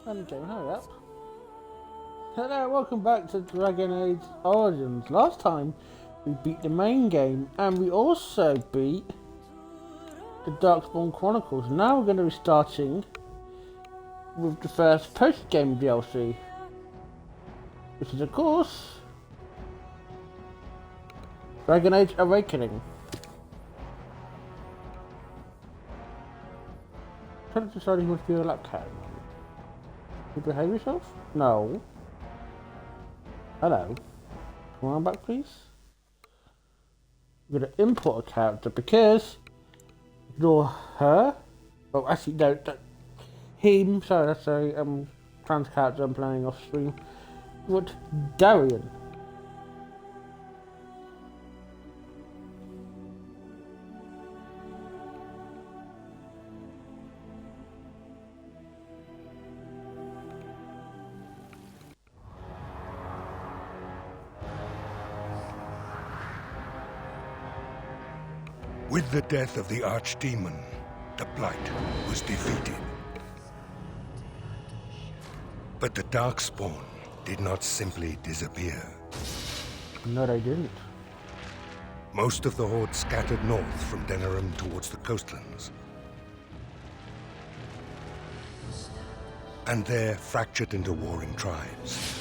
And game, hurry up. Hello, welcome back to Dragon Age Origins. Last time we beat the main game and we also beat the Darkspawn Chronicles. Now we're going to be starting with the first post-game DLC, which is of course Dragon Age Awakening. Try to decide who wants to be a lap cat. You behave yourself? No. Hello. Come on back, please. We're going to import a character because ignore her. Oh, actually, no. Him. Sorry, that's a trans character I'm playing off screen. What? Darian. With the death of the Archdemon, the Blight was defeated. But the Darkspawn did not simply disappear. No, they didn't. Most of the Horde scattered north from Denerim towards the coastlands. And there fractured into warring tribes.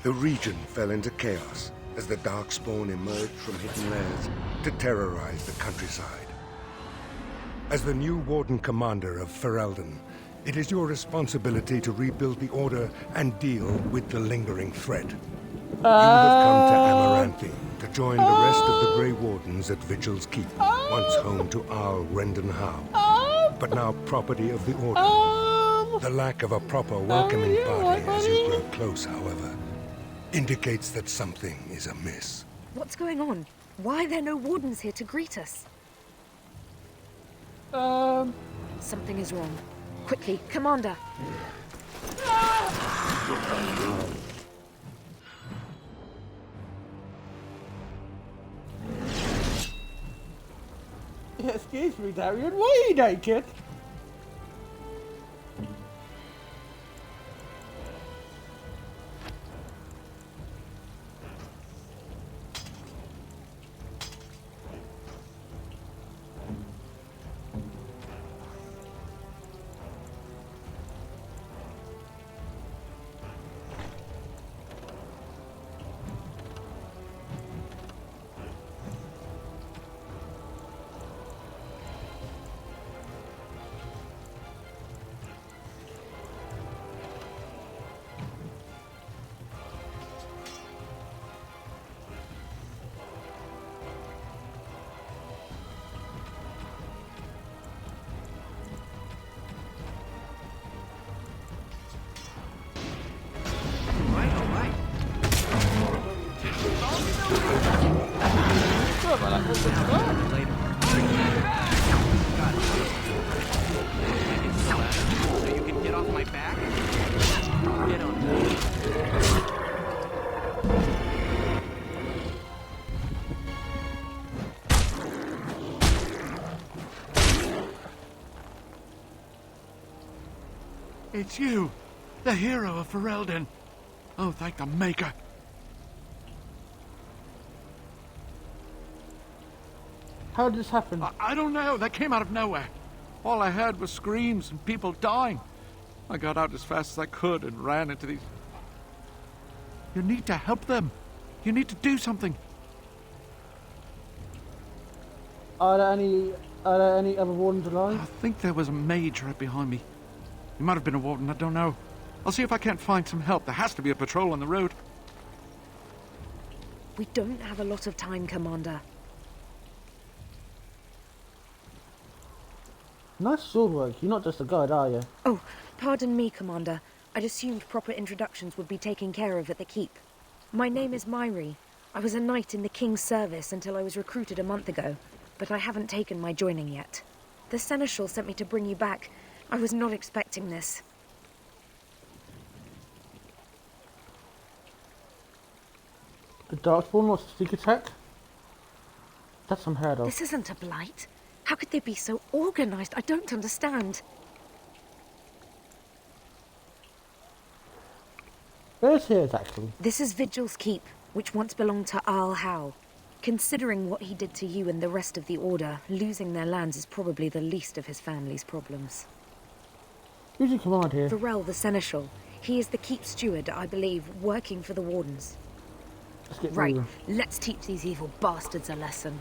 The region fell into chaos as the Darkspawn emerged from hidden lairs to terrorize the countryside. As the new Warden Commander of Ferelden, it is your responsibility to rebuild the Order and deal with the lingering threat. You have come to Amaranthi to join the rest of the Grey Wardens at Vigil's Keep, once home to Arl Rendenhau, but now property of the Order. The lack of a proper welcoming party as you grow close, however, indicates that something is amiss. What's going on? Why are there no wardens here to greet us? Something is wrong. Quickly, Commander! Excuse me, Darian, why are you naked? It's you, the hero of Ferelden. Oh, thank the Maker. How did this happen? I don't know. They came out of nowhere. All I heard was screams and people dying. I got out as fast as I could and ran into these... You need to help them. You need to do something. Are there any other wardens alive? I think there was a mage right behind me. He might have been a warden, I don't know. I'll see if I can't find some help. There has to be a patrol on the road. We don't have a lot of time, Commander. Nice sword work. You're not just a guide, are you? Oh, pardon me, Commander. I'd assumed proper introductions would be taken care of at the Keep. My name is Myri. I was a knight in the King's service until I was recruited a month ago, but I haven't taken my joining yet. The Seneschal sent me to bring you back. I was not expecting this. The Darkspawn wants to sneak attack? That's unheard of. This isn't a blight. How could they be so organized? I don't understand. Where's his, actually? This is Vigil's keep, which once belonged to Arl Howe. Considering what he did to you and the rest of the Order, losing their lands is probably the least of his family's problems. Who's in command here? Varel the Seneschal. He is the keep steward, I believe, working for the Wardens. Let's get Right, moving. let's teach these evil bastards a lesson.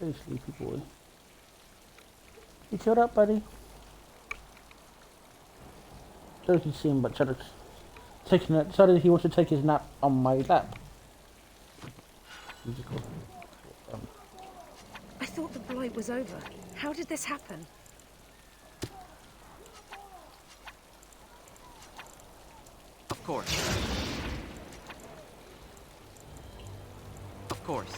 Very sleepy boy. You shut up, buddy. Don't you see him, but decided he wants to take his nap on my lap. Musical. I thought the Blight was over. How did this happen? Of course. Of course.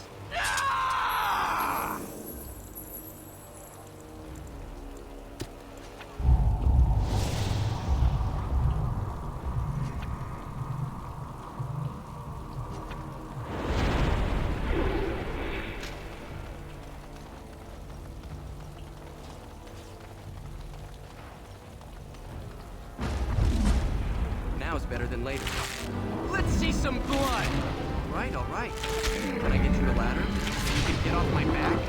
Now's better than later. Let's see some blood! All right. Can I get you a ladder so you can get off my back?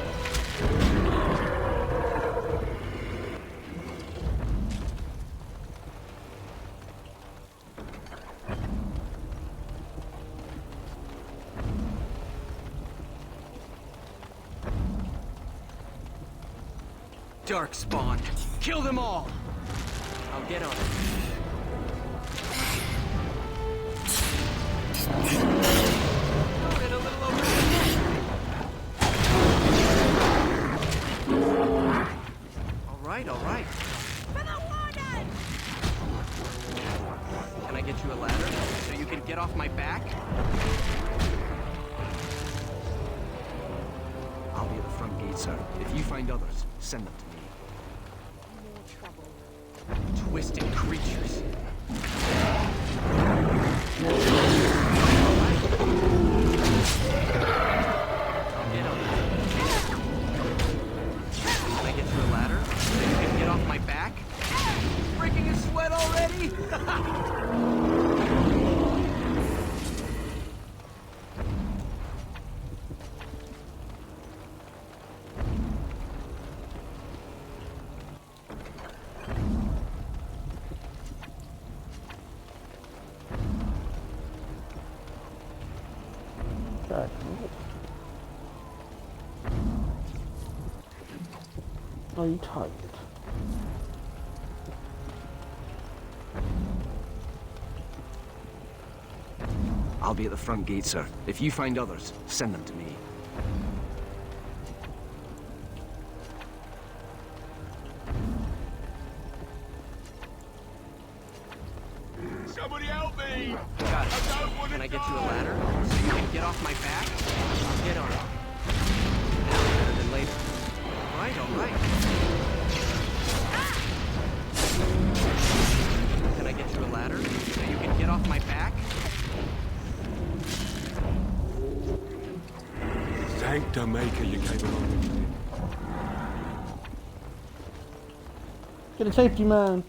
Darkspawn! Kill them all! I'll get on it. Been a little over. All right. For the Warden! Can I get you a ladder so you can get off my back? I'll be at the front gate, sir. If you find others, send them to me. More trouble. Twisted creatures. I'll get on it. Can I get you a ladder so you can get off my back? Breaking a sweat already? God. Are you tired? I'll be at the front gate, sir. If you find others, send them to me. Somebody help me! Got it. I don't want to Can I get you a die. ladder so you can get off my back? I'll get on it. Now better than later. All right. Can I get you a ladder so you can get off my back? Thank the Maker you came along with me. Get a safety man.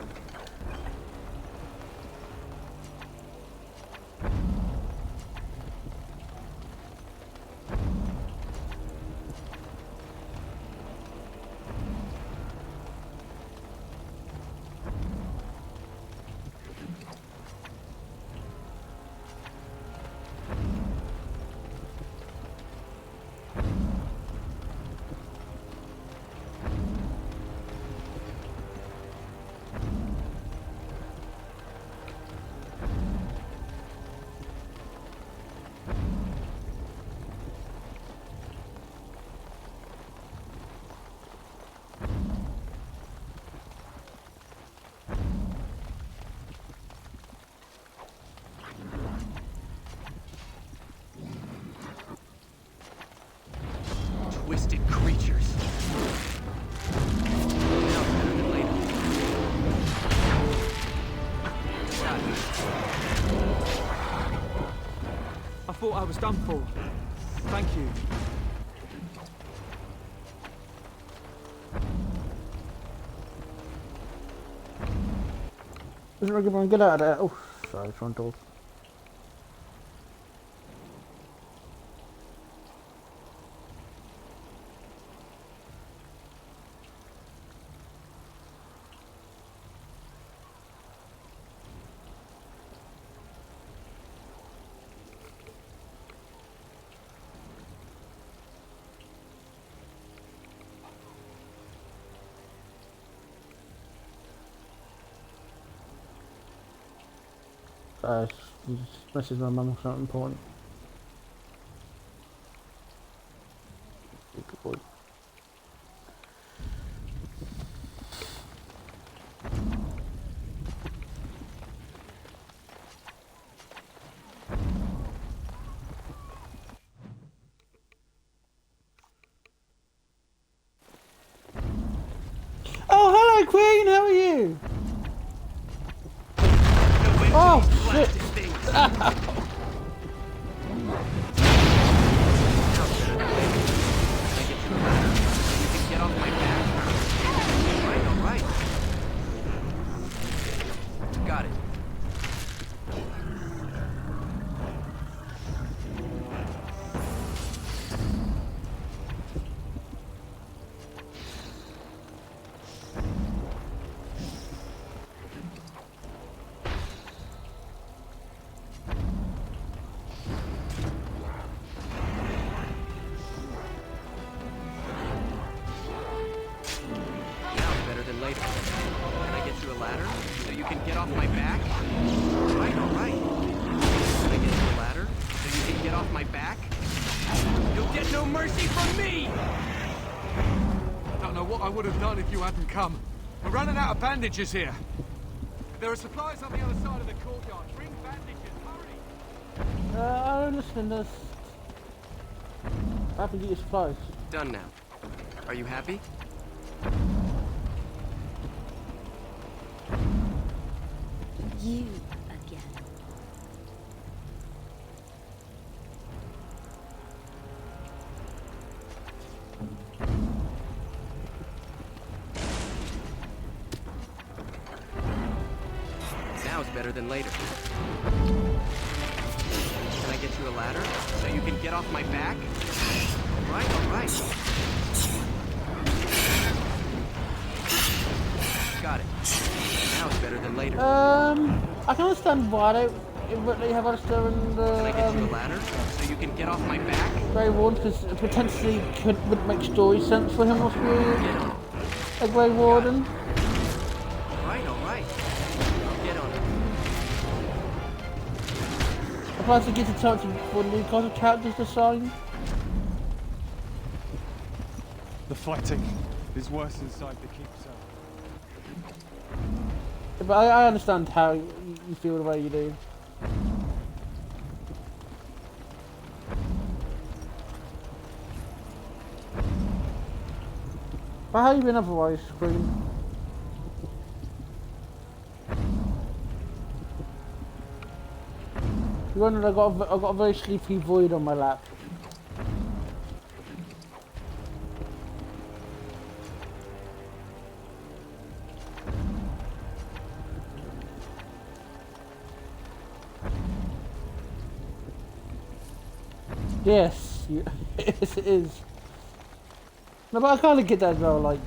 I thought I was done for. Thank you. Doesn't really want to get out of there. Oh, sorry, front door. Just message my mum or something important. Good boy. Oh, hello, Queen. How are you? Oh, shit. Get off my back. All right. Got it. Later. Can I get you a ladder so you can get off my back? All right. Can I get you a ladder so you can get off my back? You'll get no mercy from me! I don't know what I would have done if you hadn't come. We're running out of bandages here. There are supplies on the other side of the courtyard. Bring bandages, hurry! I'm listening. This. I have to get your supplies. Done now. Are you happy? You again. Now it's better than later. Can I get you a ladder so you can get off my back? All right. Got it. Now it's better than later. I can understand why they have us there in the Can I get you a ladder so you can get off my back? Grey Warden, because potentially would make story sense for him to be a Grey Warden. All right. I'll get on it. I'd like to get a chance for new content characters to sign. The fighting is worse inside the keep, sir. But I understand how you feel the way you do. But how you been otherwise, Queen? You wondered I got a very sleepy void on my lap. Yes, yes it is. No, but I kind of get that as well. Like,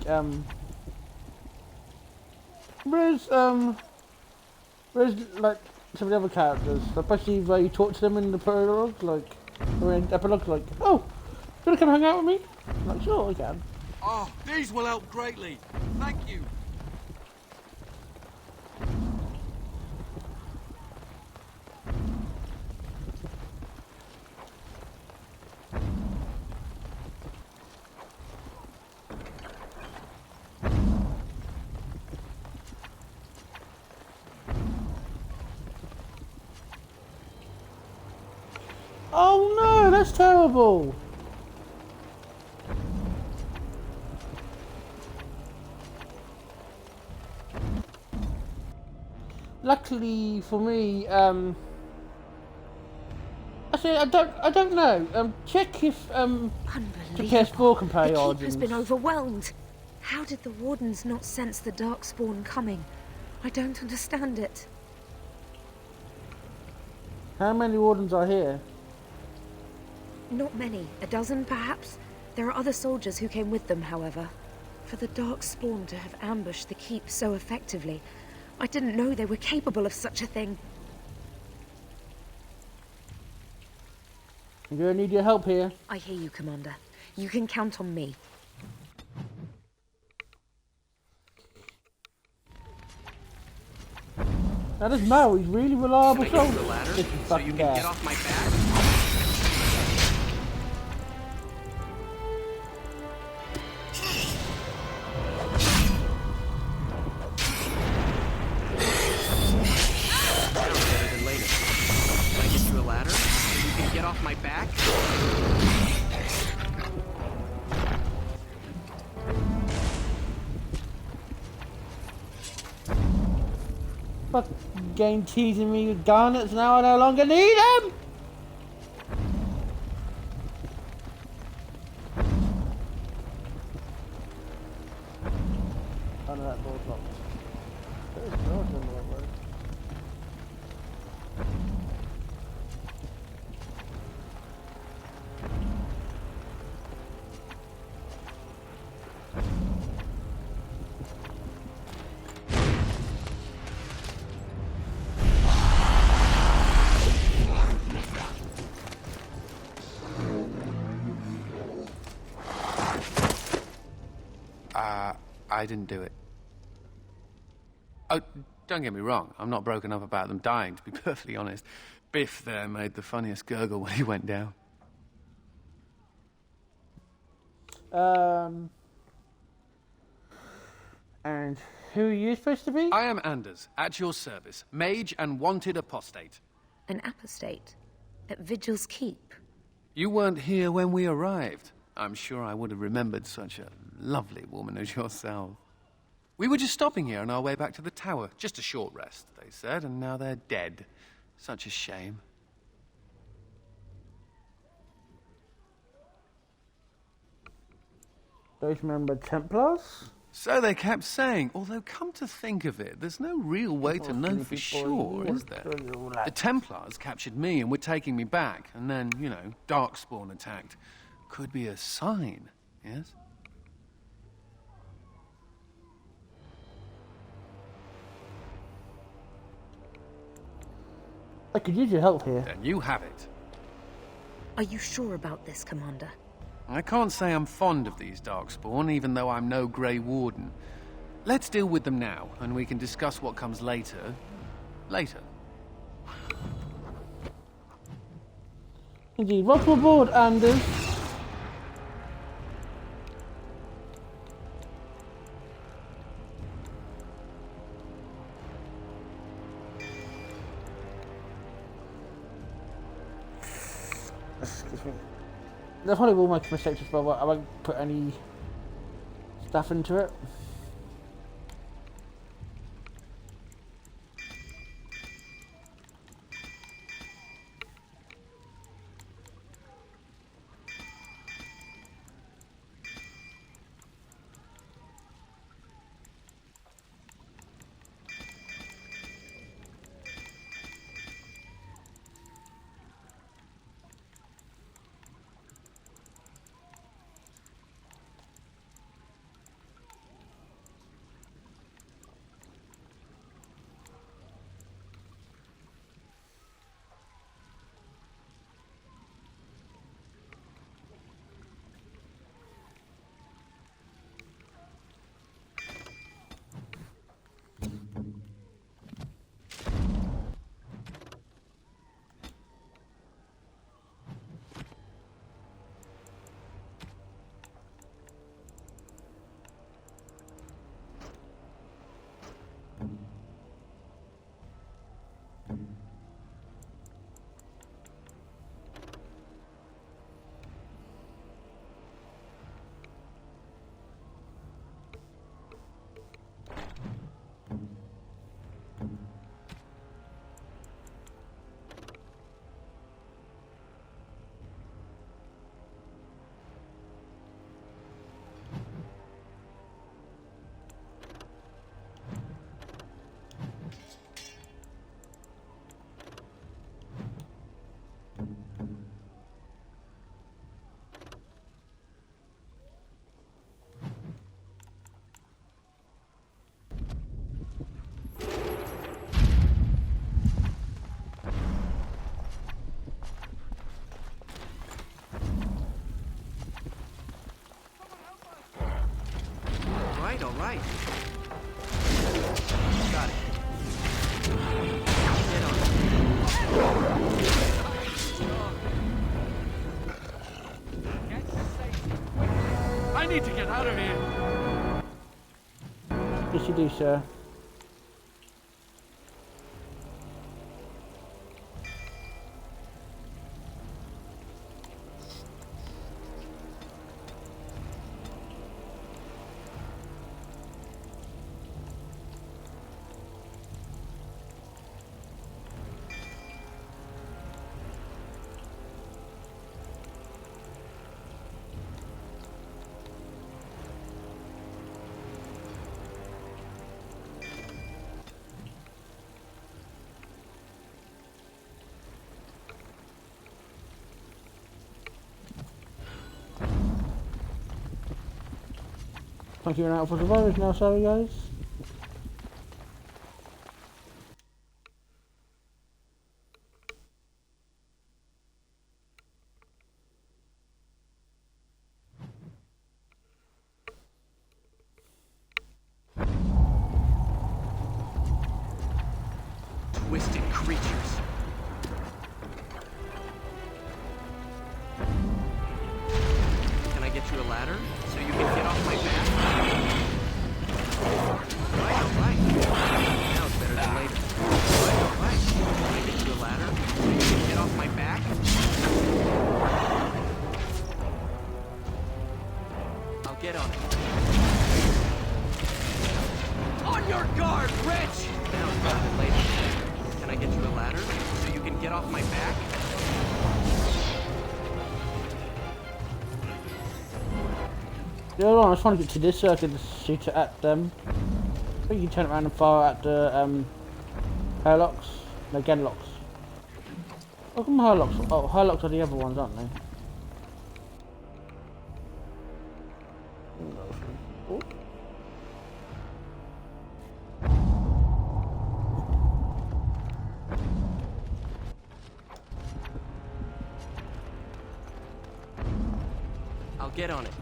whereas like some of the other characters, especially where you talk to them in the prologue, like, or in epilogue, like, oh, you wanna come hang out with me? I'm like, sure, I can. Oh, these will help greatly. Thank you. Oh no, that's terrible. luckily for me, actually, I don't know. Check if the PS4 can play The keep has Origins. been overwhelmed. How did the Wardens not sense the Darkspawn coming? I don't understand it. How many Wardens are here? Not many. A dozen, perhaps? There are other soldiers who came with them, however. For the Darkspawn to have ambushed the keep so effectively, I didn't know they were capable of such a thing. I'm gonna need your help here. I hear you, Commander. You can count on me. Now this Maori's really reliable Can I get you soldier. a ladder This is so you fucking can gas. get off my back? Sounds better than later. Can I get you a ladder so you can get off my back? Fucking game teasing me with garnets, now I no longer need them! Oh no, that door's locked. There's doors in the way. I didn't do it. Oh, don't get me wrong. I'm not broken up about them dying, to be perfectly honest. Biff there made the funniest gurgle when he went down. And who are you supposed to be? I am Anders, at your service. Mage and wanted apostate. An apostate? At Vigil's Keep? You weren't here when we arrived. I'm sure I would have remembered such a lovely woman as yourself. We were just stopping here on our way back to the tower. Just a short rest, they said, and now they're dead. Such a shame. Those remember Templars? So they kept saying, although come to think of it, there's no real way to know for sure, is there? The Templars captured me and were taking me back, and then, you know, Darkspawn attacked. Could be a sign, yes? I could use your help here. Then you have it. Are you sure about this, Commander? I can't say I'm fond of these Darkspawn, even though I'm no Grey Warden. Let's deal with them now, and we can discuss what comes later. Later. Indeed. Welcome aboard, Anders. Excuse me. That's probably will make mistakes as well, but I won't put any stuff into it. need to get out of here. Yes, you do, sir. Thank you, out for survivors now, sorry guys. Twisted creatures. Can I get you a ladder so you can get off my back? Alright. Now it's better than later. Alright. Can I get you a ladder so you can get off my back? I'll get on it. On your guard, Rich! Now it's better than later. Can I get you a ladder so you can get off my back? Yeah, hold on, I was trying to get to this so I could shoot it at them. I think you can turn it around and fire at the Herlocks. No, Genlocks. How come Herlocks? Oh, Herlocks are the other ones, aren't they? I'll get on it.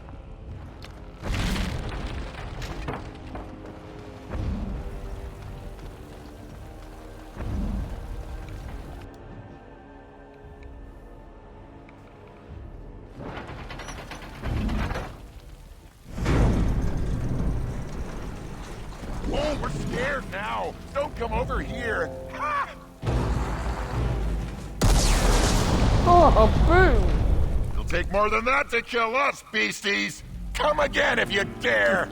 Oh, we're scared now. Don't come over here. Ha! Oh, boom! It'll take more than that to kill us, beasties. Come again if you dare.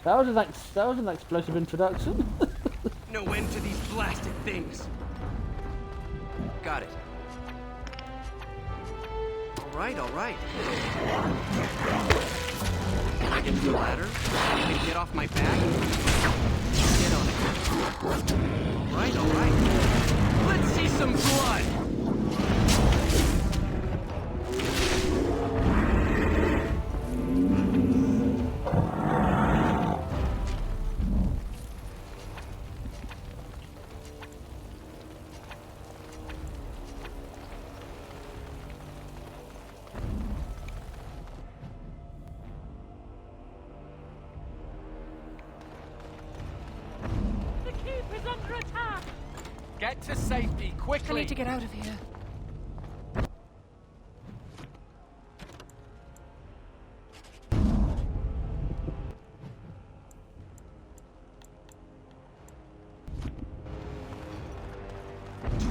That was an explosive introduction. No end to these blasted things. Got it. All right. Can I get you a ladder? You can get off my back? Get on it. All right. Let's see some blood. Get to safety, quickly! I need to get out of here.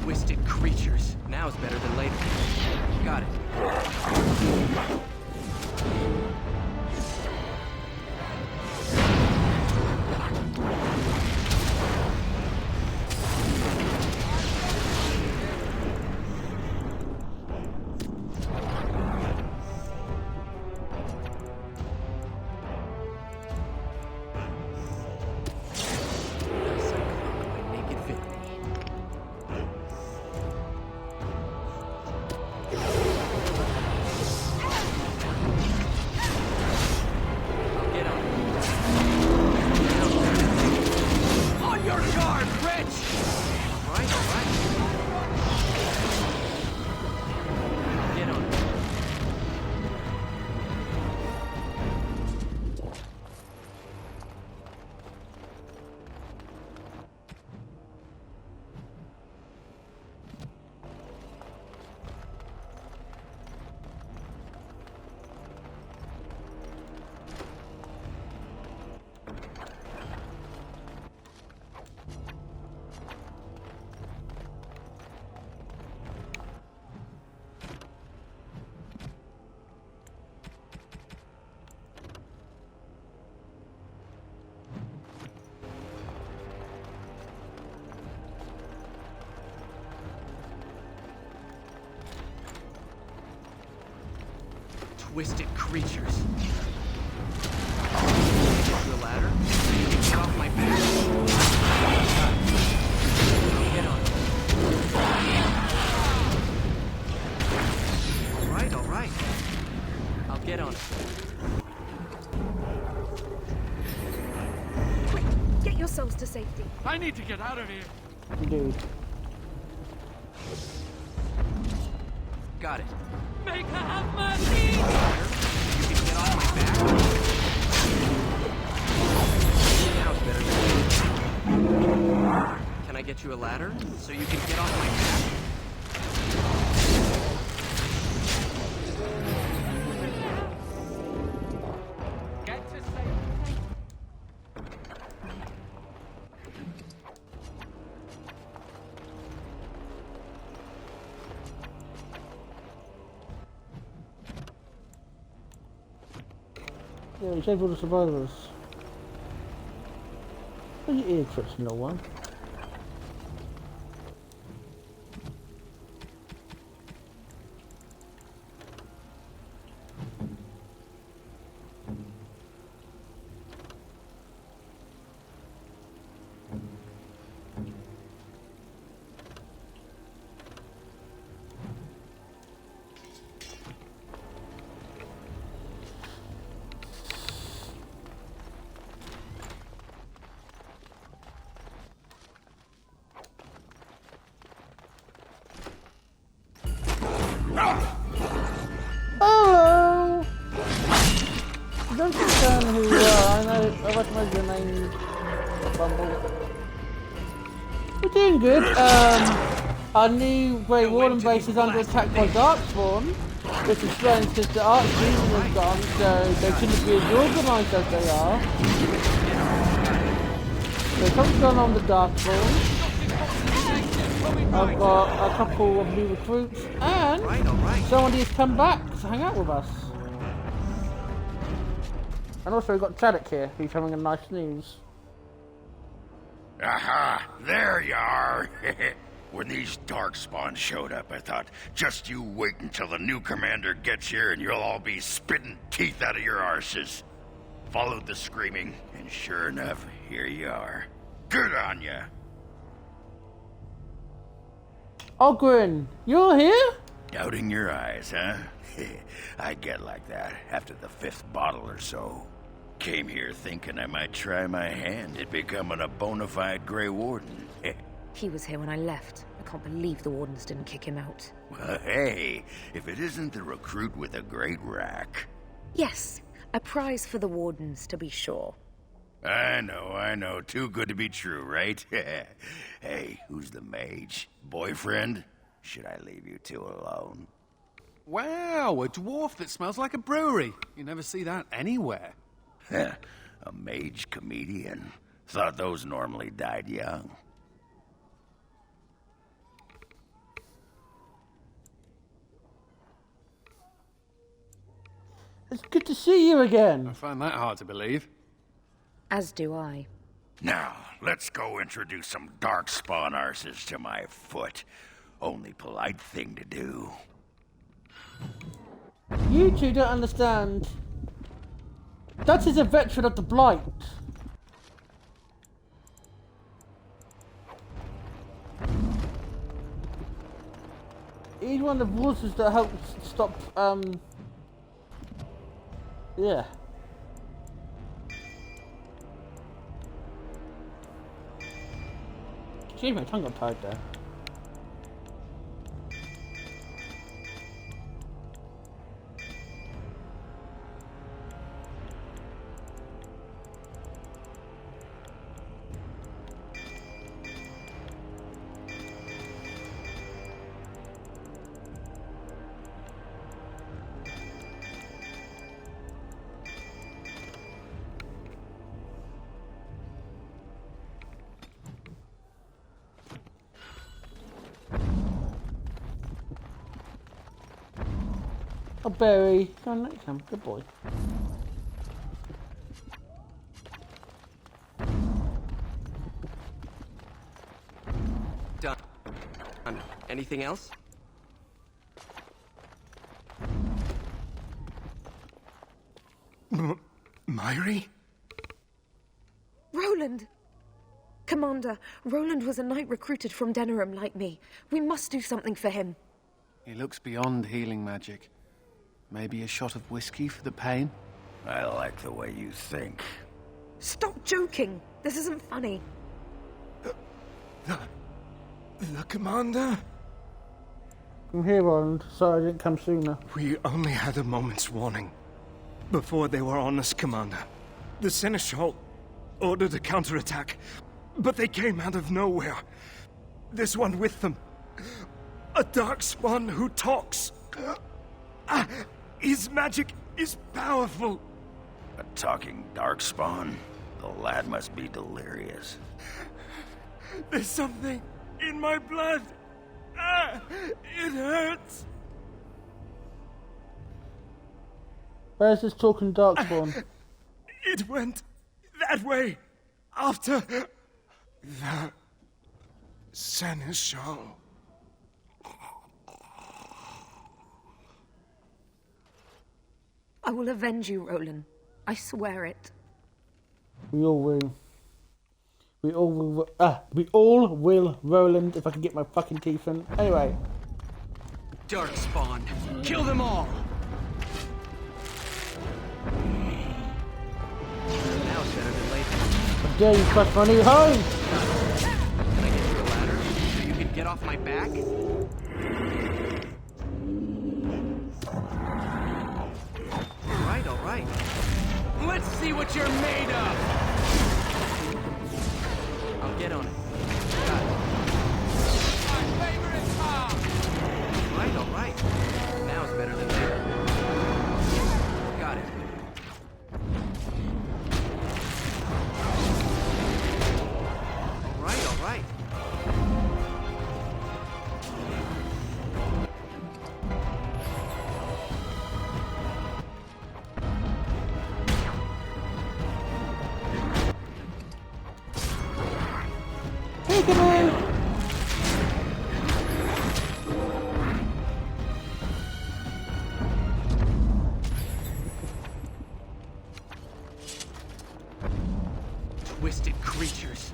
Twisted creatures. Now is better than later. Got it. twisted creatures. Get you a ladder? You can get off my back? I'll get on it. All right. I'll get on it. Quick, get yourselves to safety. I need to get out of here. Dude. Got it. Make her have mercy! You can get off my back? Now it's better than... Can I get you a ladder so you can get off my back? Get to safety. Yeah, save all the survivors. Put your ear clips, no one. Hello! Don't understand who you are. I recognize your name, Bumble. We're doing good. Our new Grey Warden base is under attack by Darkspawn, which is strange because the Archdeacon is gone, so they couldn't be as organised as they are. So something's going on with Darkspawn. I've got a couple of new recruits, and somebody has come back to hang out with us. And also we've got Chaddock here, who's having a nice snooze. Aha! There you are! When these Darkspawn showed up, I thought, just you wait until the new commander gets here and you'll all be spitting teeth out of your arses. Followed the screaming, and sure enough, here you are. Good on ya! Ogren, you're here? Doubting your eyes, huh? I get like that after the 5th bottle or so. Came here thinking I might try my hand at becoming a bona fide Grey Warden. He was here when I left. I can't believe the Wardens didn't kick him out. Well, hey, if it isn't the recruit with a great rack. Yes, a prize for the Wardens, to be sure. I know. Too good to be true, right? Hey, who's the mage? Boyfriend? Should I leave you two alone? Wow, a dwarf that smells like a brewery. You never see that anywhere. A mage comedian. Thought those normally died young. It's good to see you again. I find that hard to believe. As do I. Now, let's go introduce some Darkspawn arses to my foot. Only polite thing to do. You two don't understand. That is a veteran of the Blight. He's one of the wizards that helped stop, yeah. Gee, my tongue got tied there. Oh, Barry. Go on, let him. Good boy. Done. Anything else? Myri? Roland! Commander, Roland was a knight recruited from Denerim like me. We must do something for him. He looks beyond healing magic. Maybe a shot of whiskey for the pain? I like the way you think. Stop joking! This isn't funny. The commander? I'm here, Roland. Sorry I didn't come sooner. We only had a moment's warning. Before they were on us, Commander. The Seneschal ordered a counterattack, but they came out of nowhere. There's one with them. A darkspawn who talks. His magic is powerful. A talking darkspawn? The lad must be delirious. There's something in my blood. It hurts. Where's this talking darkspawn? It went that way after the Seneschal. I will avenge you, Roland. I swear it. We all will. We all will. We all will, Roland. If I can get my fucking teeth in. Anyway. Darkspawn. Kill them all! Now it's better than later. How dare you crush my new home? Can I get you a ladder so you can get off my back? All right. Let's see what you're made of! I'll get on it. Got it. My favorite part! All right. Now it's better than later. Got it. All right. Twisted creatures.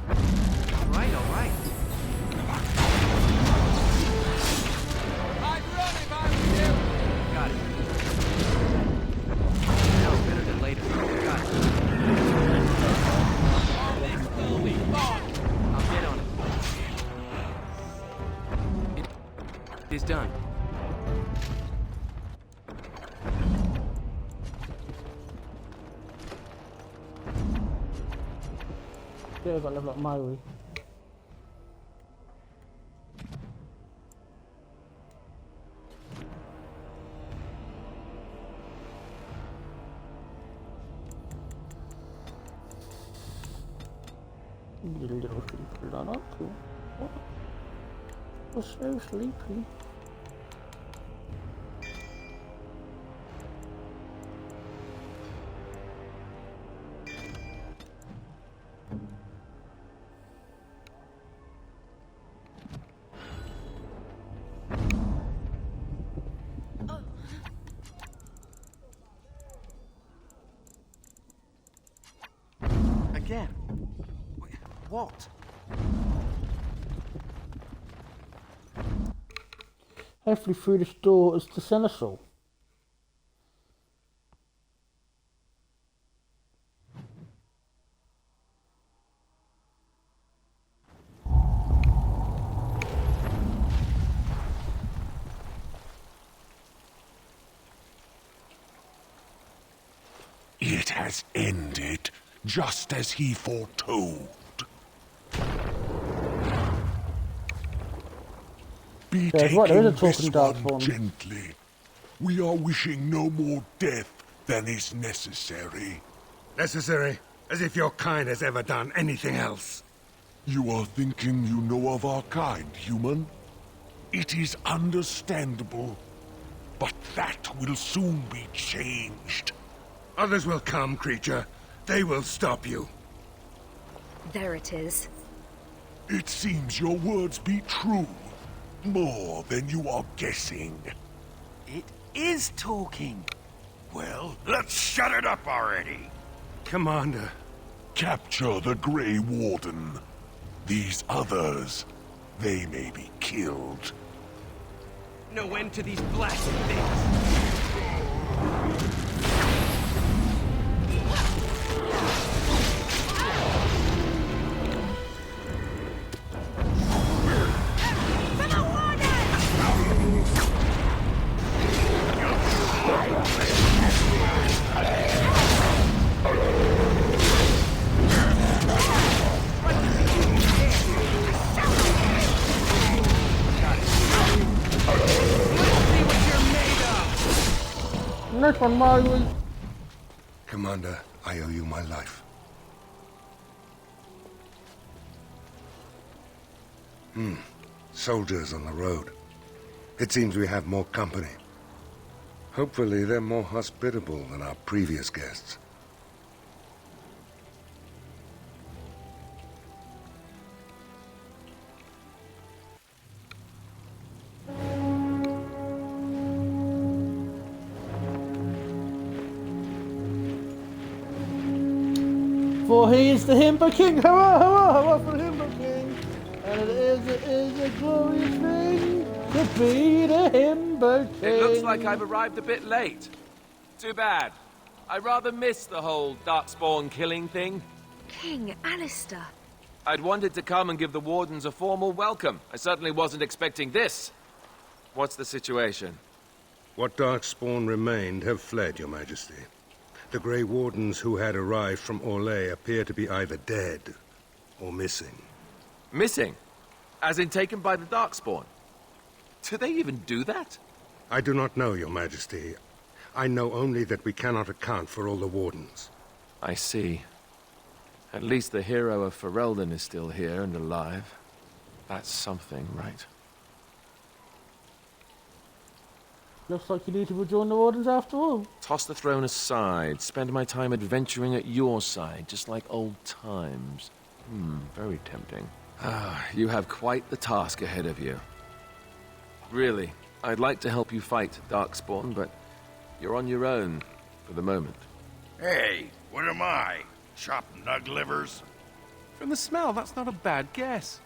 All right. I'd run if I was you! Got it. Now it's better than later. Got it. All this will be fun! I'll get on it. It is done. Yeah, I got level up Myri. You little sleepy lot, cool. What? You're so sleepy. Again? What? Hopefully through this door is the Seneschal. It has ended, just as he foretold. Be taking this one gently. We are wishing no more death than is necessary. Necessary? As if your kind has ever done anything else. You are thinking you know of our kind, human? It is understandable, but that will soon be changed. Others will come, creature. They will stop you. There it is. It seems your words be true. More than you are guessing. It is talking. Well, let's shut it up already. Commander. Capture the Grey Warden. These others, they may be killed. No end to these blasted things. Nice one, Marley. Commander, I owe you my life. Soldiers on the road. It seems we have more company. Hopefully they're more hospitable than our previous guests. For he is the Himbo King. Hurrah, hurrah, hurrah for the Himbo King. And it is a glorious thing to be the Himbo King. It looks like I've arrived a bit late. Too bad. I rather missed the whole Darkspawn killing thing. King Alistair. I'd wanted to come and give the Wardens a formal welcome. I certainly wasn't expecting this. What's the situation? What Darkspawn remained have fled, Your Majesty. The Grey Wardens who had arrived from Orlais appear to be either dead or missing. Missing? As in taken by the Darkspawn? Do they even do that? I do not know, Your Majesty. I know only that we cannot account for all the Wardens. I see. At least the hero of Ferelden is still here and alive. That's something, right? Looks like you need to rejoin the Wardens after all. Toss the throne aside. Spend my time adventuring at your side, just like old times. Very tempting. You have quite the task ahead of you. Really, I'd like to help you fight Darkspawn, but you're on your own for the moment. Hey, what am I? Chopped nug livers? From the smell, that's not a bad guess.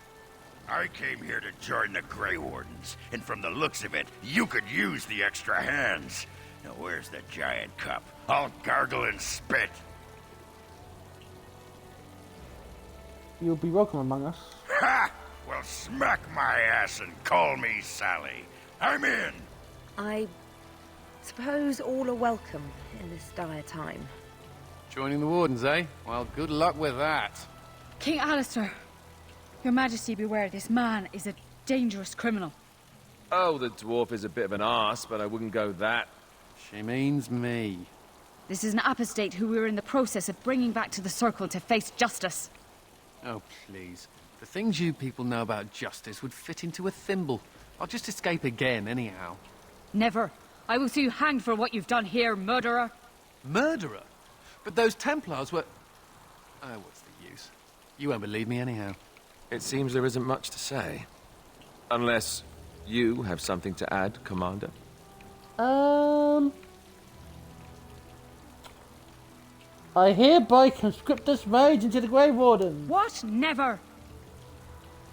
I came here to join the Grey Wardens, and from the looks of it, you could use the extra hands. Now where's the giant cup? I'll gargle and spit. You'll be welcome among us. Ha! Well, smack my ass and call me Sally. I'm in! I suppose all are welcome in this dire time. Joining the Wardens, eh? Well, good luck with that. King Alistair, Your Majesty beware, this man is a dangerous criminal. Oh, the dwarf is a bit of an arse, but I wouldn't go that. She means me. This is an apostate who we're in the process of bringing back to the Circle to face justice. Oh, please. The things you people know about justice would fit into a thimble. I'll just escape again, anyhow. Never. I will see you hanged for what you've done here, murderer. Murderer? But those Templars were... Oh, what's the use? You won't believe me anyhow. It seems there isn't much to say. Unless you have something to add, Commander. I hereby conscript this mage into the Grey Warden. What? Never!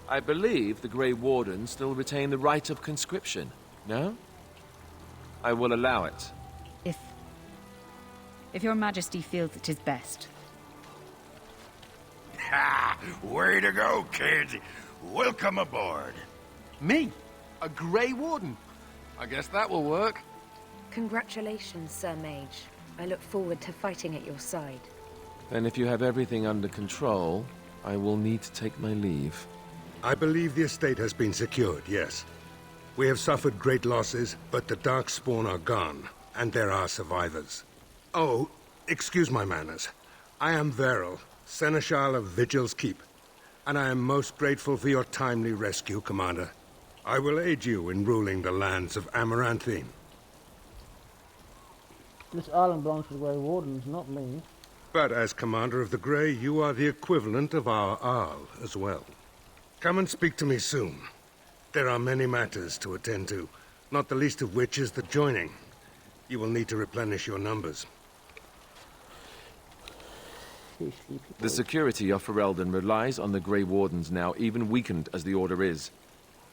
I believe the Grey Wardens still retain the right of conscription, no? I will allow it. If Your Majesty feels it is best. Ha! Way to go, kid! Welcome aboard. Me? A Grey Warden? I guess that will work. Congratulations, Sir Mage. I look forward to fighting at your side. Then if you have everything under control, I will need to take my leave. I believe the estate has been secured, yes. We have suffered great losses, but the Darkspawn are gone, and there are survivors. Oh, excuse my manners. I am Veril, Seneschal of Vigil's Keep, and I am most grateful for your timely rescue, Commander. I will aid you in ruling the lands of Amaranthine. This island belongs to the Grey Wardens, not me. But as Commander of the Grey, you are the equivalent of our Arl as well. Come and speak to me soon. There are many matters to attend to, not the least of which is the joining. You will need to replenish your numbers. The security of Ferelden relies on the Grey Wardens now, even weakened as the Order is.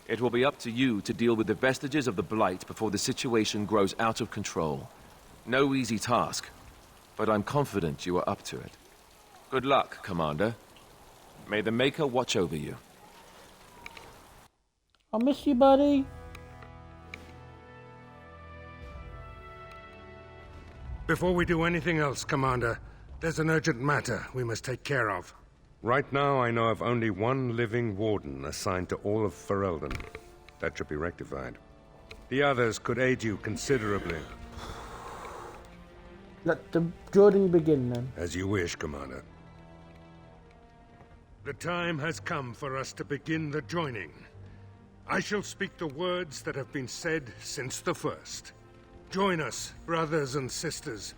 It will be up to you to deal with the vestiges of the Blight before the situation grows out of control. No easy task, but I'm confident you are up to it. Good luck, Commander. May the Maker watch over you. I'll miss you, buddy. Before we do anything else, Commander, there's an urgent matter we must take care of. Right now, I know of only one living warden assigned to all of Ferelden. That should be rectified. The others could aid you considerably. Let the journey begin, then. As you wish, Commander. The time has come for us to begin the joining. I shall speak the words that have been said since the first. Join us, brothers and sisters.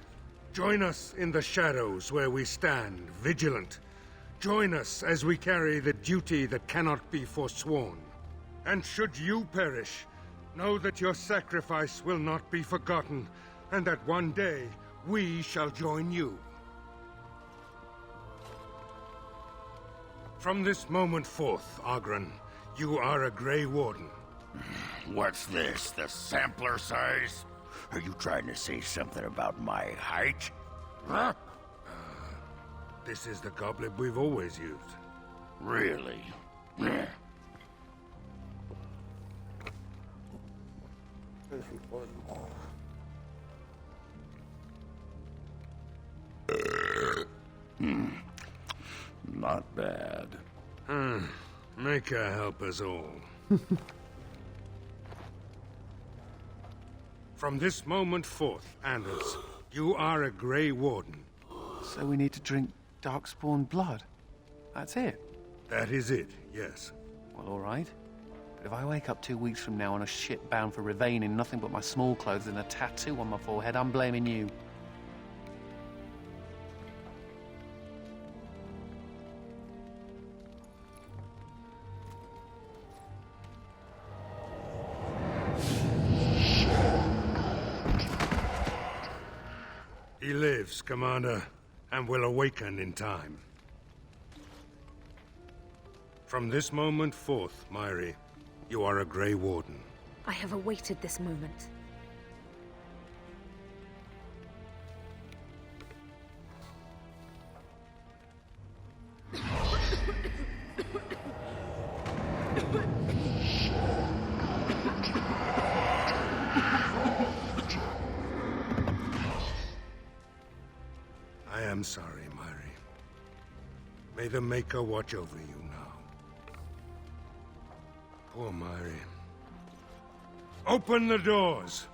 Join us in the shadows where we stand, vigilant. Join us as we carry the duty that cannot be forsworn. And should you perish, know that your sacrifice will not be forgotten, and that one day we shall join you. From this moment forth, Oghren, you are a Grey Warden. What's this, the sampler size? Are you trying to say something about my height? Huh? This is the goblet we've always used. Really? Yeah. Not bad. Maker help us all. From this moment forth, Anders, you are a Grey Warden. So we need to drink Darkspawn blood? That's it? That is it, yes. Well, all right. But if I wake up 2 weeks from now on a ship bound for Rivain in nothing but my small clothes and a tattoo on my forehead, I'm blaming you. He lives, Commander, and will awaken in time. From this moment forth, Myri, you are a Grey Warden. I have awaited this moment. I am sorry, Myri. May the Maker watch over you now. Poor Myri. Open the doors!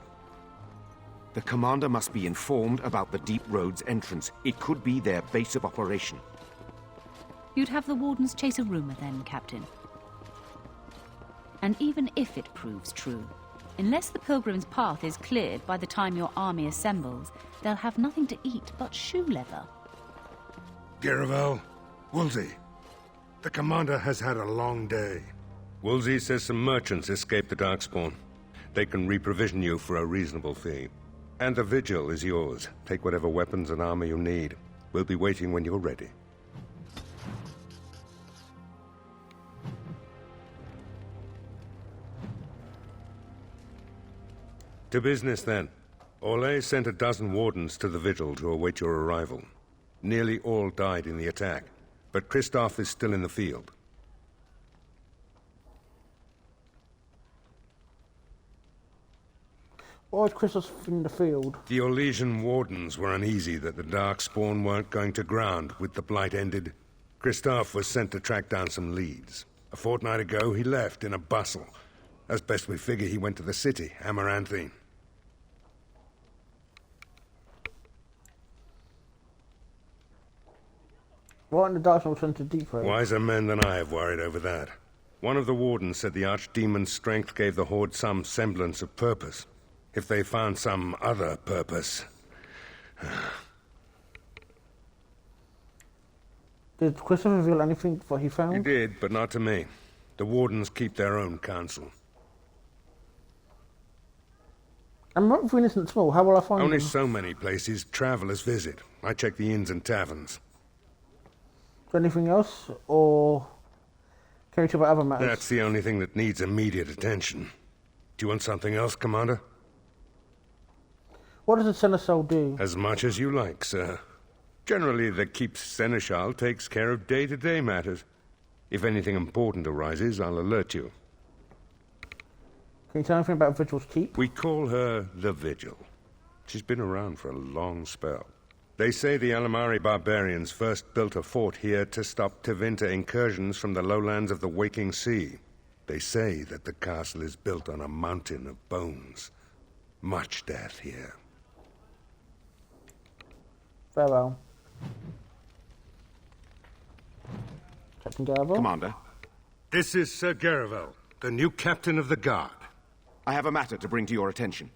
The Commander must be informed about the Deep Road's entrance. It could be their base of operation. You'd have the Wardens chase a rumor then, Captain. And even if it proves true, unless the Pilgrim's path is cleared by the time your army assembles, they'll have nothing to eat but shoe leather. Giravel, Woolsey, the Commander has had a long day. Woolsey says some merchants escaped the Darkspawn. They can reprovision you for a reasonable fee. And the Vigil is yours. Take whatever weapons and armor you need. We'll be waiting when you're ready. To business, then. Orlais sent a dozen wardens to the Vigil to await your arrival. Nearly all died in the attack, but Kristoff is still in the field. Why is Kristoff in the field? The Orlesian wardens were uneasy that the Darkspawn weren't going to ground with the Blight ended. Kristoff was sent to track down some leads. A fortnight ago, he left in a bustle. As best we figure, he went to the city, Amaranthine. Why aren't the Darkspawn sent to Deep Road? Wiser men than I have worried over that. One of the wardens said the Archdemon's strength gave the Horde some semblance of purpose. If they found some other purpose... Did Kristoff reveal anything what he found? He did, but not to me. The wardens keep their own counsel. Amaranthine isn't small. How will I find Only them? so many places travelers visit. I check the inns and taverns. Is there anything else? Or can we talk about other matters? That's the only thing that needs immediate attention. Do you want something else, Commander? What does the Seneschal do? As much as you like, sir. Generally, the Keep's Seneschal takes care of day-to-day matters. If anything important arises, I'll alert you. Can you tell me anything about Vigil's Keep? We call her the Vigil. She's been around for a long spell. They say the Alamari barbarians first built a fort here to stop Tevinter incursions from the lowlands of the Waking Sea. They say that the castle is built on a mountain of bones. Much death here. Farewell. Captain Garvel? Commander. This is Sir Garavel, the new captain of the guard. I have a matter to bring to your attention.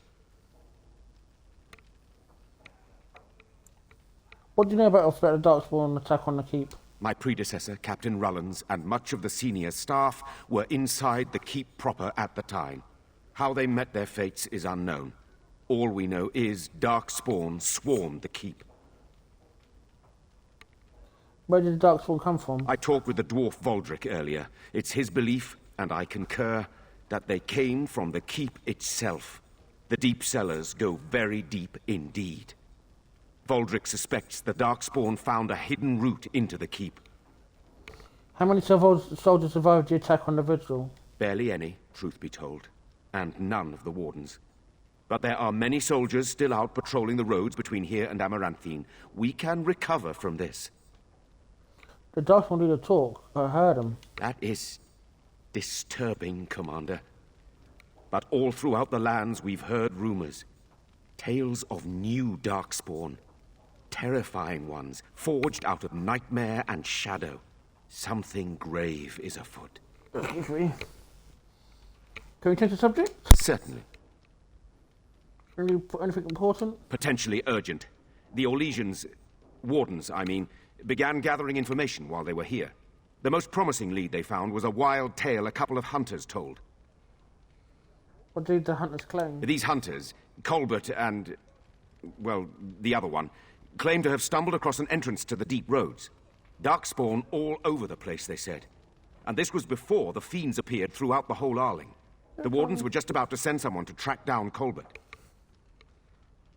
What do you know about the Darkspawn attack on the Keep? My predecessor, Captain Rullans, and much of the senior staff were inside the Keep proper at the time. How they met their fates is unknown. All we know is Darkspawn swarmed the Keep. Where did the Darkspawn come from? I talked with the dwarf Voldric earlier. It's his belief, and I concur, that they came from the Keep itself. The deep cellars go very deep indeed. Voldric suspects the Darkspawn found a hidden route into the Keep. How many soldiers survived the attack on the Vigil? Barely any, truth be told, and none of the Wardens. But there are many soldiers still out patrolling the roads between here and Amaranthine. We can recover from this. The Darkspawn do the talk. I heard them. That is disturbing, Commander. But all throughout the lands we've heard rumors. Tales of new Darkspawn. Terrifying ones, forged out of nightmare and shadow. Something grave is afoot. Excuse me. Can we change the subject? Certainly. Anything important? Potentially urgent. The Orlesians, Wardens, I mean, began gathering information while they were here. The most promising lead they found was a wild tale a couple of hunters told. What did the hunters claim? These hunters, Colbert and, well, the other one, claimed to have stumbled across an entrance to the deep roads. Darkspawn all over the place, they said. And this was before the fiends appeared throughout the whole Arling. The Wardens were just about to send someone to track down Colbert.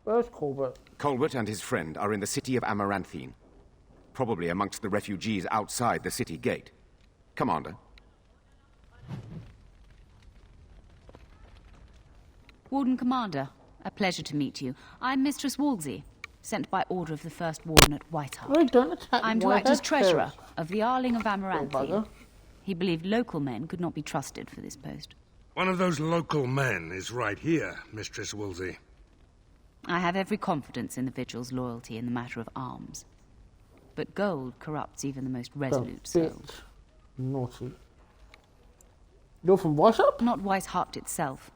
Where's Colbert? Colbert and his friend are in the city of Amaranthine. Probably amongst the refugees outside the city gate. Commander. Warden Commander, a pleasure to meet you. I'm Mistress Wolsey, sent by order of the First Warden at Whitehall. No, don't attack I'm to my act as head treasurer first. of the Arling of Amaranthine. Bugger. He believed local men could not be trusted for this post. One of those local men is right here, Mistress Woolsey. I have every confidence in the Vigil's loyalty in the matter of arms. But gold corrupts even the most resolute soul. Naughty. You're from Weishaupt? Not Weishaupt itself.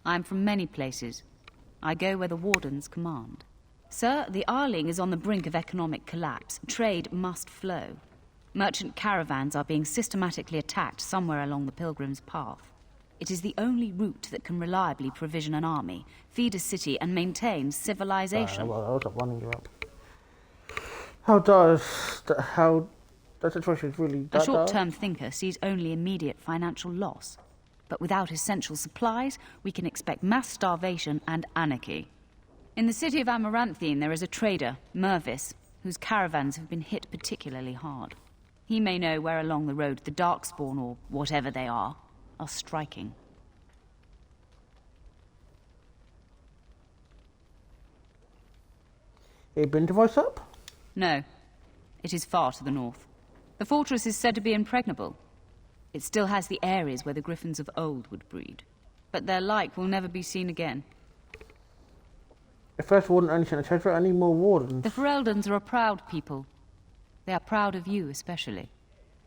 I'm from many places. I go where the Wardens command. Sir, the Arling is on the brink of economic collapse. Trade must flow. Merchant caravans are being systematically attacked somewhere along the Pilgrim's Path. It is the only route that can reliably provision an army, feed a city, and maintain civilization. Well, I was running you up. How the situation is really A that short-term thinker sees only immediate financial loss. But without essential supplies, we can expect mass starvation and anarchy. In the city of Amaranthine, there is a trader, Mervis, whose caravans have been hit particularly hard. He may know where along the road the Darkspawn, or whatever they are striking. Have you been to Weishaupt? No. It is far to the north. The fortress is said to be impregnable. It still has the areas where the griffins of old would breed. But their like will never be seen again. The First Warden only sent a treasurer. I need more wardens. The Fereldans are a proud people. They are proud of you, especially.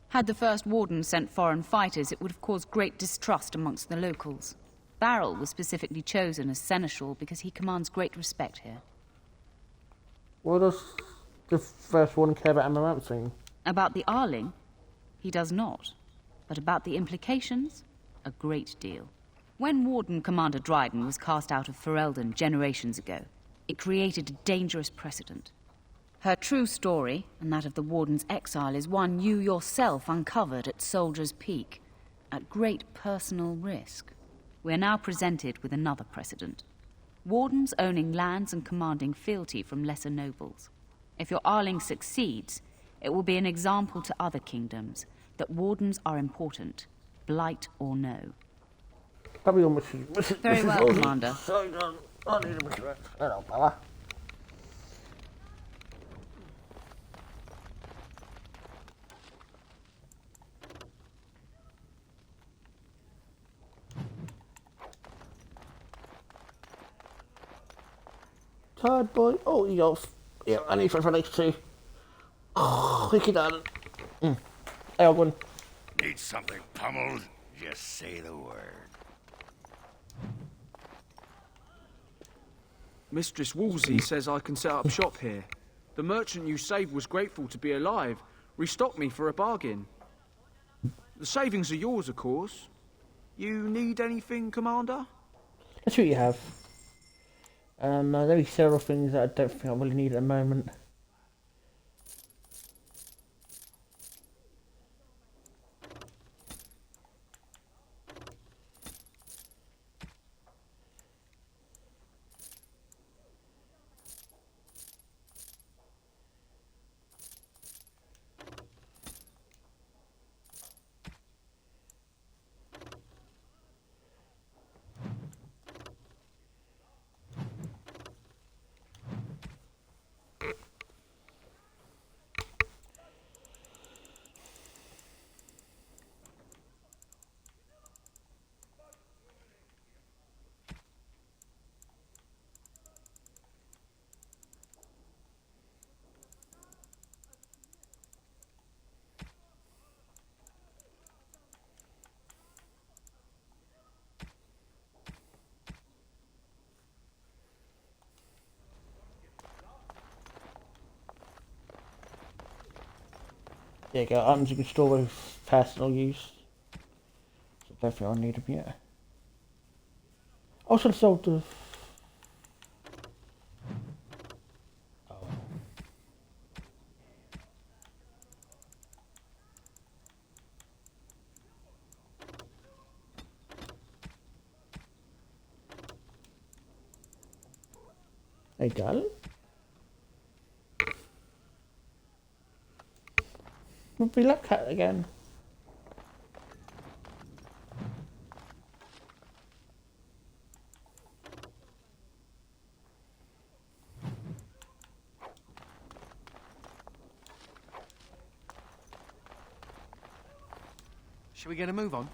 Had the First Warden sent foreign fighters, it would have caused great distrust amongst the locals. Barrel was specifically chosen as seneschal because he commands great respect here. What does the First Warden care about Amaranthine? About the Arling? He does not. But about the implications? A great deal. When Warden Commander Dryden was cast out of Ferelden generations ago, it created a dangerous precedent. Her true story, and that of the Warden's exile, is one you yourself uncovered at Soldier's Peak, at great personal risk. We are now presented with another precedent. Wardens owning lands and commanding fealty from lesser nobles. If your Arling succeeds, it will be an example to other kingdoms that wardens are important, blight or no. Very well, Commander. Hello, Bella. Tired boy. Oh, you off. Yeah, I need for next too. Oh, wicked darling. Hey, Ogwen. Need something pummeled? Just say the word. Mistress Wolsey says I can set up shop here. The merchant you saved was grateful to be alive. Restocked me for a bargain. The savings are yours, of course. You need anything, Commander? That's what you have. There are several things that I don't think I really need at the moment. There you go, items you can store with personal use. So don't think I need them yet. Also sold the... Oh. Hey, darling. We'll be looked at again. Shall we get a move on?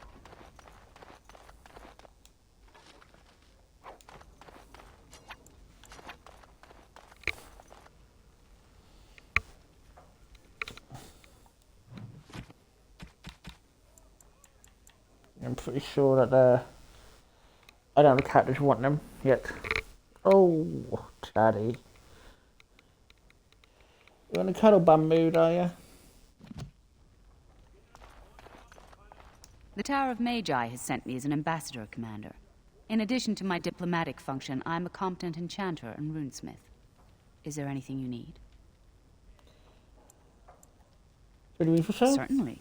I'm pretty sure that I don't have the characters want them yet. Oh, daddy. You're in a cuddle bum mood, are you? The Tower of Magi has sent me as an ambassador, Commander. In addition to my diplomatic function, I'm a competent enchanter and runesmith. Is there anything you need? What do you mean for sale? Certainly.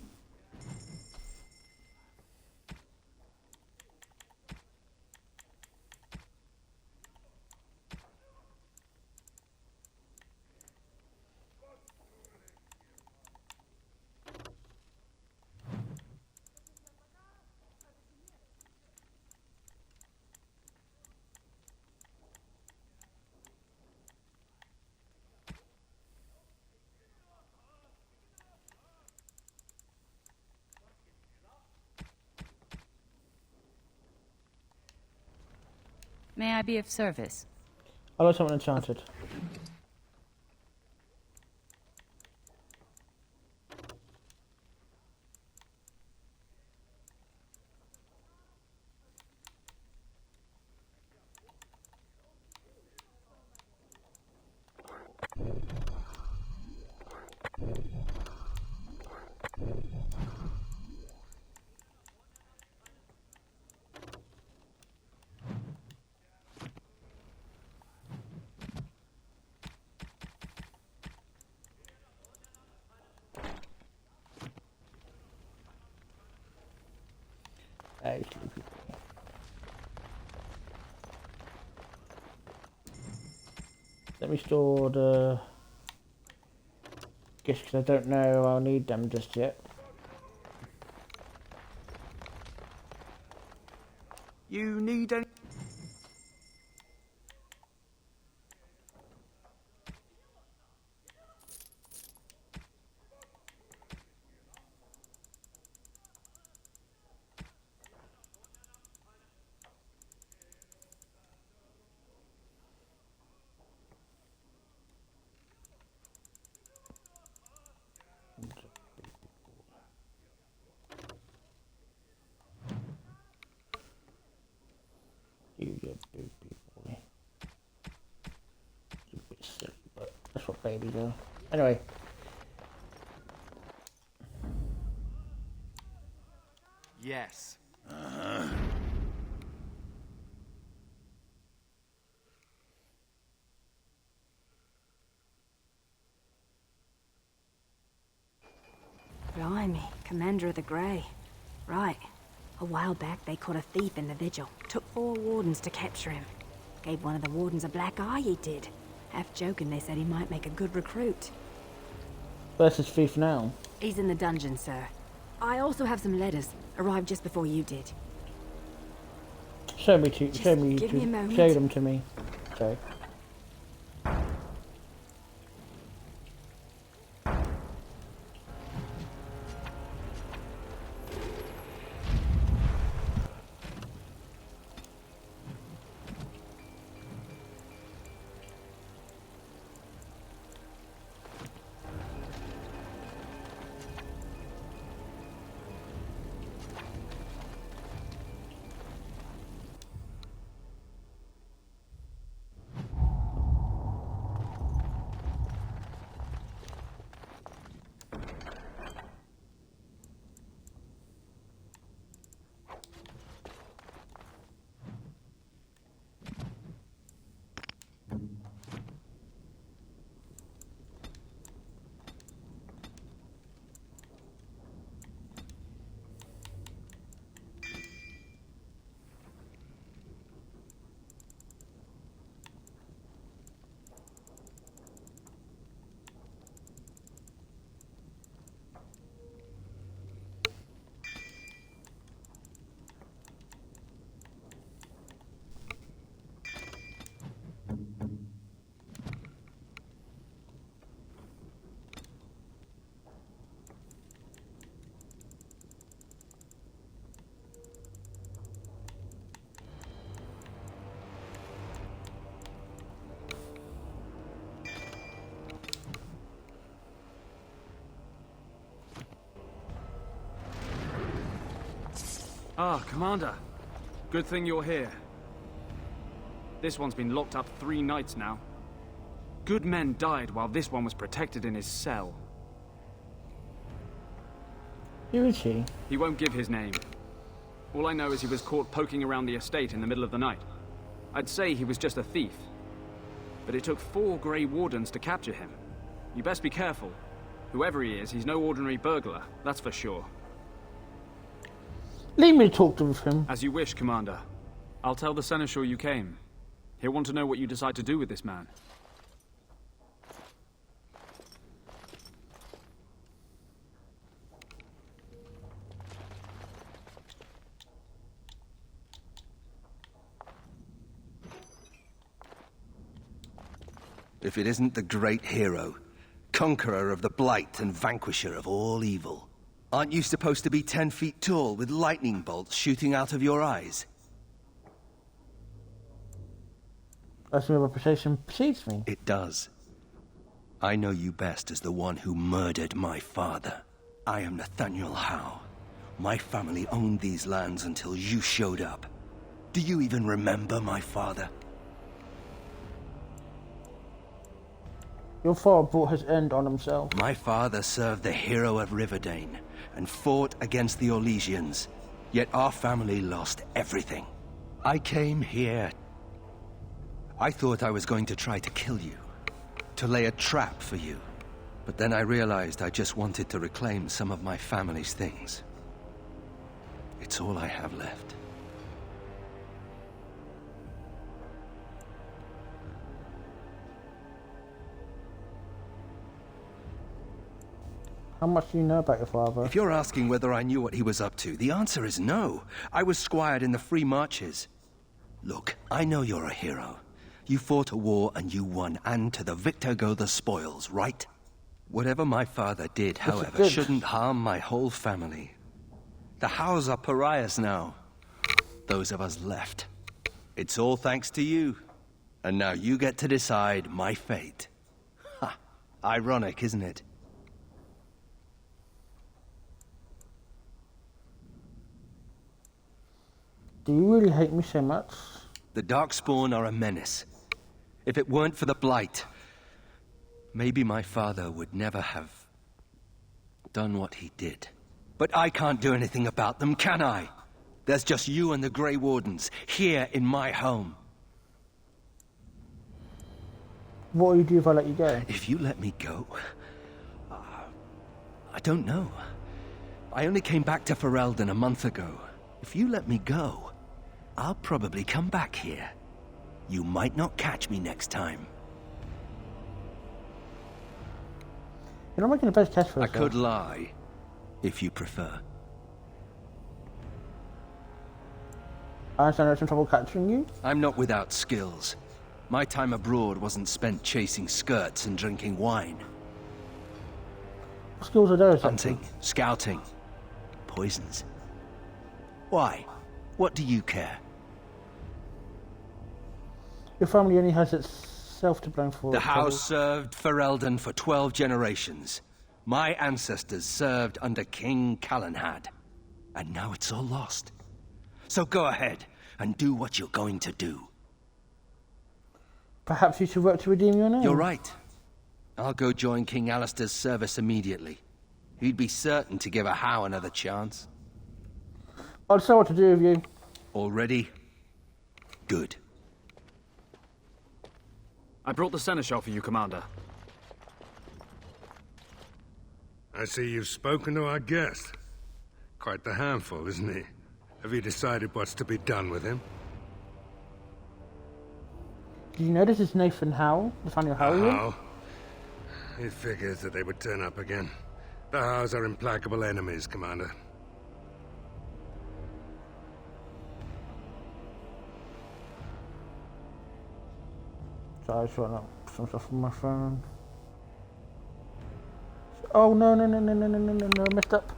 May I be of service? I like someone enchanted. sleepy boy. Let me store the gifts because I don't know I'll need them just yet. You need any... You baby boy. It's a bit silly, but that's what babies are. Anyway. Yes. Blimey, Commander of the Grey. Right. A while back, they caught a thief in the vigil. Took 4 wardens to capture him. Gave one of the wardens a black eye, he did. Half joking, they said he might make a good recruit. Where's his thief now? He's in the dungeon, sir. I also have some letters. Arrived just before you did. Show them to me. Sorry. Ah, Commander. Good thing you're here. This one's been locked up 3 nights now. Good men died while this one was protected in his cell. Who is he? He won't give his name. All I know is he was caught poking around the estate in the middle of the night. I'd say he was just a thief. But it took 4 Grey Wardens to capture him. You best be careful. Whoever he is, he's no ordinary burglar, that's for sure. Leave me to talk to him. As you wish, Commander. I'll tell the Seneschal you came. He'll want to know what you decide to do with this man. If it isn't the great hero, conqueror of the Blight and vanquisher of all evil. Aren't you supposed to be 10 feet tall with lightning bolts shooting out of your eyes? That's my reputation precedes me. It does. I know you best as the one who murdered my father. I am Nathaniel Howe. My family owned these lands until you showed up. Do you even remember my father? Your father brought his end on himself. My father served the hero of Riverdane and fought against the Orlesians. Yet our family lost everything. I came here. I thought I was going to try to kill you, to lay a trap for you. But then I realized I just wanted to reclaim some of my family's things. It's all I have left. How much do you know about your father? If you're asking whether I knew what he was up to, the answer is no. I was squired in the Free Marches. Look, I know you're a hero. You fought a war and you won, and to the victor go the spoils, right? Whatever my father did, however, shouldn't harm my whole family. The Howes are pariahs now. Those of us left. It's all thanks to you. And now you get to decide my fate. Ha! Ironic, isn't it? Do you really hate me so much? The Darkspawn are a menace. If it weren't for the Blight, maybe my father would never have done what he did. But I can't do anything about them, can I? There's just you and the Grey Wardens, here in my home. What will you do if I let you go? If you let me go... I don't know. I only came back to Ferelden a month ago. If you let me go, I'll probably come back here. You might not catch me next time. You're not making the best test for I yourself. could lie, if you prefer. I understand there's some trouble catching you. I'm not without skills. My time abroad wasn't spent chasing skirts and drinking wine. What skills are those? Hunting, scouting, poisons. Why? What do you care? Your family only has itself to blame for The its house served Ferelden for 12 generations. My ancestors served under King Calenhad. And now it's all lost. So go ahead and do what you're going to do. Perhaps you should work to redeem your name. You're right. I'll go join King Alistair's service immediately. He'd be certain to give a Howe another chance. I'll decide what to do with you. Already? Good. I brought the seneschal for you, Commander. I see you've spoken to our guest. Quite the handful, isn't he? Have you decided what's to be done with him? Did you know this is Nathan Howe, Nathaniel Howell? How? It figures that they would turn up again. The Howes are implacable enemies, Commander. So I just went up some stuff on my phone. Oh no, I messed up.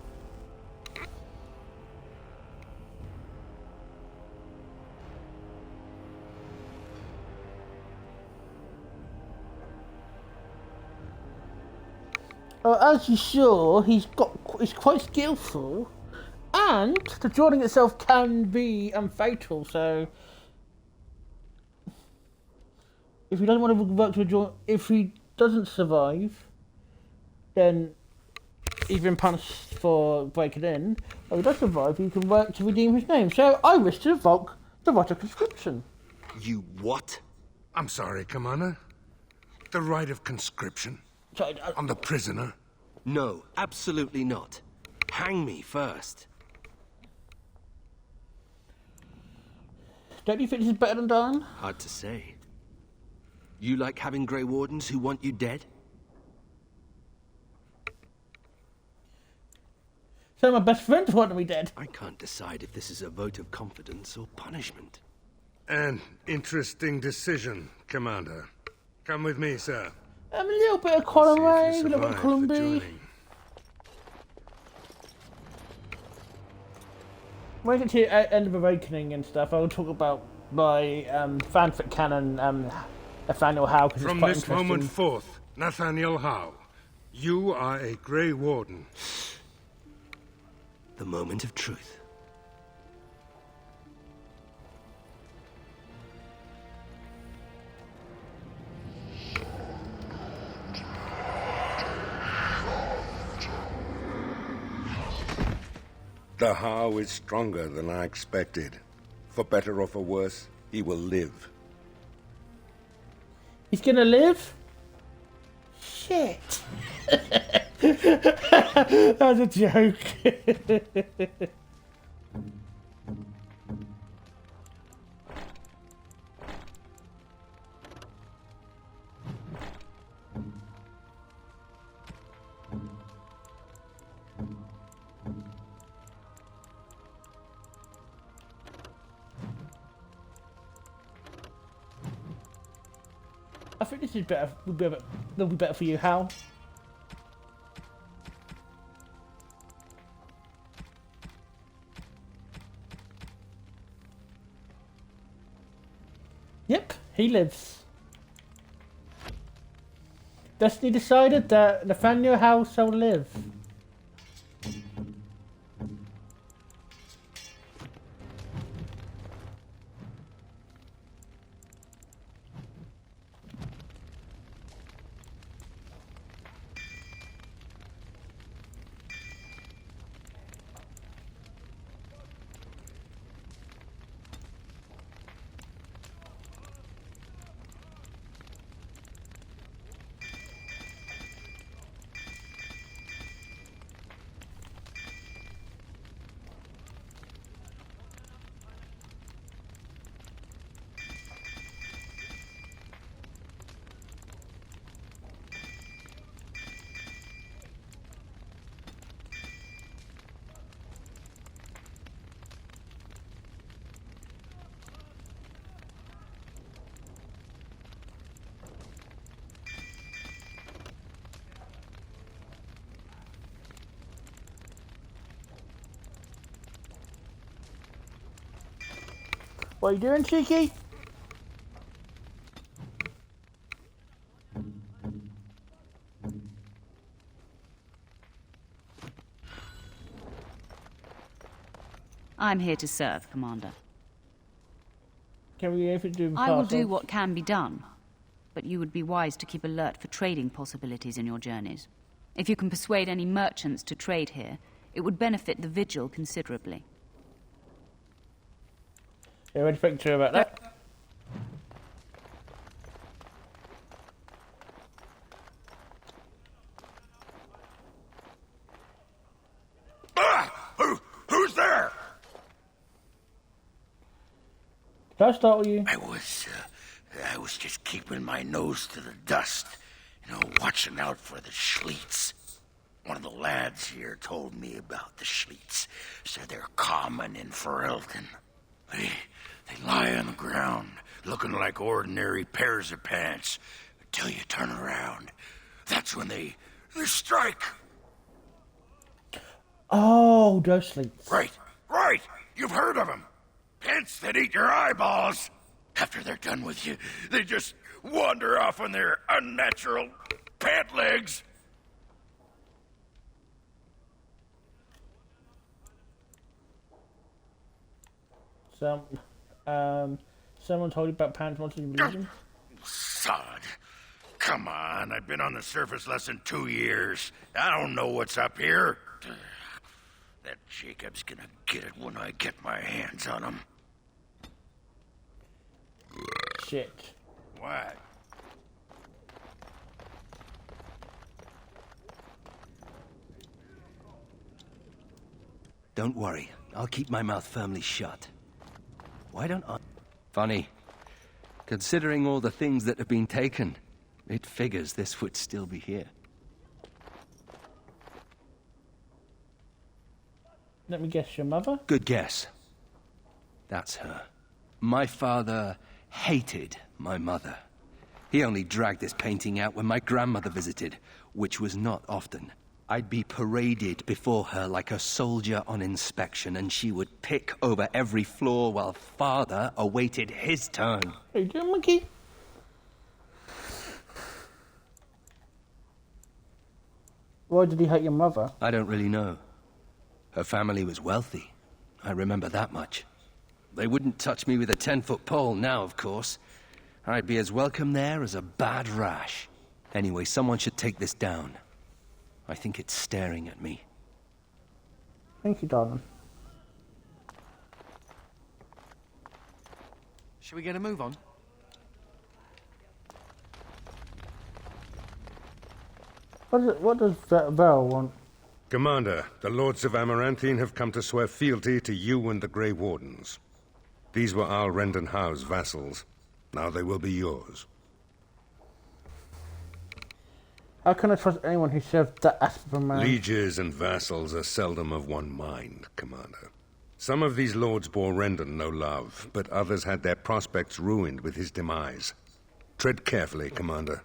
As you saw, he's quite skillful, and the joining itself can be fatal. So, if he doesn't want to work to a join, if he doesn't survive, then he's been punished for breaking in. Or if he does survive, he can work to redeem his name. So, I wish to revoke the right of conscription. You what? I'm sorry, Commander. The right of conscription? Sorry, on the prisoner? No, absolutely not. Hang me first. Don't you think this is better than dying? Hard to say. You like having Grey Wardens who want you dead? So my best friends want me dead. I can't decide if this is a vote of confidence or punishment. An interesting decision, Commander. Come with me, sir. A little bit of column A, a little bit of column B. When we get to End of Awakening and stuff, I will talk about my fanfic canon, Nathaniel Howe, because it's From quite this interesting. moment forth, Nathaniel Howe, you are a Grey Warden. The moment of truth. The Howe is stronger than I expected. For better or for worse, he will live. He's gonna live? Shit. That was a joke. I think this is better. Will be better for you, Hal. Yep, he lives. Destiny decided that Nathaniel Hal shall live. What are you doing, Cheeky? I'm here to serve, Commander. Can we do anything I will do what can be done, but you would be wise to keep alert for trading possibilities in your journeys. If you can persuade any merchants to trade here, it would benefit the Vigil considerably. You ready to think to about that? Who's there? Can I start with you? I was just keeping my nose to the dust, watching out for the Schliets. One of the lads here told me about the Schliets. Said they're common in Ferelden. They lie on the ground, looking like ordinary pairs of pants, until you turn around. That's when they strike. Oh, those sleeps. Right. You've heard of them. Pants that eat your eyeballs. After they're done with you, they just wander off on their unnatural pant legs. Someone told you about pants once in religion? Sod. Come on, I've been on the surface less than 2 years. I don't know what's up here. That Jacob's gonna get it when I get my hands on him. Shit. What? Don't worry, I'll keep my mouth firmly shut. Why don't I... Funny. Considering all the things that have been taken, it figures this would still be here. Let me guess, your mother? Good guess. That's her. My father hated my mother. He only dragged this painting out when my grandmother visited, which was not often. I'd be paraded before her like a soldier on inspection, and she would pick over every floor while father awaited his turn. How you doing, monkey? Why did he hate your mother? I don't really know. Her family was wealthy. I remember that much. They wouldn't touch me with a 10-foot pole now, of course. I'd be as welcome there as a bad rash. Anyway, someone should take this down. I think it's staring at me. Thank you, darling. Shall we get a move on? What does Val want? Commander, the Lords of Amaranthine have come to swear fealty to you and the Grey Wardens. These were Al Rendon Howe's vassals. Now they will be yours. How can I trust anyone who serves that aspect of man? Lieges and vassals are seldom of one mind, Commander. Some of these lords bore Rendon no love, but others had their prospects ruined with his demise. Tread carefully, Commander.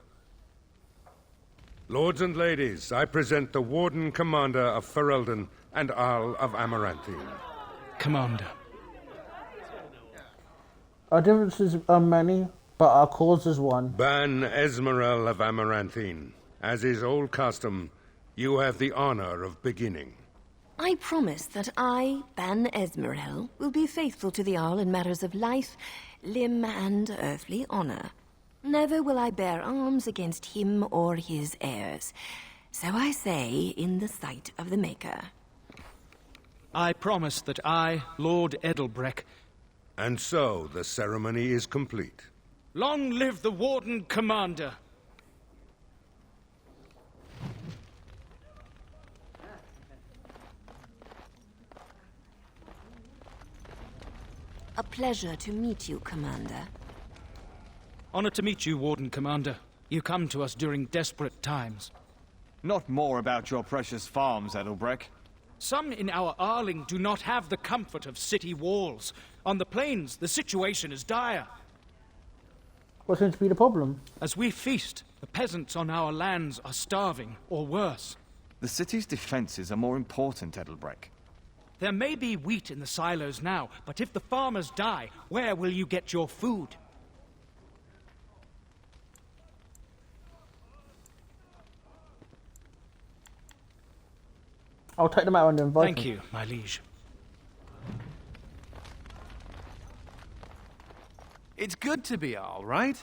Lords and ladies, I present the Warden Commander of Ferelden and Arl of Amaranthine. Commander. Our differences are many, but our cause is one. Ban Esmerel of Amaranthine. As is old custom, you have the honor of beginning. I promise that I, Ban Esmerel, will be faithful to the Arl in matters of life, limb, and earthly honor. Never will I bear arms against him or his heirs. So I say, in the sight of the Maker. I promise that I, Lord Edelbreck... And so, the ceremony is complete. Long live the Warden Commander! A pleasure to meet you, Commander. Honor to meet you, Warden Commander. You come to us during desperate times. Not more about your precious farms, Edelbreck. Some in our Arling do not have the comfort of city walls. On the plains, the situation is dire. What seems to be the problem? As we feast, the peasants on our lands are starving, or worse. The city's defenses are more important, Edelbreck. There may be wheat in the silos now, but if the farmers die, where will you get your food? I'll take them out and invite Thank them. you, my liege. It's good to be Arl, right?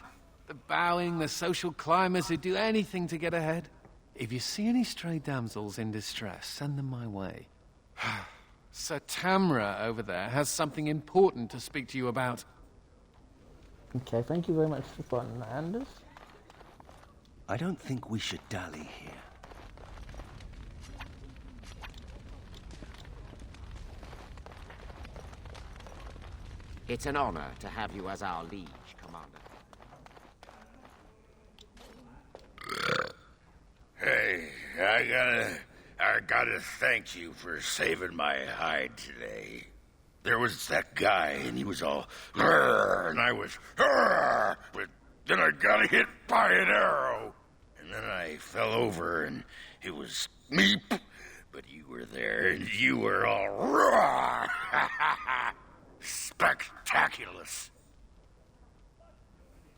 The bowing, the social climbers who do anything to get ahead. If you see any stray damsels in distress, send them my way. Sir Tamra over there has something important to speak to you about. Okay, thank you very much for finding that, Anders. I don't think we should dally here. It's an honor to have you as our liege, Commander. Hey, I gotta thank you for saving my hide today. There was that guy, and he was all, and I was, but then I got hit by an arrow. And then I fell over, and it was me, but you were there, and you were all, spectaculous.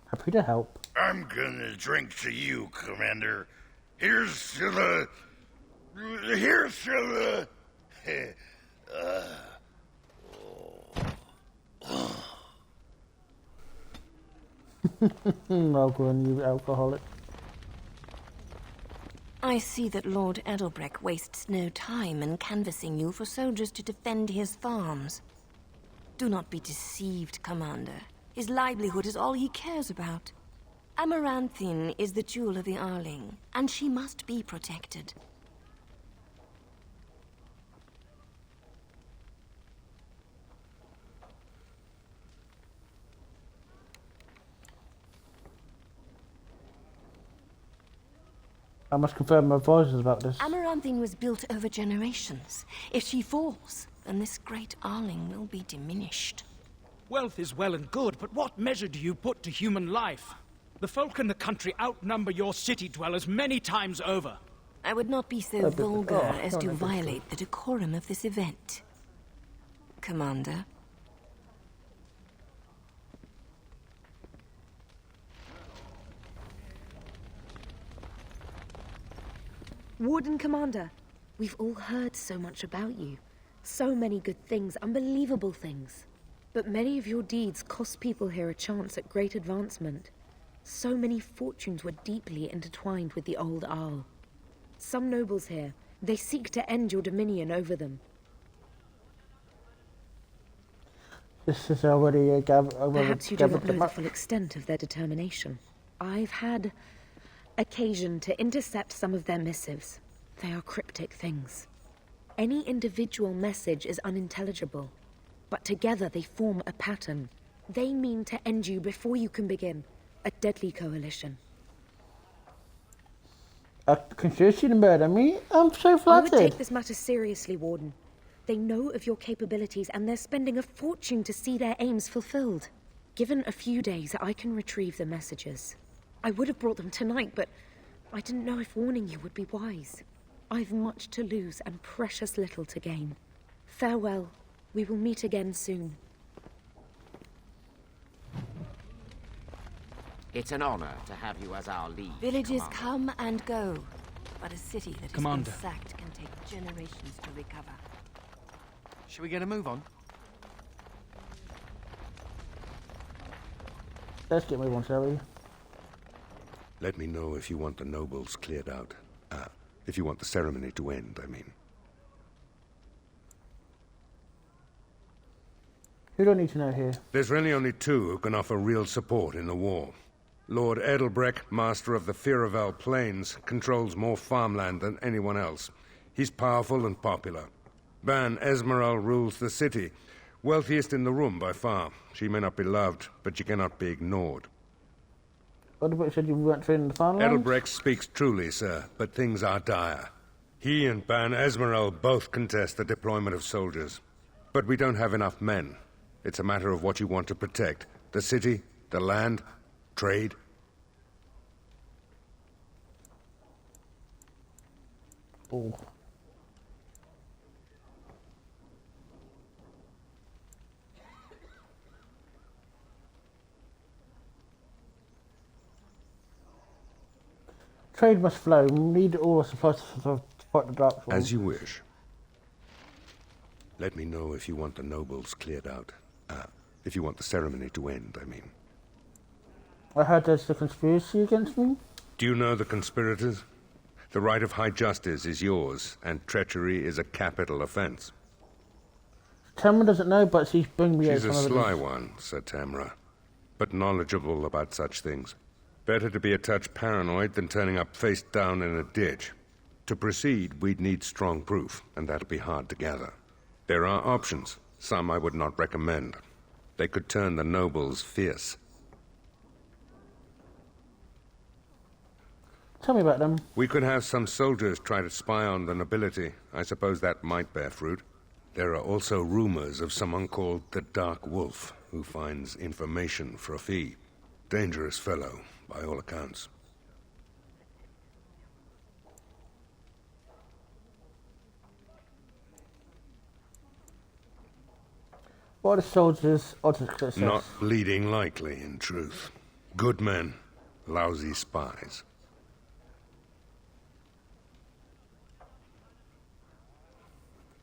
Happy to help. I'm gonna drink to you, Commander. Here's to the... Here's to the... Welcome, you alcoholic. I see that Lord Edelbreck wastes no time in canvassing you for soldiers to defend his farms. Do not be deceived, Commander. His livelihood is all he cares about. Amaranthine is the jewel of the Arling, and she must be protected. I must confirm my voices about this. Amaranthine was built over generations. If she falls, then this great Arling will be diminished. Wealth is well and good, but what measure do you put to human life? The folk in the country outnumber your city dwellers many times over. I would not be so vulgar as to violate the decorum of this event. Commander. Warden Commander, we've all heard so much about you. So many good things, unbelievable things. But many of your deeds cost people here a chance at great advancement. So many fortunes were deeply intertwined with the old Arl. Some nobles here, they seek to end your dominion over them. This is already a Perhaps you do not know the full extent of their determination. I've had occasion to intercept some of their missives. They are cryptic things. Any individual message is unintelligible, but together they form a pattern. They mean to end you before you can begin. A deadly coalition. A conspiracy to murder me? I'm so I would flattered. take this matter seriously, Warden. They know of your capabilities, and they're spending a fortune to see their aims fulfilled. Given a few days, I can retrieve the messages. I would have brought them tonight, but I didn't know if warning you would be wise. I've much to lose and precious little to gain. Farewell. We will meet again soon. It's an honor to have you as our liege. Villages Commander. come and go, but a city that has Commander. been sacked can take generations to recover. Should we get a move on? Let's get moving on, shall we? Let me know if you want the nobles cleared out. If you want the ceremony to end, I mean. Who do I need to know here? There's really only two who can offer real support in the war. Lord Edelbreck, master of the Firavel Plains, controls more farmland than anyone else. He's powerful and popular. Ban Esmeralda rules the city, wealthiest in the room by far. She may not be loved, but she cannot be ignored. Edelbreck said you weren't trading the farmland? Edelbreck speaks truly, sir, but things are dire. He and Ban Esmeralda both contest the deployment of soldiers. But we don't have enough men. It's a matter of what you want to protect. The city, the land, trade. Oh. Trade must flow. We need all the supplies to fight the Darkspawn. As you wish. Let me know if you want the nobles cleared out. If you want the ceremony to end, I mean. I heard there's a conspiracy against me. Do you know the conspirators? The right of high justice is yours, and treachery is a capital offense. Tamra doesn't know, but she's bringing me She's a some sly evidence. one, said Tamra, but knowledgeable about such things. Better to be a touch paranoid than turning up face down in a ditch. To proceed, we'd need strong proof, and that'll be hard to gather. There are options, some I would not recommend. They could turn the nobles fierce. Tell me about them. We could have some soldiers try to spy on the nobility. I suppose that might bear fruit. There are also rumors of someone called the Dark Wolf, who finds information for a fee. Dangerous fellow, by all accounts. What are the soldiers' odds of success? Not leading likely, in truth. Good men, lousy spies.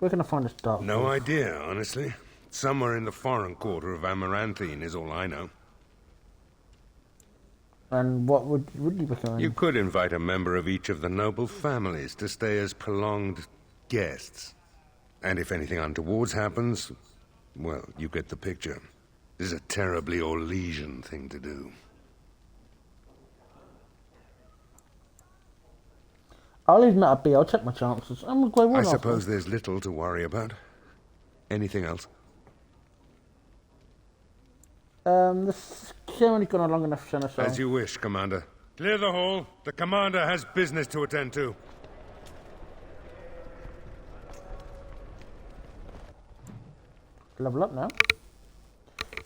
Where can I find this Dark No Wolf? idea, honestly. Somewhere in the foreign quarter of Amaranthine is all I know. And what would you recommend? You could invite a member of each of the noble families to stay as prolonged guests. And if anything untoward happens, well, you get the picture. This is a terribly Orlesian thing to do. I'll leave that at B. I'll check my chances. I'm going to go I one suppose there's little to worry about. Anything else? This ceremony's gone on long enough, Seneschal. As you wish, Commander. Clear the hall. The Commander has business to attend to. Level up now.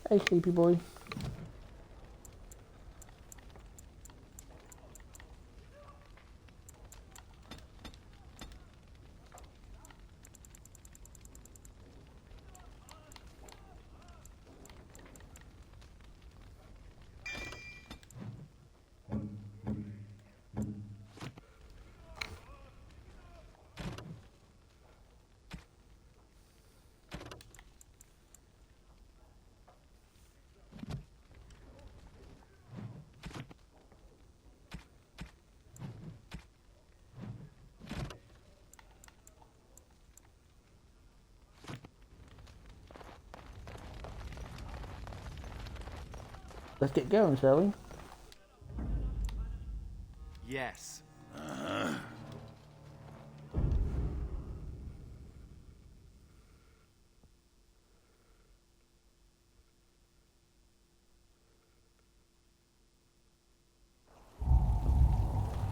Hey, sleepy boy. Let's get going, shall we? Yes.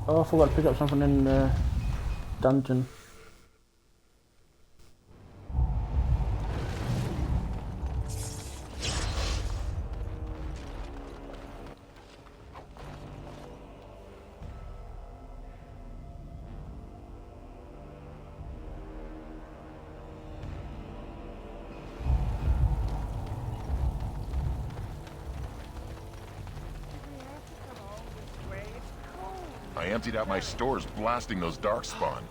Oh, I forgot to pick up something in the dungeon. emptied out my stores blasting those darkspawn.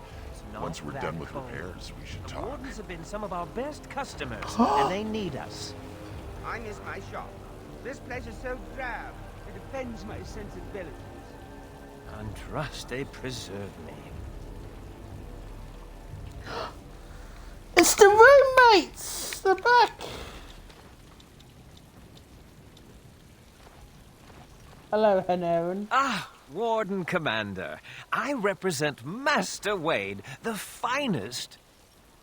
Once we're done with repairs, we should talk. The Wardens have been some of our best customers, and they need us. I miss my shop. This place is so drab. It offends my sensibilities. Andraste, preserve me. It's the roommates! They're back! Hello, Henarin. Ah, Warden Commander. I represent Master Wade, the finest...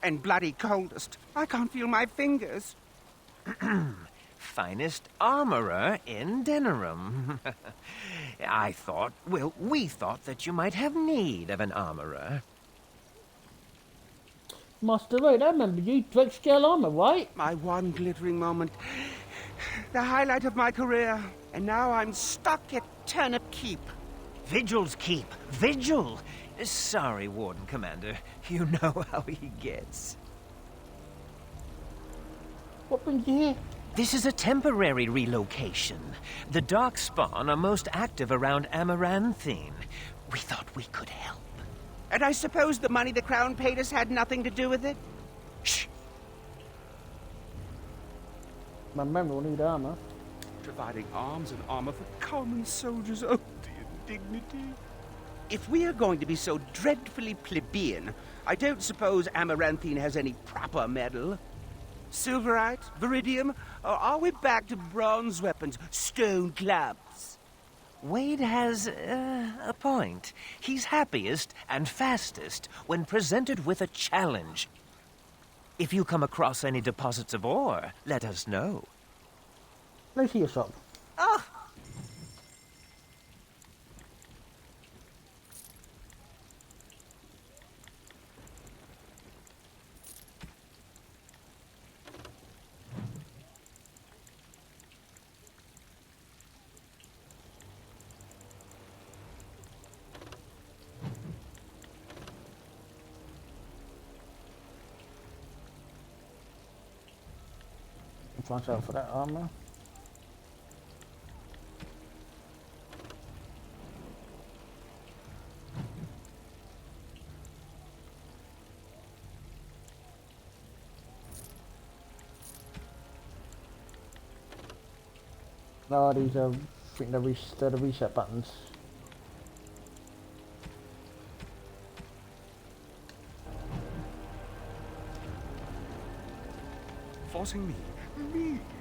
And bloody coldest. I can't feel my fingers. finest armorer in Denerim. we thought that you might have need of an armorer. Master Wade, I remember you, Drake Scale Armor, right? My one glittering moment. The highlight of my career. And now I'm stuck at Turnip Keep. Vigil's Keep. Vigil! Sorry, Warden Commander. You know how he gets. What brings you here? This is a temporary relocation. The Darkspawn are most active around Amaranthine. We thought we could help. And I suppose the money the Crown paid us had nothing to do with it? Shh! My men will need armor. Providing arms and armor for common soldiers. Oh, the indignity. If we are going to be so dreadfully plebeian, I don't suppose Amaranthine has any proper metal. Silverite? Viridium? Or are we back to bronze weapons, stone clubs? Wade has a point. He's happiest and fastest when presented with a challenge. If you come across any deposits of ore, let us know. Let's see your shop. Ah! Watch out for that armor. No, these are, I think they're the reset buttons. Forcing me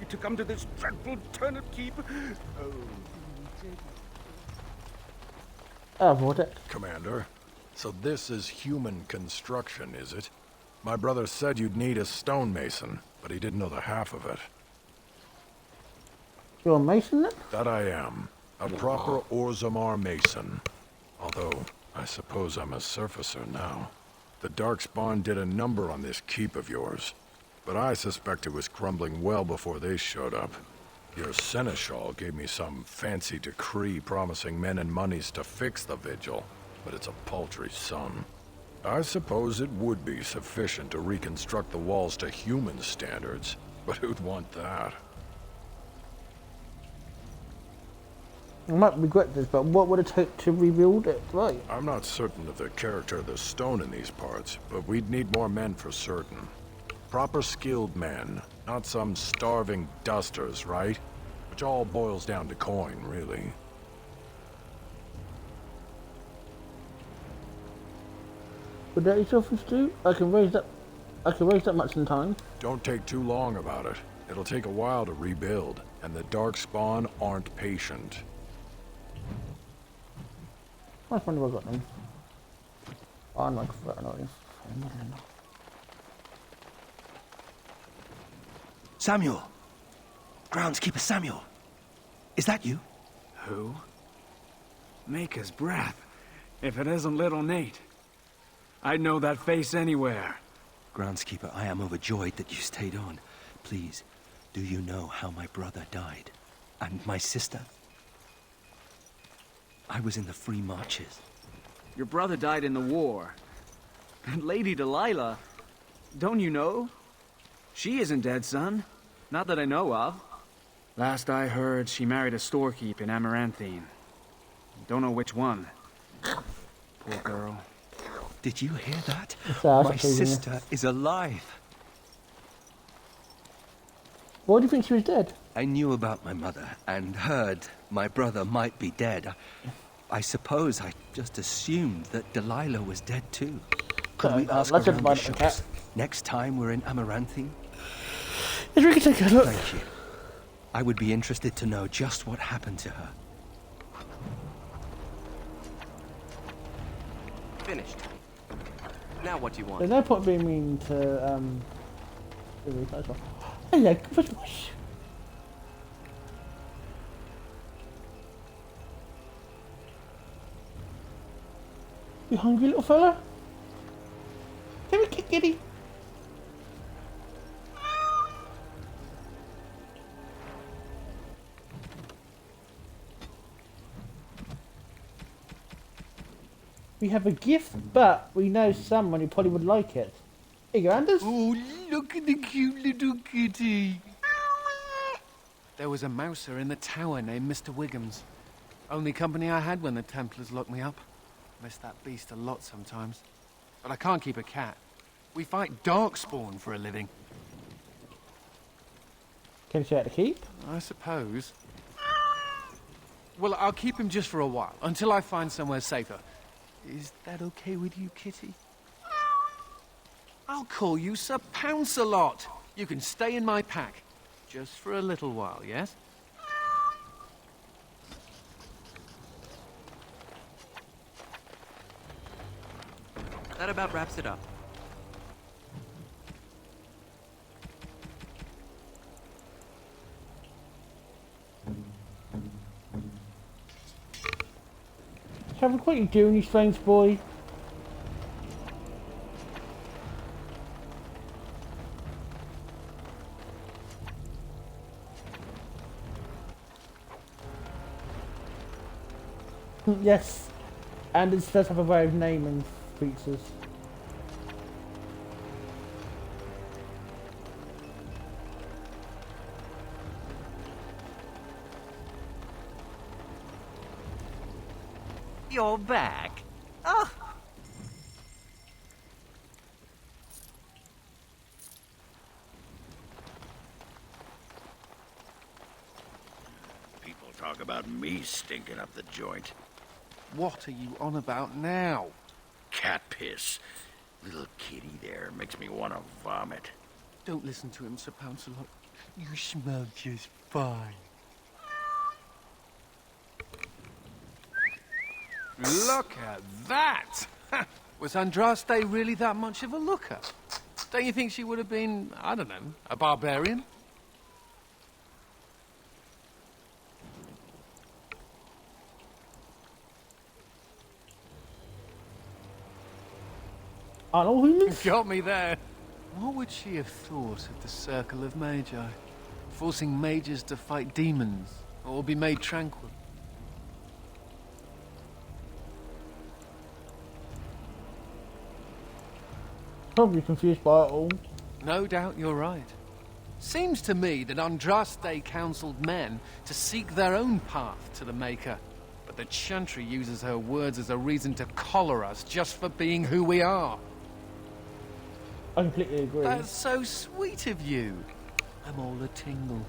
to come to this dreadful Turnip Keep. Oh, Vortex. Commander, so this is human construction, is it? My brother said you'd need a stonemason, but he didn't know the half of it. You're a mason then? That I am. A proper Orzammar mason. Although, I suppose I'm a surfacer now. The Darkspawn did a number on this keep of yours. But I suspect it was crumbling well before they showed up. Your seneschal gave me some fancy decree promising men and monies to fix the vigil, but it's a paltry sum. I suppose it would be sufficient to reconstruct the walls to human standards, but who'd want that? I might regret this, but what would it take to rebuild it, right? I'm not certain of the character of the stone in these parts, but we'd need more men for certain. Proper skilled men, not some starving dusters, right? Which all boils down to coin, really. Would that yourself do? I can raise that much in time. Don't take too long about it. It'll take a while to rebuild, and the Darkspawn aren't patient. How much money have I got then? Oh, I'm like, no. Samuel! Groundskeeper Samuel! Is that you? Who? Maker's breath. If it isn't little Nate. I'd know that face anywhere. Groundskeeper, I am overjoyed that you stayed on. Please, do you know how my brother died? And my sister? I was in the Free Marches. Your brother died in the war. And Lady Delilah, don't you know? She isn't dead, son. Not that I know of. Last I heard, she married a storekeep in Amaranthine. Don't know which one. Poor girl. Did you hear that? So, My sister is alive. Why do you think she was dead? I knew about my mother and heard my brother might be dead. I suppose I just assumed that Delilah was dead too. Could we ask let's around the invite the cat. shops next time we're in Amaranthine? Yes, we can take a look. Thank you. I would be interested to know just what happened to her. Finished. Now what do you want? There's no point being mean to hello, Christmas. You hungry, little fella? Give me a kick, kitty. We have a gift, but we know someone who probably would like it. Here you go, Anders. Oh, look at the cute little kitty. There was a mouser in the tower named Mr. Wiggums. Only company I had when the Templars locked me up. Miss that beast a lot sometimes. But I can't keep a cat. We fight Darkspawn for a living. Can you out to keep? I suppose. Well, I'll keep him just for a while, until I find somewhere safer. Is that okay with you, kitty? I'll call you Sir Pounce-a-Lot. You can stay in my pack. Just for a little while, yes? That about wraps it up. Trevor, what are you doing, you strange boy? Yes, and it does have a way of naming creatures. You're back. Oh. People talk about me stinking up the joint. What are you on about now? Cat piss. Little kitty there makes me want to vomit. Don't listen to him, Sir Pounce-a-Lot. You smell just fine. Look at that! Was Andraste really that much of a looker? Don't you think she would have been, I don't know, a barbarian? Aren't all humans? Got me there. What would she have thought of the Circle of Magi? Forcing mages to fight demons, or be made tranquil? Probably confused by it all. No doubt you're right. Seems to me that Andraste counseled men to seek their own path to the Maker. But the Chantry uses her words as a reason to collar us just for being who we are. I completely agree. That's so sweet of you. I'm all a tingle.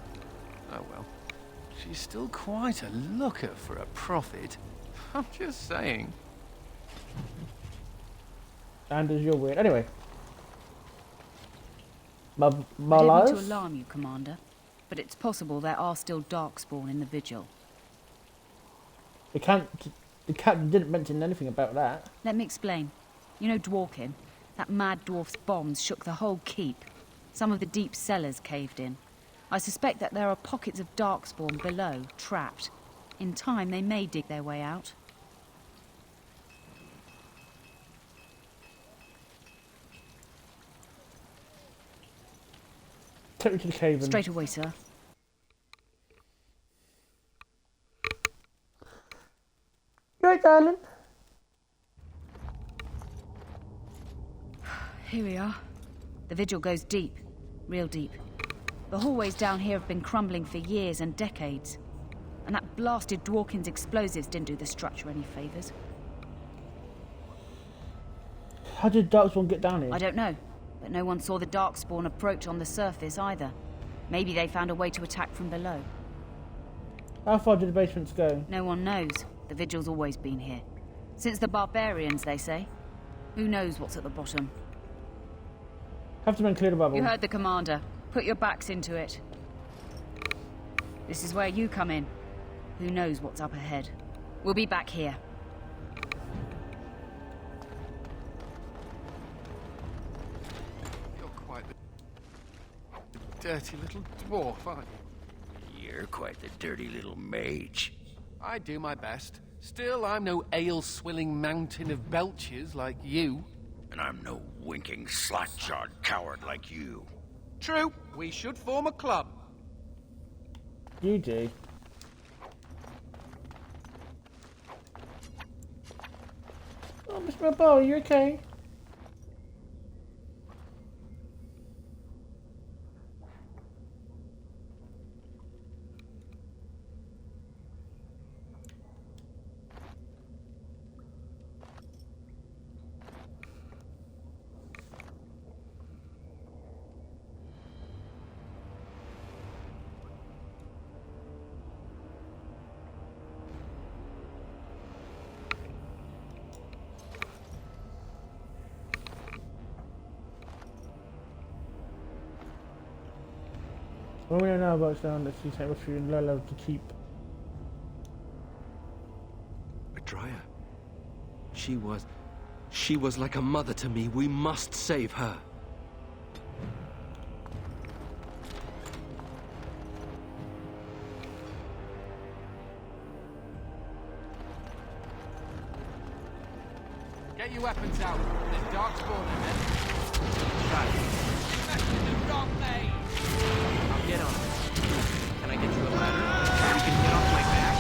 Oh well. She's still quite a looker for a prophet. I'm just saying. Anders, you're weird. Anyway. My I didn't mean lives? to alarm you, Commander, but it's possible there are still Darkspawn in the Vigil. The captain didn't mention anything about that. Let me explain. You know Dworkin? That mad dwarf's bombs shook the whole keep. Some of the deep cellars caved in. I suspect that there are pockets of Darkspawn below, trapped. In time, they may dig their way out. Take me to the cave. Straight away, sir. Right, darling. Here we are. The Vigil goes deep. Real deep. The hallways down here have been crumbling for years and decades. And that blasted Dworkin's explosives didn't do the structure any favors. How did Darkspawn get down here? I don't know, but no one saw the Darkspawn approach on the surface either. Maybe they found a way to attack from below. How far did the basements go? No one knows. The Vigil's always been here. Since the barbarians, they say. Who knows what's at the bottom? Have to clear the bubble. You heard the commander. Put your backs into it. This is where you come in. Who knows what's up ahead? We'll be back here. You're quite the dirty little dwarf, aren't you? You're quite the dirty little mage. I do my best. Still, I'm no ale-swilling mountain of belches like you. And I'm no winking, slack-jawed coward like you. True. We should form a club. You do. Oh, Mr. Bow, are you okay? What we don't know about down that she's able to low level to keep. Adria. She was like a mother to me. We must save her. Get your weapons out. There's Darkspawn ahead. Got it. I'll get on it. Can I get you a ladder? You can get off my back?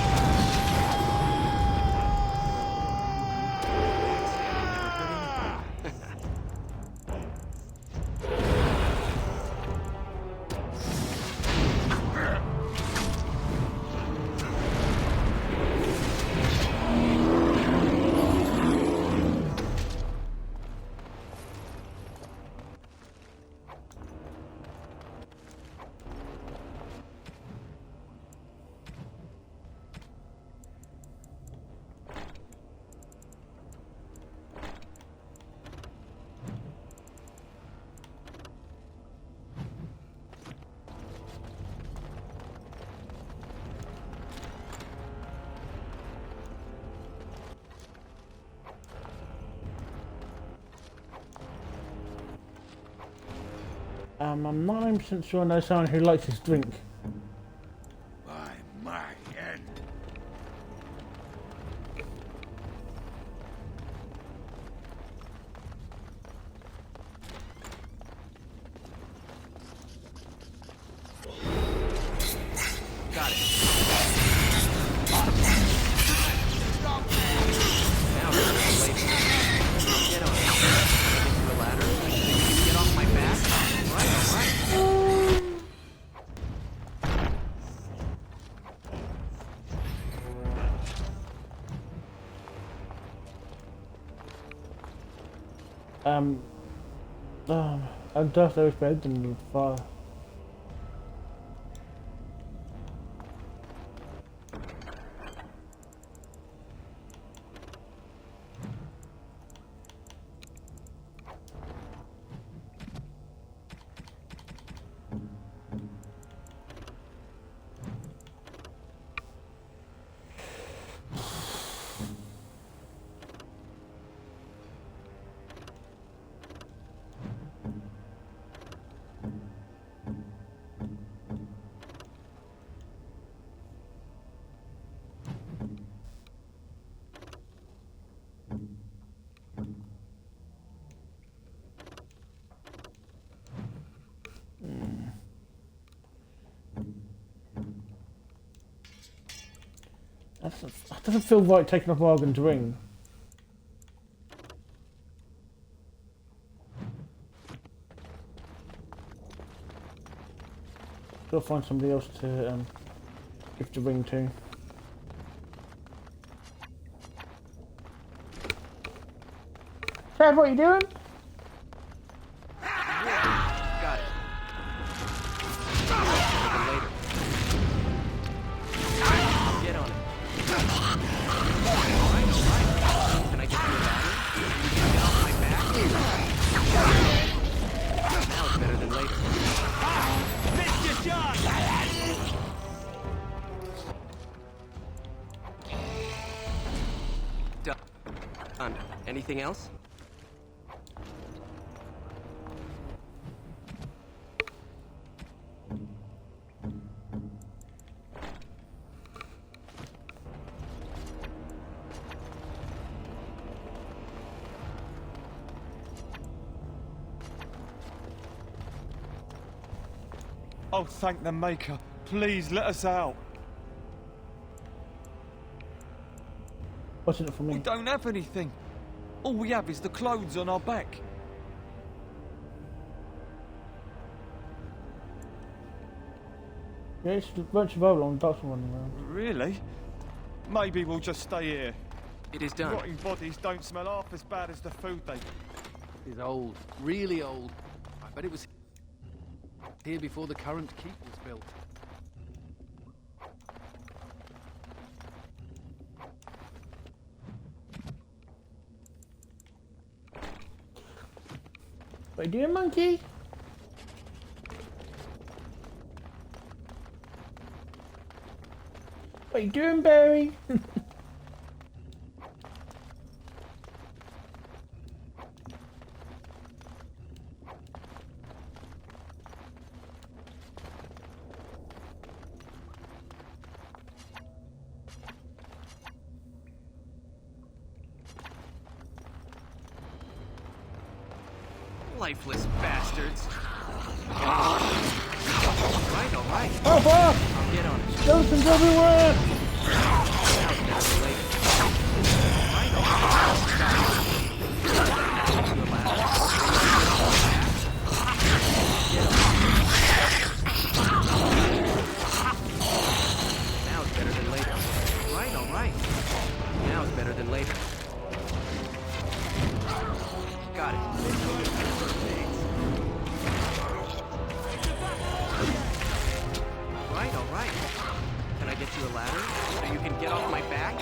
I'm 99% sure I know someone who likes his drink. My head. Got it. Now it's late. Get on it. Can I get you a ladder? You can get off my back? All right. I doubt there was better than the fire. That doesn't feel right taking off Morgan's ring. Gotta find somebody else to give the ring to. Trev, what are you doing? Got it. Later. Get on it. Alright. Can I get you a ladder? Can you get off my back? Now it's better than later. Missed your shot! Done. Anything else? Oh, thank the Maker. Please, let us out. What's in it for me? We don't have anything. All we have is the clothes on our back. Yeah, it's a bunch of overall dogs running around. Really? Maybe we'll just stay here. It is done. Rotting bodies don't smell half as bad as the food they... It's old. Really old. I bet it was here before the current keep was built. What are you doing, monkey? What are you doing, Barry? Lifeless bastards. All right. Oh, fuck! I'll get on it. Skeletons everywhere! Now it's better than later. All right. Now it's better than later. Got it. All right. Can I get you a ladder so you can get off my back?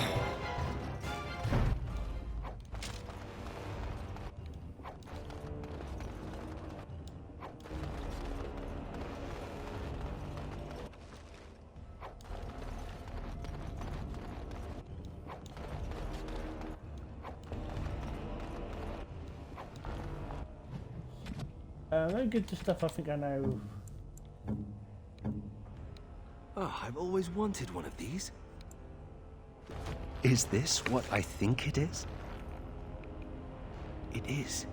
Let me get the stuff I think I know. Oh, I've always wanted one of these. Is this what I think it is? It is.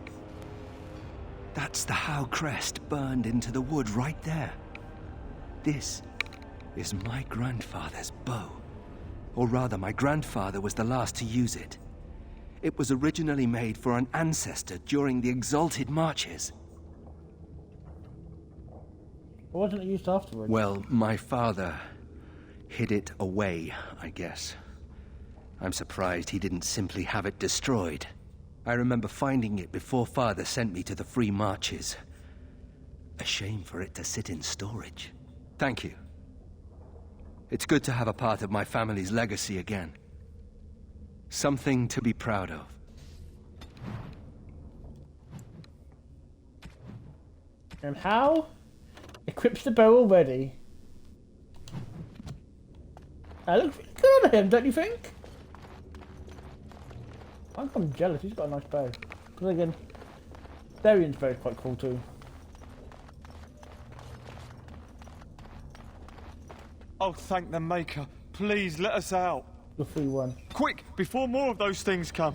That's the Howe crest burned into the wood right there. This is my grandfather's bow. Or rather, my grandfather was the last to use it. It was originally made for an ancestor during the Exalted Marches. Why wasn't it used afterwards? Well, my father hid it away, I guess. I'm surprised he didn't simply have it destroyed. I remember finding it before Father sent me to the Free Marches. A shame for it to sit in storage. Thank you. It's good to have a part of my family's legacy again. Something to be proud of. And how? Equips the bow already. That looks really good on him, don't you think? I'm jealous, he's got a nice bow. Because again, Darian's bow is quite cool too. Oh, thank the Maker. Please, let us out. The free one. Quick, before more of those things come.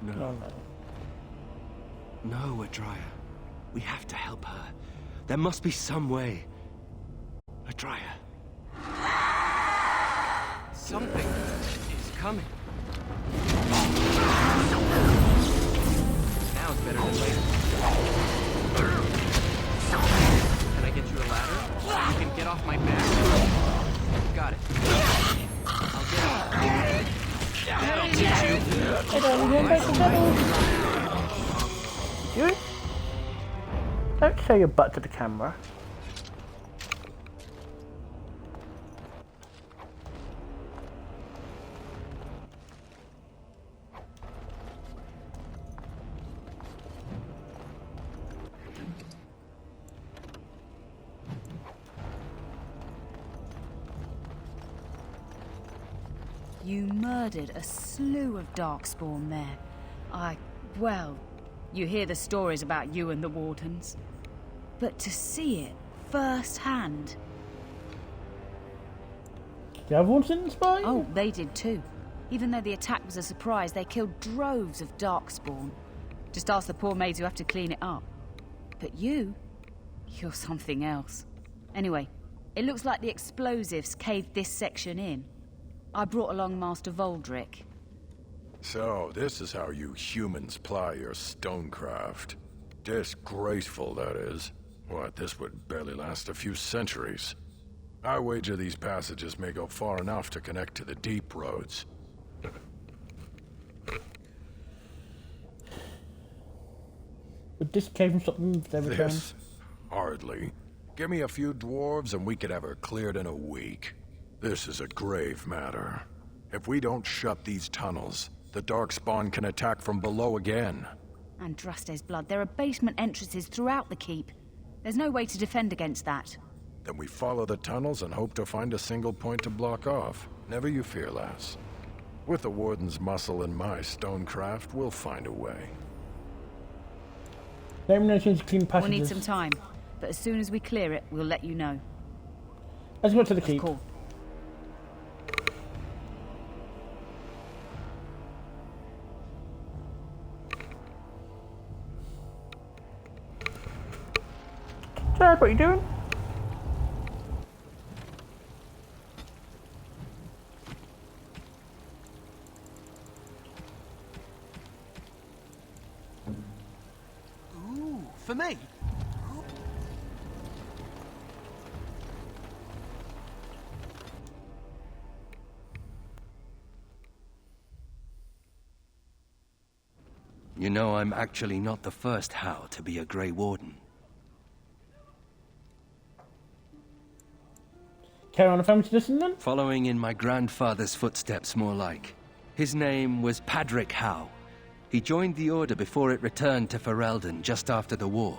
No. No, Adria. We have to help her. There must be some way. Adria. Something is coming. Now it's better than later. got it. That'll teach you. Hey, darling, going back to double. You? Don't show your butt to the camera. You murdered a slew of Darkspawn there. Well, you hear the stories about you and the Wardens. But to see it firsthand... The other ones didn't spy? Oh, they did too. Even though the attack was a surprise, they killed droves of Darkspawn. Just ask the poor maids who have to clean it up. But you're something else. Anyway, it looks like the explosives caved this section in. I brought along Master Voldrick. So, this is how you humans ply your stonecraft. Disgraceful, that is. What, this would barely last a few centuries. I wager these passages may go far enough to connect to the deep roads. Would this cave from stop them if they return? This? Hardly. Give me a few dwarves and we could have her cleared in a week. This is a grave matter. If we don't shut these tunnels, the Darkspawn can attack from below again. Andraste's blood. There are basement entrances throughout the keep. There's no way to defend against that. Then we follow the tunnels and hope to find a single point to block off. Never you fear, lass. With the Warden's muscle and my stonecraft, we'll find a way. Let me know as soon as you clean We'll passages. need some time, but as soon as we clear it, we'll let you know. Let's go to the keep. Cool. Jack, what are you doing? Ooh, for me? You know, I'm actually not the first Howe to be a Grey Warden. Carry on a family tradition then? Following in my grandfather's footsteps, more like. His name was Padric Howe. He joined the Order before it returned to Ferelden just after the war.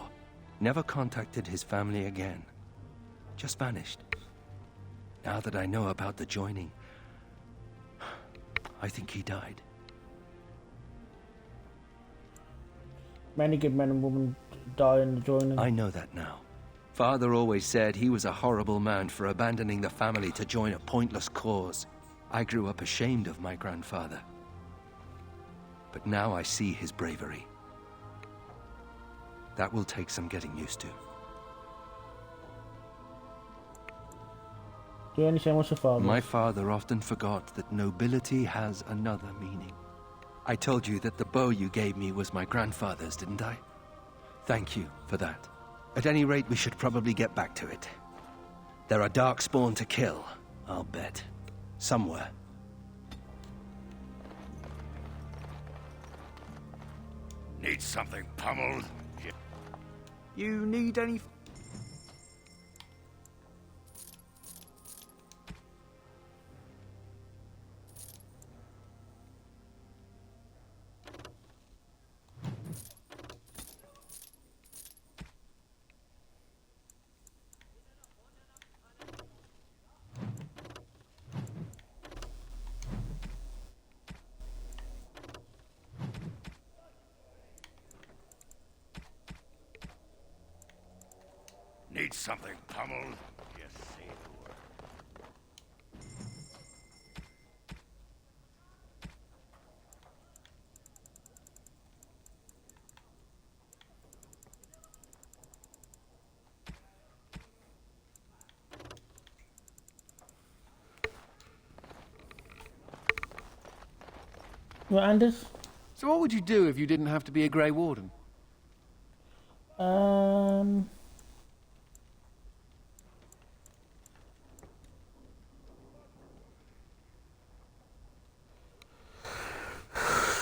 Never contacted his family again. Just vanished. Now that I know about the joining, I think he died. Many good men and women die in the joining. I know that now. Father always said he was a horrible man for abandoning the family to join a pointless cause. I grew up ashamed of my grandfather. But now I see his bravery. That will take some getting used to. Do you understand what's your father? My father often forgot that nobility has another meaning. I told you that the bow you gave me was my grandfather's, didn't I? Thank you for that. At any rate, we should probably get back to it. There are Darkspawn to kill, I'll bet. Somewhere. Need something pummeled? You need any... Need something pummeled? Yes, sailor. What, Anders? So what would you do if you didn't have to be a Grey Warden?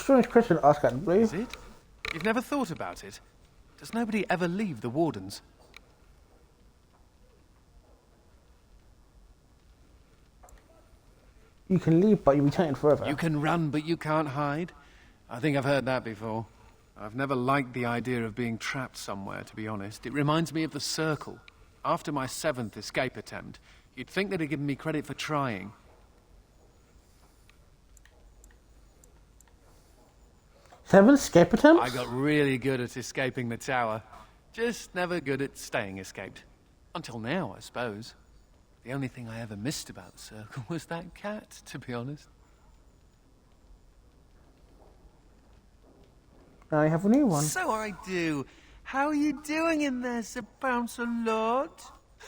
strange question to ask out of the blue. Is it? You've never thought about it? Does nobody ever leave the Wardens? You can leave, but you'll be tainted forever. You can run, but you can't hide? I think I've heard that before. I've never liked the idea of being trapped somewhere, to be honest. It reminds me of the Circle. After my 7th escape attempt, you'd think they'd have given me credit for trying. 7 escape attempts? I got really good at escaping the tower. Just never good at staying escaped. Until now, I suppose. The only thing I ever missed about the Circle was that cat, to be honest. Now you have a new one. So I do. How are you doing in there, Sir Bouncer Lord?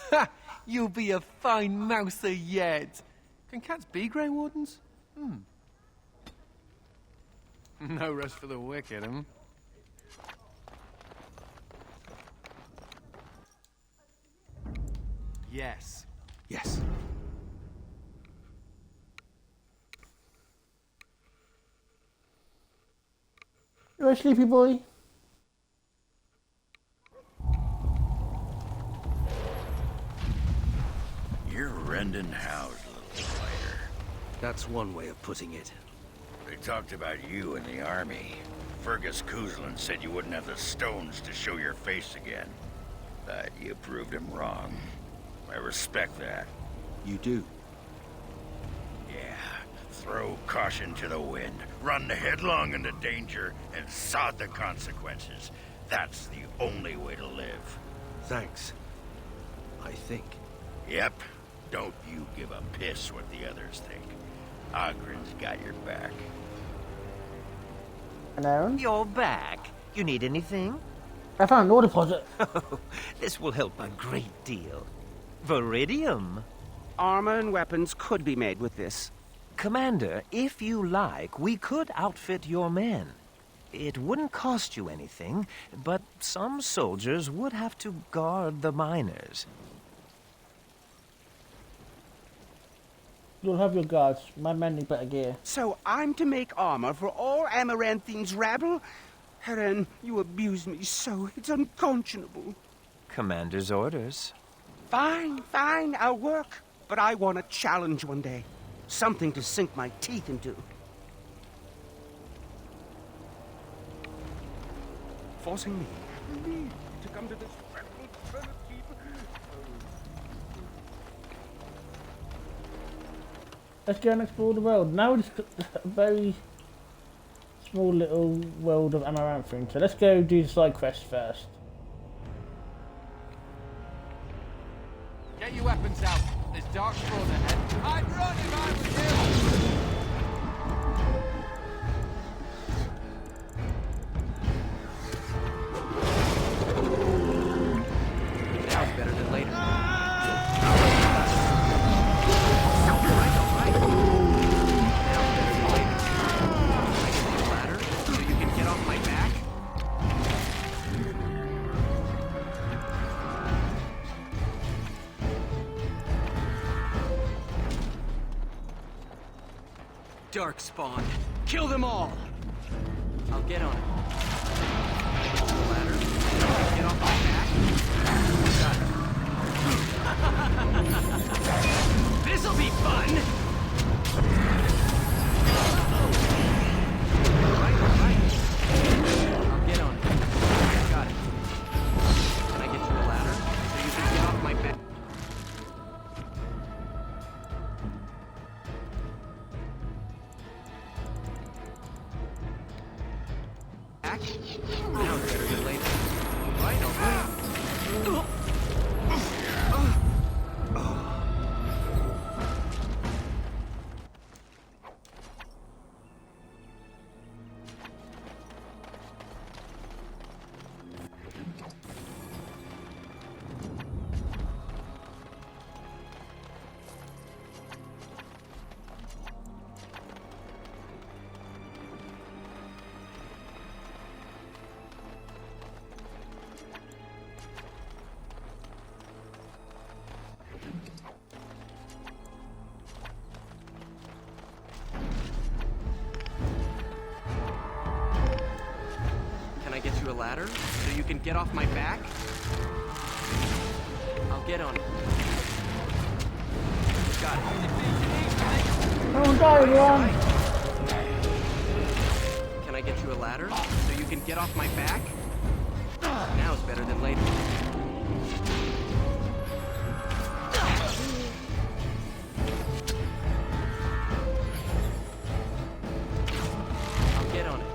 Ha! You'll be a fine mouser yet. Can cats be Grey Wardens? No rest for the wicked, hmm? Yes. Yes. You a sleepy boy? You're rending house, little fighter. That's one way of putting it. They talked about you in the army. Fergus Kuzlin said you wouldn't have the stones to show your face again. But you proved him wrong. I respect that. You do? Yeah. Throw caution to the wind. Run headlong into danger and sod the consequences. That's the only way to live. Thanks. I think. Yep. Don't you give a piss what the others think. Ogren's got your back. And Aaron? You're back. You need anything? I found an ore deposit. This will help a great deal. Viridium. Armor and weapons could be made with this. Commander, if you like, we could outfit your men. It wouldn't cost you anything, but some soldiers would have to guard the miners. You'll have your guards. My men need better gear. So I'm to make armor for all Amaranthine's rabble? Heren, you abuse me so. It's unconscionable. Commander's orders. Fine, I'll work. But I want a challenge one day. Something to sink my teeth into. Forcing me to come to this dreadful turnip heap. Let's go and explore the world. Now we're just a very small little world of Amaranthine. So let's go do the side quest first. Get your weapons out. There's dark spawn ahead. I'd run if I was you! Now it's better than later. Darkspawn. Kill them all! I'll get on it. Ladder. Get off my back. Got it. This'll be fun! Alright. I'll get on it. Got it. Can I get you a ladder? So you can get off my back. Now it's better than later. All right. ladder so you can get off my back? I'll get on it. Got it. Oh, die, everyone! Can I get you a ladder so you can get off my back? Now is better than later. I'll get on it.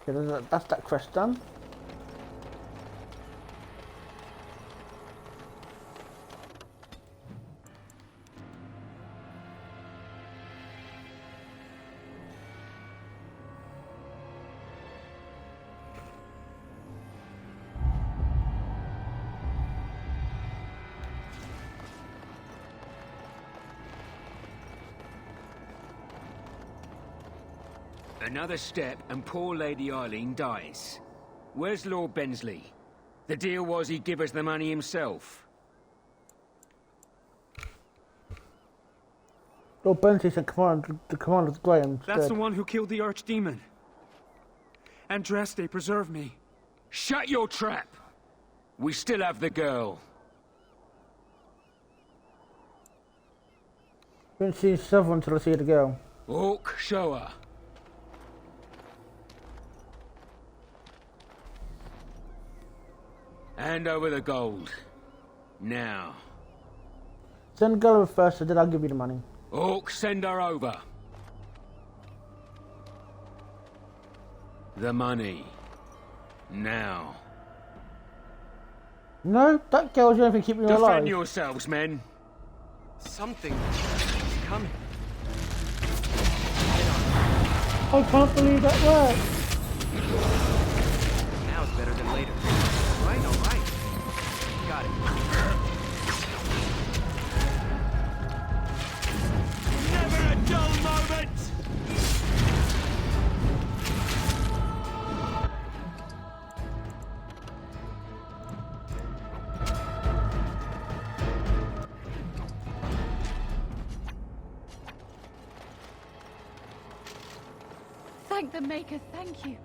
Okay, that's that quest done. Another step and poor Lady Eileen dies. Where's Lord Bensley? The deal was he'd give us the money himself. Lord Bensley sent the commander of Graham. That's the one who killed the Archdemon. Andraste, preserve me. Shut your trap! We still have the girl. Didn't see several until I see the girl. Orc, show her. Hand over the gold. Now. Send the girl over first, and then I'll give you the money. Orc, send her over. The money. Now. No, that girl's the only thing keeping you alive. Defend yourselves, men. Something is coming. I can't believe that worked. Now it's better than later. All right. Got it. Never a dull moment! Thank the Maker, thank you.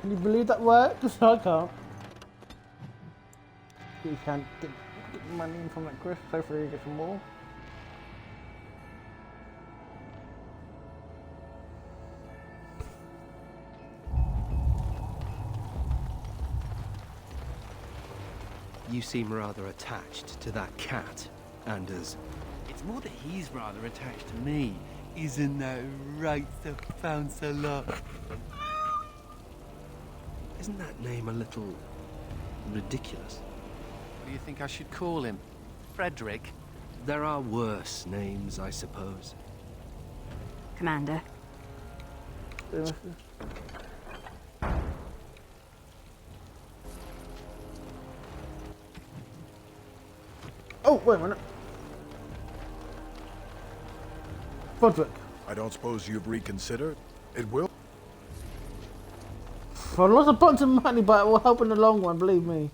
Can you believe that worked? Because I can't. You can't get money in from that quest. Hopefully you get some more. You seem rather attached to that cat, Anders. It's more that he's rather attached to me. Isn't that right, Sir Counselor? Isn't that name a little ridiculous? What do you think I should call him? Frederick? There are worse names, I suppose. Commander. Oh, wait a minute. Frederick. I don't suppose you've reconsidered? It will. I lost a bunch of money, but it will help in the long run, believe me.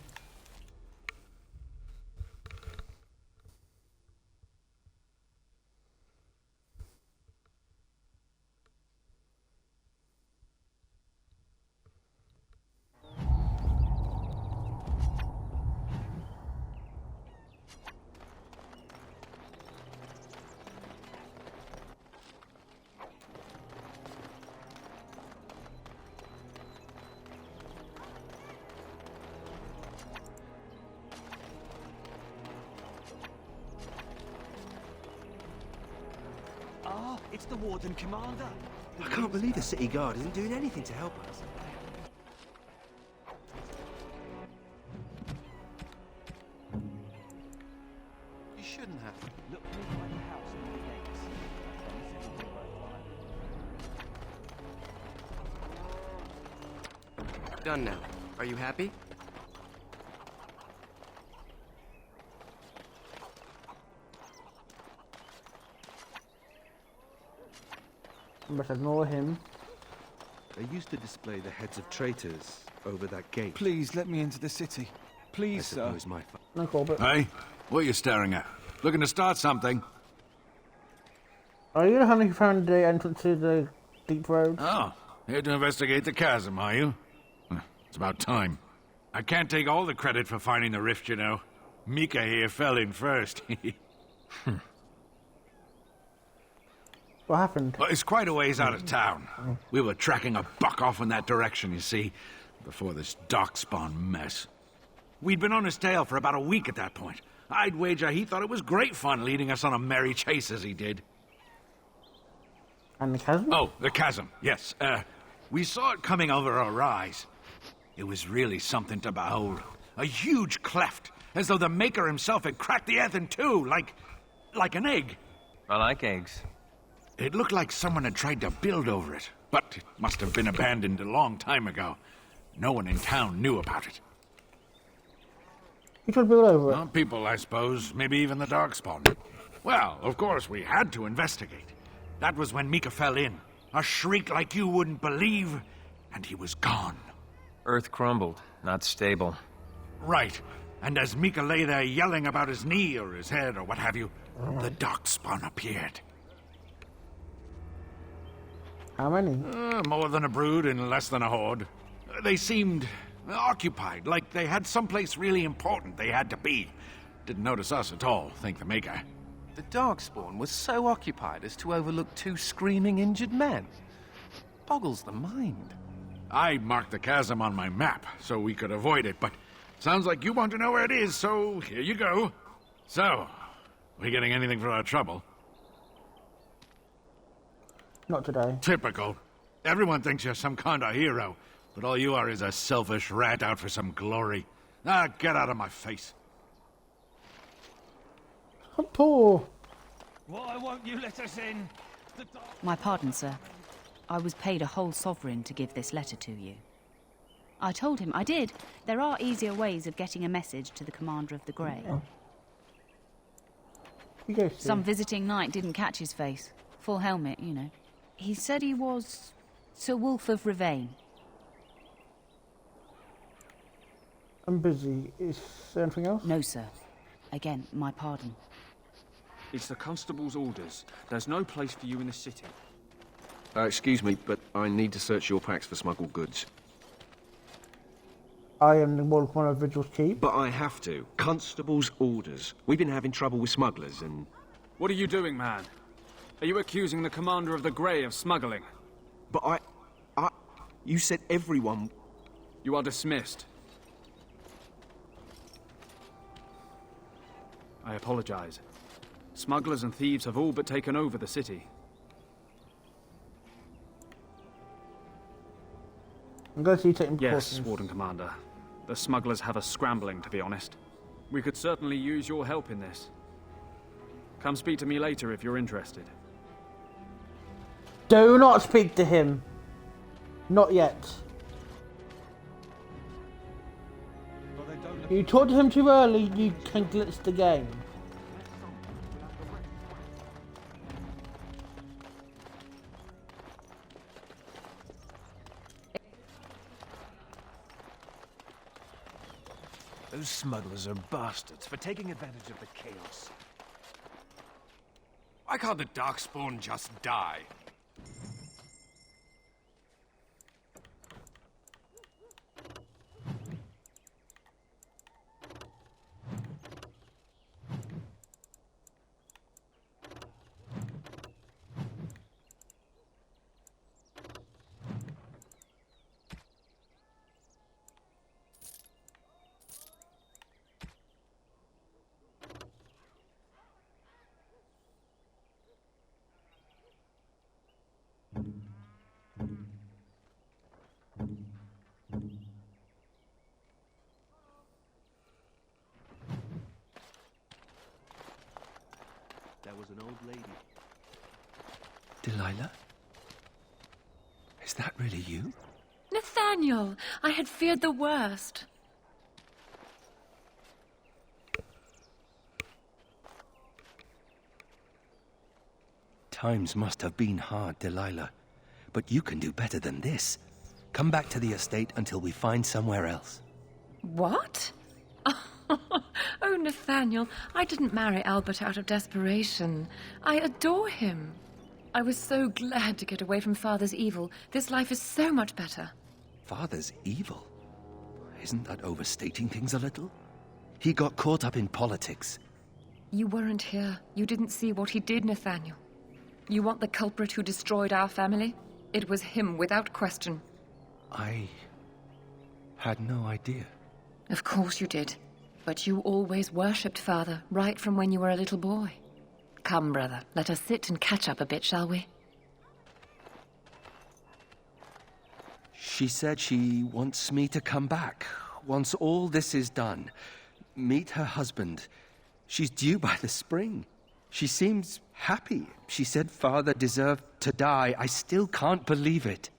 It's the Warden Commander. I can't believe the city guard isn't doing anything to help us. You shouldn't have. Look me by the house and the gates. Done now. Are you happy? But ignore him. They used to display the heads of traitors over that gate. Please let me into the city. Please, sir. No, Corbett. Hey, what are you staring at? Looking to start something? Are you the one who found the entrance to the deep road? Oh, here to investigate the chasm, are you? It's about time. I can't take all the credit for finding the rift, you know. Mika here fell in first. What happened? Well, it's quite a ways out of town. We were tracking a buck off in that direction, you see, before this darkspawn mess. We'd been on his tail for about a week at that point. I'd wager he thought it was great fun leading us on a merry chase as he did. And the chasm? Oh, the chasm, yes. We saw it coming over a rise. It was really something to behold. A huge cleft, as though the Maker himself had cracked the earth in two, like an egg. I like eggs. It looked like someone had tried to build over it, but it must have been abandoned a long time ago. No one in town knew about it. You tried to build over it? Well, people, I suppose. Maybe even the Darkspawn. Well, of course, we had to investigate. That was when Mika fell in. A shriek like you wouldn't believe, and he was gone. Earth crumbled, not stable. Right. And as Mika lay there yelling about his knee or his head or what have you, the Darkspawn appeared. How many? More than a brood and less than a horde. They seemed occupied, like they had someplace really important they had to be. Didn't notice us at all, thank the Maker. The Darkspawn was so occupied as to overlook 2 screaming injured men. Boggles the mind. I marked the chasm on my map so we could avoid it, but sounds like you want to know where it is, so here you go. So, we getting anything for our trouble? Not today. Typical. Everyone thinks you're some kind of hero, but all you are is a selfish rat out for some glory. Ah, get out of my face. I'm poor. Why won't you let us in? My pardon, sir. I was paid a whole sovereign to give this letter to you. I told him I did. There are easier ways of getting a message to the Commander of the Grey. Some visiting knight didn't catch his face. Full helmet, you know. He said he was Sir Wolf of Rivain. I'm busy. Is there anything else? No, sir. Again, my pardon. It's the constable's orders. There's no place for you in the city. Excuse me, but I need to search your packs for smuggled goods. I am the Warden Commander of Vigil's Keep. But I have to. Constable's orders. We've been having trouble with smugglers and... What are you doing, man? Are you accusing the Commander of the Grey of smuggling? But you said everyone... You are dismissed. I apologize. Smugglers and thieves have all but taken over the city. I'm going to see you taking Yes, precautions. Warden Commander. The smugglers have us scrambling, to be honest. We could certainly use your help in this. Come speak to me later if you're interested. Do not speak to him. Not yet. You talk to him too early, you can glitch the game. Those smugglers are bastards for taking advantage of the chaos. Why can't the Darkspawn just die? old lady. Delilah? Is that really you? Nathaniel! I had feared the worst. Times must have been hard, Delilah. But you can do better than this. Come back to the estate until we find somewhere else. What? Oh, Nathaniel, I didn't marry Albert out of desperation. I adore him. I was so glad to get away from Father's evil. This life is so much better. Father's evil? Isn't that overstating things a little? He got caught up in politics. You weren't here. You didn't see what he did, Nathaniel. You want the culprit who destroyed our family? It was him, without question. I had no idea. Of course you did. But you always worshipped Father, right from when you were a little boy. Come, brother, let us sit and catch up a bit, shall we? She said she wants me to come back. Once all this is done. Meet her husband. She's due by the spring. She seems happy. She said Father deserved to die. I still can't believe it.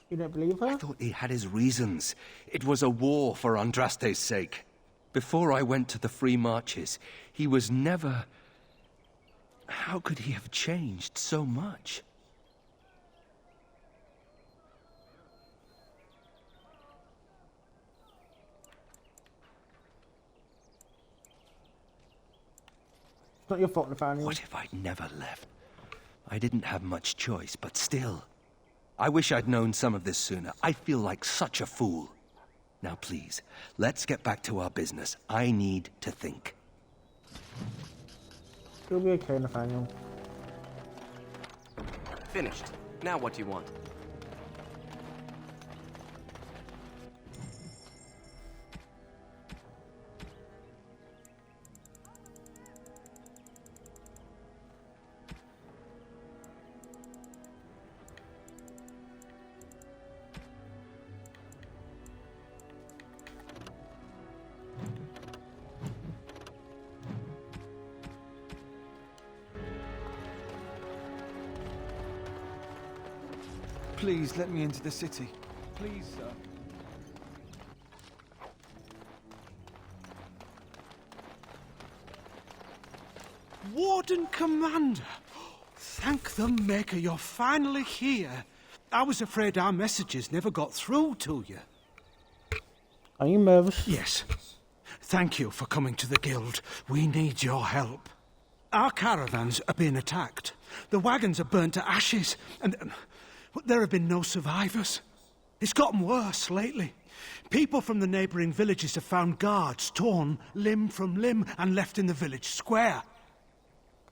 You don't believe her? I thought he had his reasons. It was a war for Andraste's sake. Before I went to the Free Marches, he was never... How could he have changed so much? It's not your fault, Nathaniel. What if I'd never left? I didn't have much choice, but still... I wish I'd known some of this sooner. I feel like such a fool. Now please, let's get back to our business. I need to think. You'll be okay, Nathaniel. Finished. Now what do you want? Please, let me into the city. Please, sir. Warden Commander! Thank the Maker you're finally here. I was afraid our messages never got through to you. Are you nervous? Yes. Thank you for coming to the Guild. We need your help. Our caravans are being attacked. The wagons are burnt to ashes, and there have been no survivors. It's gotten worse lately. People from the neighbouring villages have found guards torn limb from limb and left in the village square.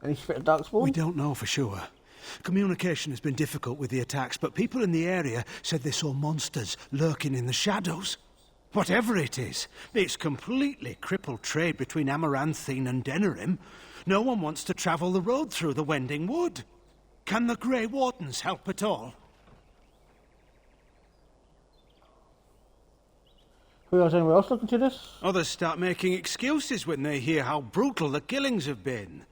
Any spit of Darkspawn? We don't know for sure. Communication has been difficult with the attacks, but people in the area said they saw monsters lurking in the shadows. Whatever it is, it's completely crippled trade between Amaranthine and Denerim. No one wants to travel the road through the Wending Wood. Can the Grey Wardens help at all? Who else? Anyone else looking to this? Others start making excuses when they hear how brutal the killings have been.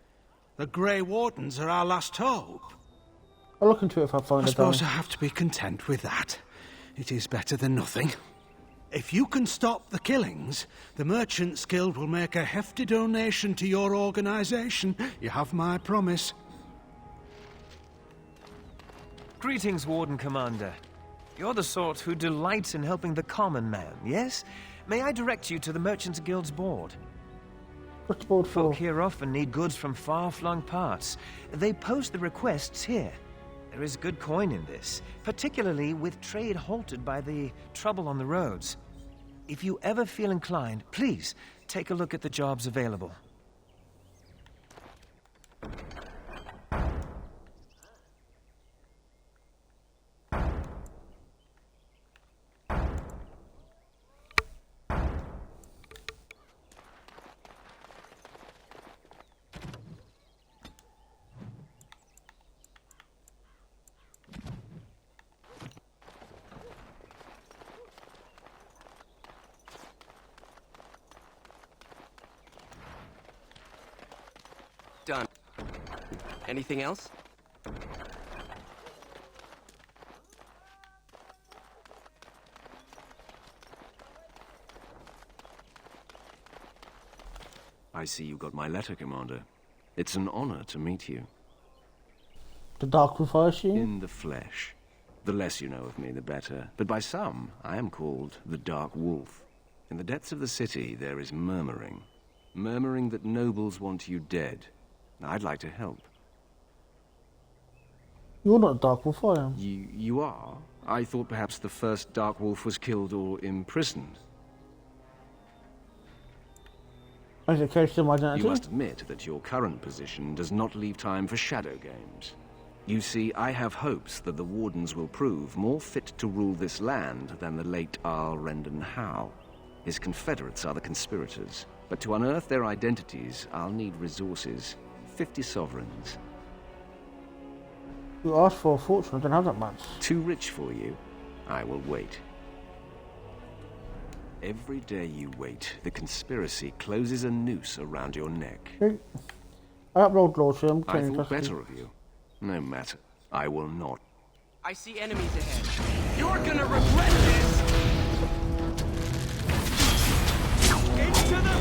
The Grey Wardens are our last hope. I'll look into it if I find I it. suppose I have to be content with that. It is better than nothing. If you can stop the killings, the Merchants Guild will make a hefty donation to your organization. You have my promise. Greetings, Warden Commander. You're the sort who delights in helping the common man, yes? May I direct you to the Merchants Guild's board? What's the board for? Folk here often need goods from far-flung parts. They post the requests here. There is good coin in this, particularly with trade halted by the trouble on the roads. If you ever feel inclined, please take a look at the jobs available. Anything else? I see you got my letter, Commander. It's an honor to meet you. The Dark Wolf, I assume? In the flesh. The less you know of me, the better. But by some, I am called the Dark Wolf. In the depths of the city, there is murmuring. Murmuring that nobles want you dead. I'd like to help. You're not a Dark Wolf, I am. You are? I thought perhaps the first Dark Wolf was killed or imprisoned. As a case of identity? You must admit that your current position does not leave time for shadow games. You see, I have hopes that the Wardens will prove more fit to rule this land than the late Arl Rendon Howe. His confederates are the conspirators, but to unearth their identities, I'll need resources. 50 sovereigns. You asked for a fortune, I don't have that much. Too rich for you? I will wait. Every day you wait, the conspiracy closes a noose around your neck. I upload Lordship, I'm I thought better of you. No matter. I will not. I see enemies ahead. You're gonna regret this! Into the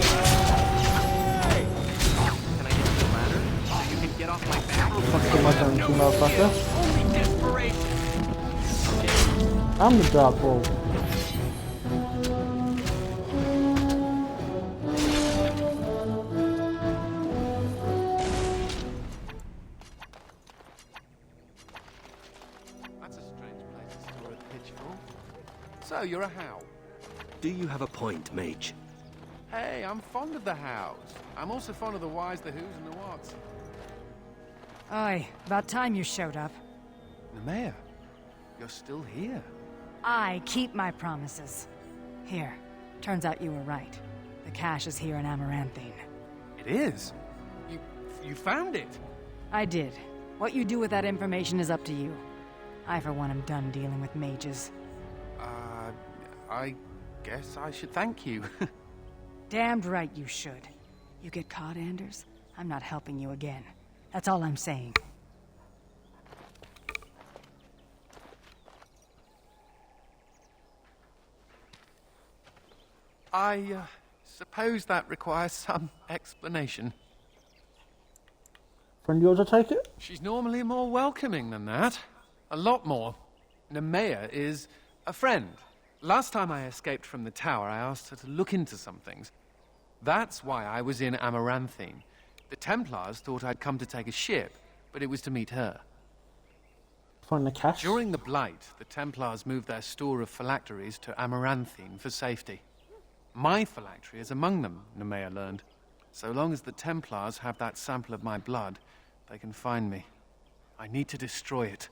way! Can I get you the ladder so you can get off my back? Only desperation! I'm the Dark Wolf. So, you're a Howe. Do you have a point, Mage? Hey, I'm fond of the Howes. I'm also fond of the whys, the whos, and the whats. Aye, about time you showed up. Nemea, you're still here. I keep my promises. Here, turns out you were right. The cache is here in Amaranthine. It is? You found it? I did. What you do with that information is up to you. I, for one, am done dealing with mages. I guess I should thank you. Damned right you should. You get caught, Anders, I'm not helping you again. That's all I'm saying. I suppose that requires some explanation. Friend yours, I take it? She's normally more welcoming than that. A lot more. Nemea is a friend. Last time I escaped from the tower, I asked her to look into some things. That's why I was in Amaranthine. The Templars thought I'd come to take a ship, but it was to meet her. Find the cache? During the Blight, the Templars moved their store of phylacteries to Amaranthine for safety. My phylactery is among them, Nemea learned. So long as the Templars have that sample of my blood, they can find me. I need to destroy it.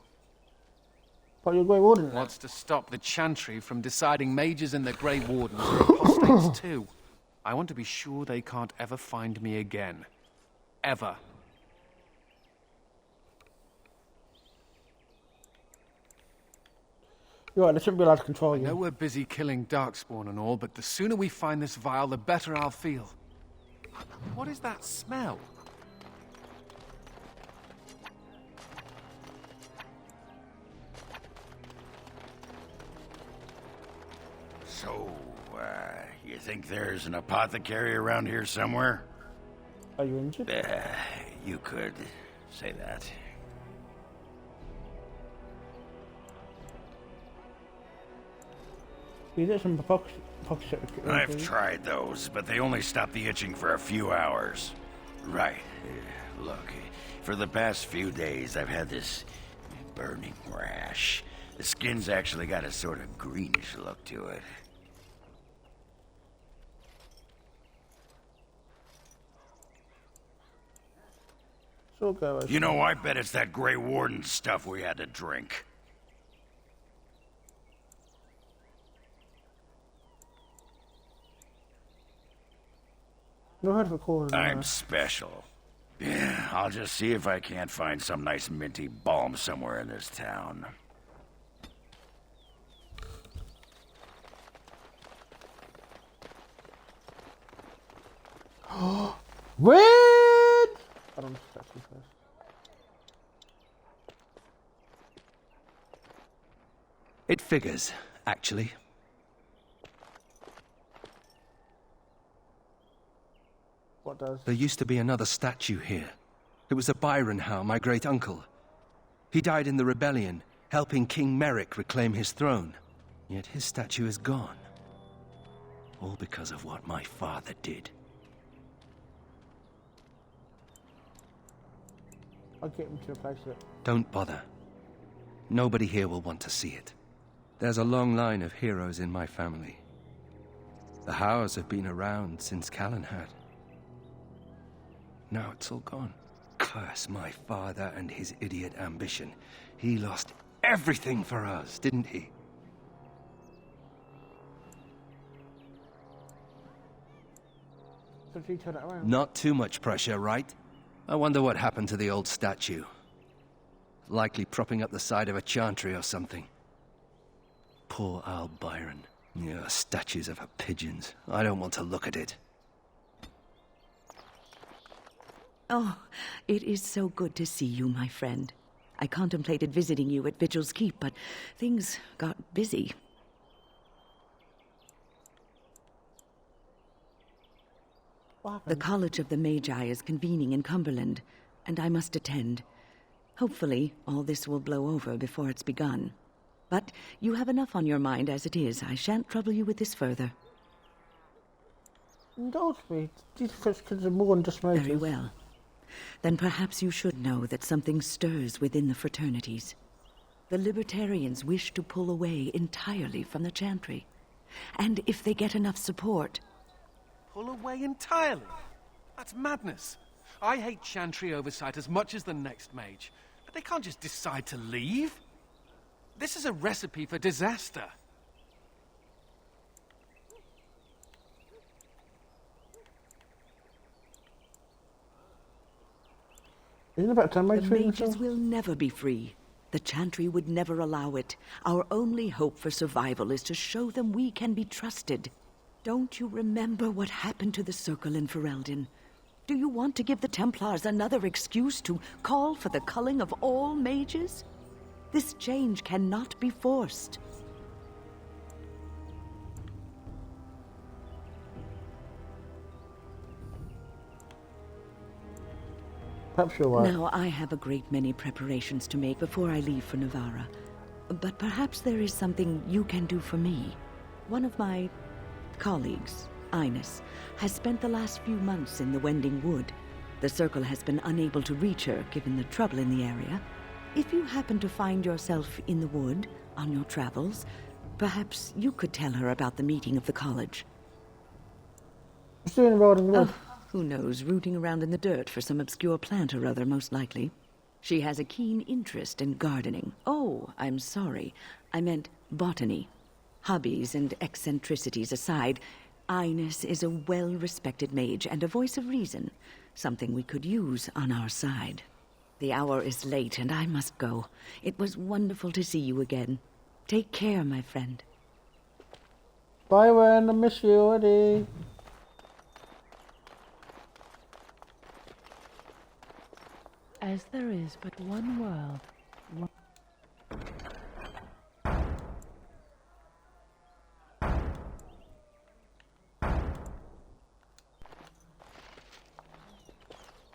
But you're Grey Warden. What's to stop the Chantry from deciding mages and the Grey Wardens are apostates too? I want to be sure they can't ever find me again. Ever. You're right, they shouldn't be allowed to control you. I know we're busy killing Darkspawn and all, but the sooner we find this vial, the better I'll feel. What is that smell? So, you think there's an apothecary around here somewhere? Are you injured? You could say that. You did some pocket. I've tried those, but they only stop the itching for a few hours. Right. Look, for the past few days, I've had this burning rash. The skin's actually got a sort of greenish look to it. You know, I bet it's that Grey Warden stuff we had to drink. I'm special. Yeah, I'll just see if I can't find some nice minty balm somewhere in this town. Red! I don't touch you first. It figures, actually. What does? There used to be another statue here. It was a Byron Howe, my great-uncle. He died in the rebellion, helping King Merrick reclaim his throne. Yet his statue is gone. All because of what my father did. I'll get him to replace it. Don't bother. Nobody here will want to see it. There's a long line of heroes in my family. The Howes have been around since Callan had. Now it's all gone. Curse my father and his idiot ambition. He lost everything for us, didn't he? So she turned it around. Not too much pressure, right? I wonder what happened to the old statue. Likely propping up the side of a chantry or something. Poor Al Byron. Yeah, statues of her pigeons. I don't want to look at it. Oh, it is so good to see you, my friend. I contemplated visiting you at Vigil's Keep, but things got busy. The College of the Magi is convening in Cumberland, and I must attend. Hopefully, all this will blow over before it's begun. But you have enough on your mind as it is. I shan't trouble you with this further. Indulge me. These kids are more than just mages. Very well. Then perhaps you should know that something stirs within the fraternities. The Libertarians wish to pull away entirely from the Chantry. And if they get enough support... Pull away entirely? That's madness. I hate Chantry oversight as much as the next mage. But they can't just decide to leave. This is a recipe for disaster. Isn't it about time The mages will never be free. The Chantry would never allow it. Our only hope for survival is to show them we can be trusted. Don't you remember what happened to the Circle in Ferelden? Do you want to give the Templars another excuse to call for the culling of all mages? This change cannot be forced. Perhaps you're right. Now, I have a great many preparations to make before I leave for Navarra. But perhaps there is something you can do for me. One of my colleagues, Ines, has spent the last few months in the Wending Wood. The Circle has been unable to reach her, given the trouble in the area. If you happen to find yourself in the wood on your travels, perhaps you could tell her about the meeting of the college. What's doing around in the wood? Who knows, rooting around in the dirt for some obscure plant or other, most likely. She has a keen interest in gardening. Oh, I'm sorry. I meant botany. Hobbies and eccentricities aside, Ines is a well-respected mage and a voice of reason, something we could use on our side. The hour is late and I must go. It was wonderful to see you again. Take care, my friend. Bye, Ren. I miss you already. As there is but one world,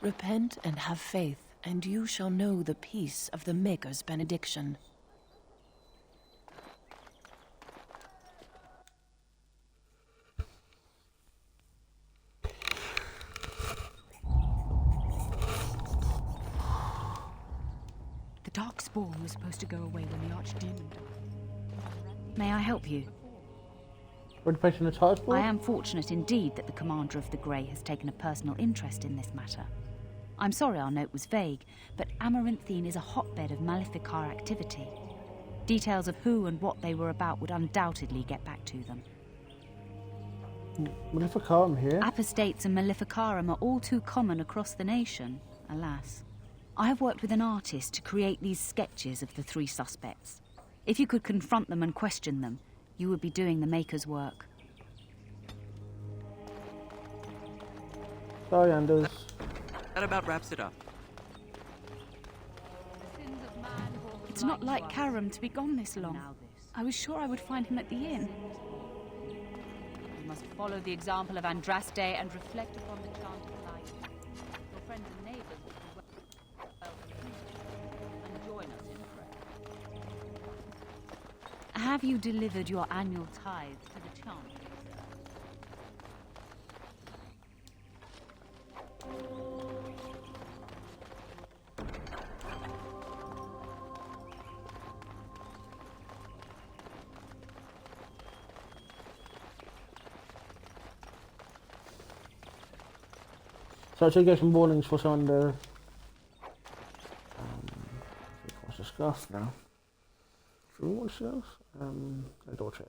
repent and have faith, and you shall know the peace of the Maker's benediction. The Darkspawn was supposed to go away when the Archdemon died. May I help you? We're placing the charge board? I am fortunate indeed that the Commander of the Grey has taken a personal interest in this matter. I'm sorry our note was vague, but Amaranthine is a hotbed of Maleficar activity. Details of who and what they were about would undoubtedly get back to them. Maleficarum here? Apostates and Maleficarum are all too common across the nation, alas. I have worked with an artist to create these sketches of the three suspects. If you could confront them and question them, you would be doing the Maker's work. Sorry, Anders. That about wraps it up. It's not like Karam to be gone this long. I was sure I would find him at the inn. You must follow the example of Andraste and reflect upon the chant of life. Your friends and neighbors will be welcome and join us in prayer. Have you delivered your annual tithe to the chant? So I should get some warnings for some of the... what's the scarf now? Should we watch this? I'll double check.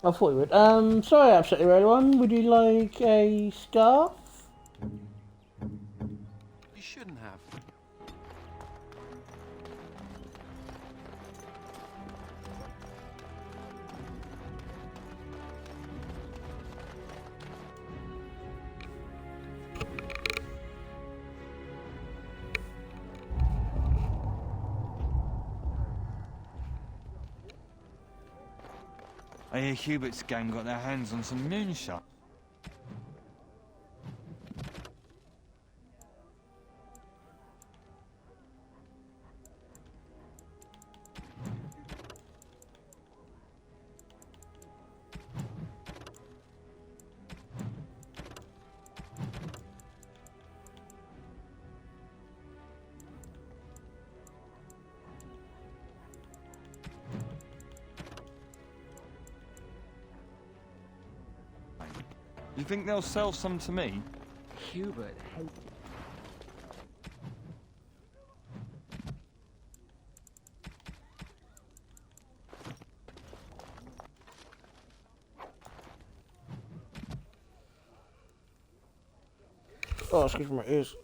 I thought you would. Sorry, absolutely everyone. Would you like a scarf? You shouldn't have. I hear Hubert's gang got their hands on some moonshine. You think they'll sell some to me? Hubert hates Oh, excuse me, my ears.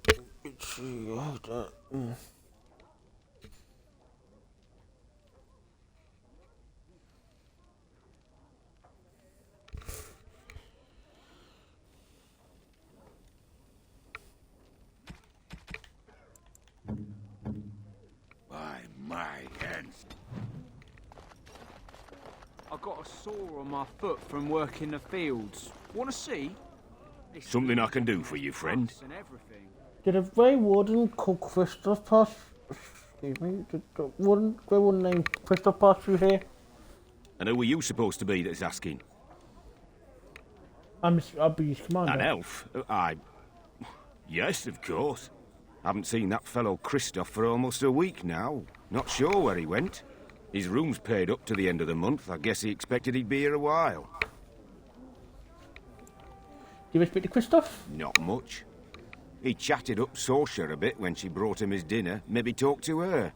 Itchy. Oh, that. My hands. I got a sore on my foot from working the fields. Want to see? Something I can do for you, friend. And everything. Did a Grey Warden called Christoph pass? Excuse me. Did a Grey Warden named Christoph pass through here? And who are you supposed to be that's asking? I'll be his commander. An elf? Yes, of course. Haven't seen that fellow Christoph for almost a week now. Not sure where he went. His room's paid up to the end of the month. I guess he expected he'd be here a while. Do you speak to Christoph? Not much. He chatted up Sorsha a bit when she brought him his dinner. Maybe talked to her.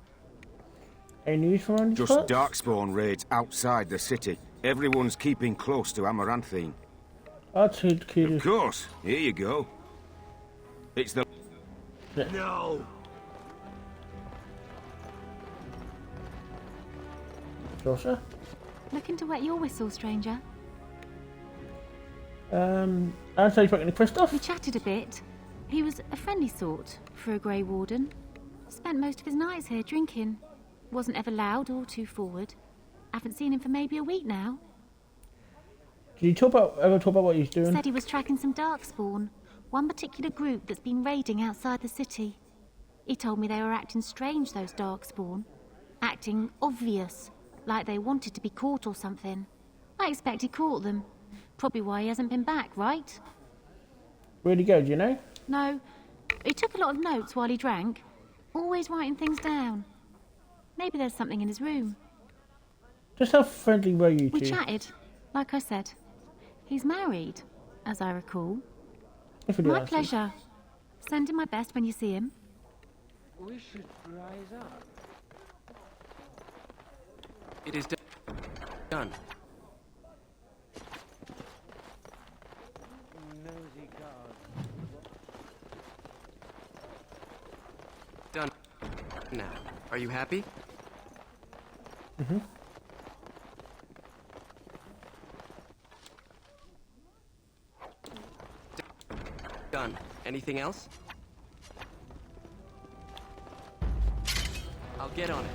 Any news from around these Just parts? Darkspawn raids outside the city. Everyone's keeping close to Amaranthine. I'd say Of course. Here you go. It's the... No! Sorsha? Looking to wet your whistle, stranger. I'd say speaking to Christoph. We chatted a bit. He was a friendly sort for a Grey Warden. Spent most of his nights here drinking. Wasn't ever loud or too forward. Haven't seen him for maybe a week now. Did you ever talk about what he's doing? Said he was tracking some Darkspawn. One particular group that's been raiding outside the city. He told me they were acting strange, those Darkspawn. Acting obvious, like they wanted to be caught or something. I expect he caught them. Probably why he hasn't been back, right? Where'd he go, do you know? No. He took a lot of notes while he drank. Always writing things down. Maybe there's something in his room. Just how friendly were you two? We chatted, like I said. He's married, as I recall. My pleasure. Send him my best when you see him. We should rise up. It is done. Nosy God. Done. Now, are you happy? Mm-hmm. Done. Anything else? I'll get on it.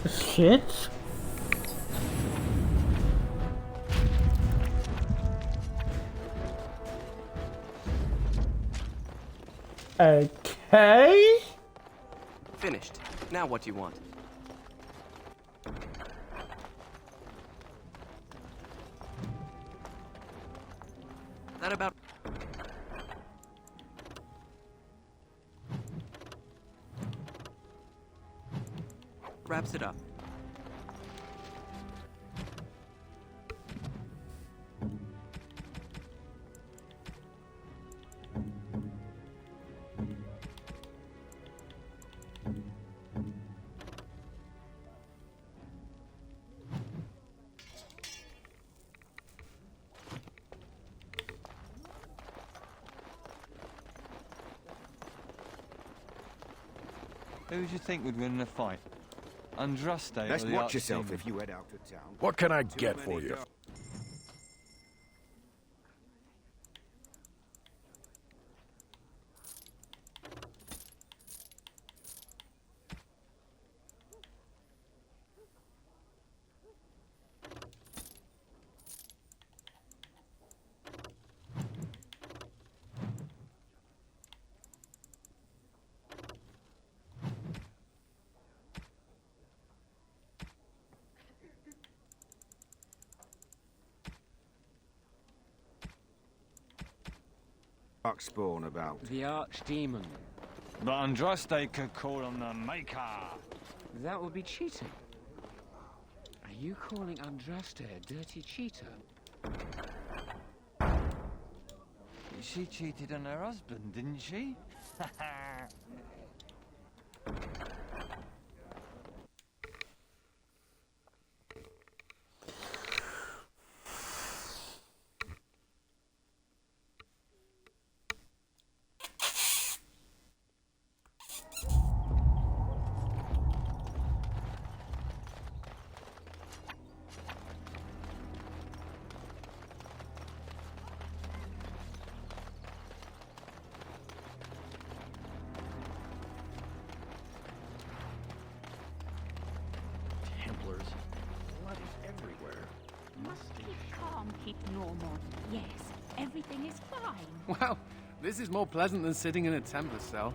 Shit. Okay. Finished. Now what do you want? That about... wraps it up. Who do you think would win in a fight? Andraste or Best the watch yourself Archdemon? if you head out of town. What can I get for you? Darkspawn about. The Archdemon. But Andraste could call on the Maker. That would be cheating. Are you calling Andraste a dirty cheater? She cheated on her husband, didn't she? Templars. Blood is everywhere. Must keep calm, keep normal. Yes, everything is fine. Wow, this is more pleasant than sitting in a Templar cell.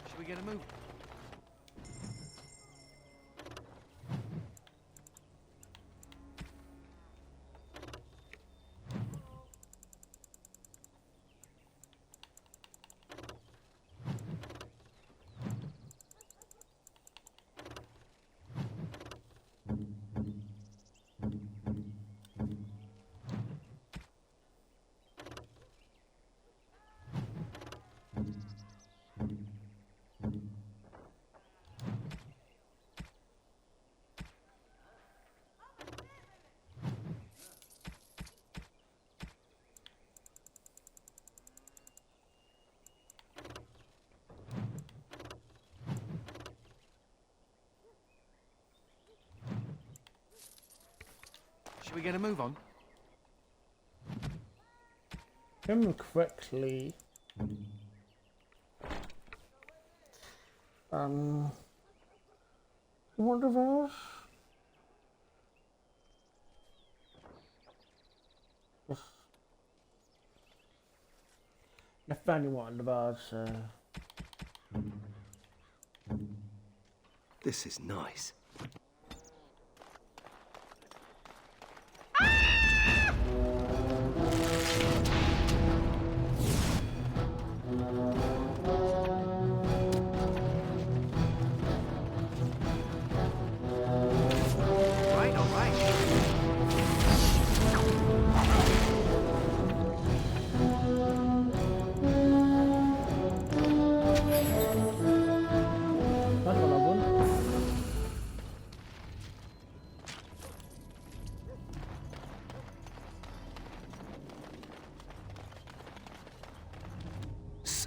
Should we get a move? Should we get a move on? If I remember correctly, what of us? I found one of us. This is nice.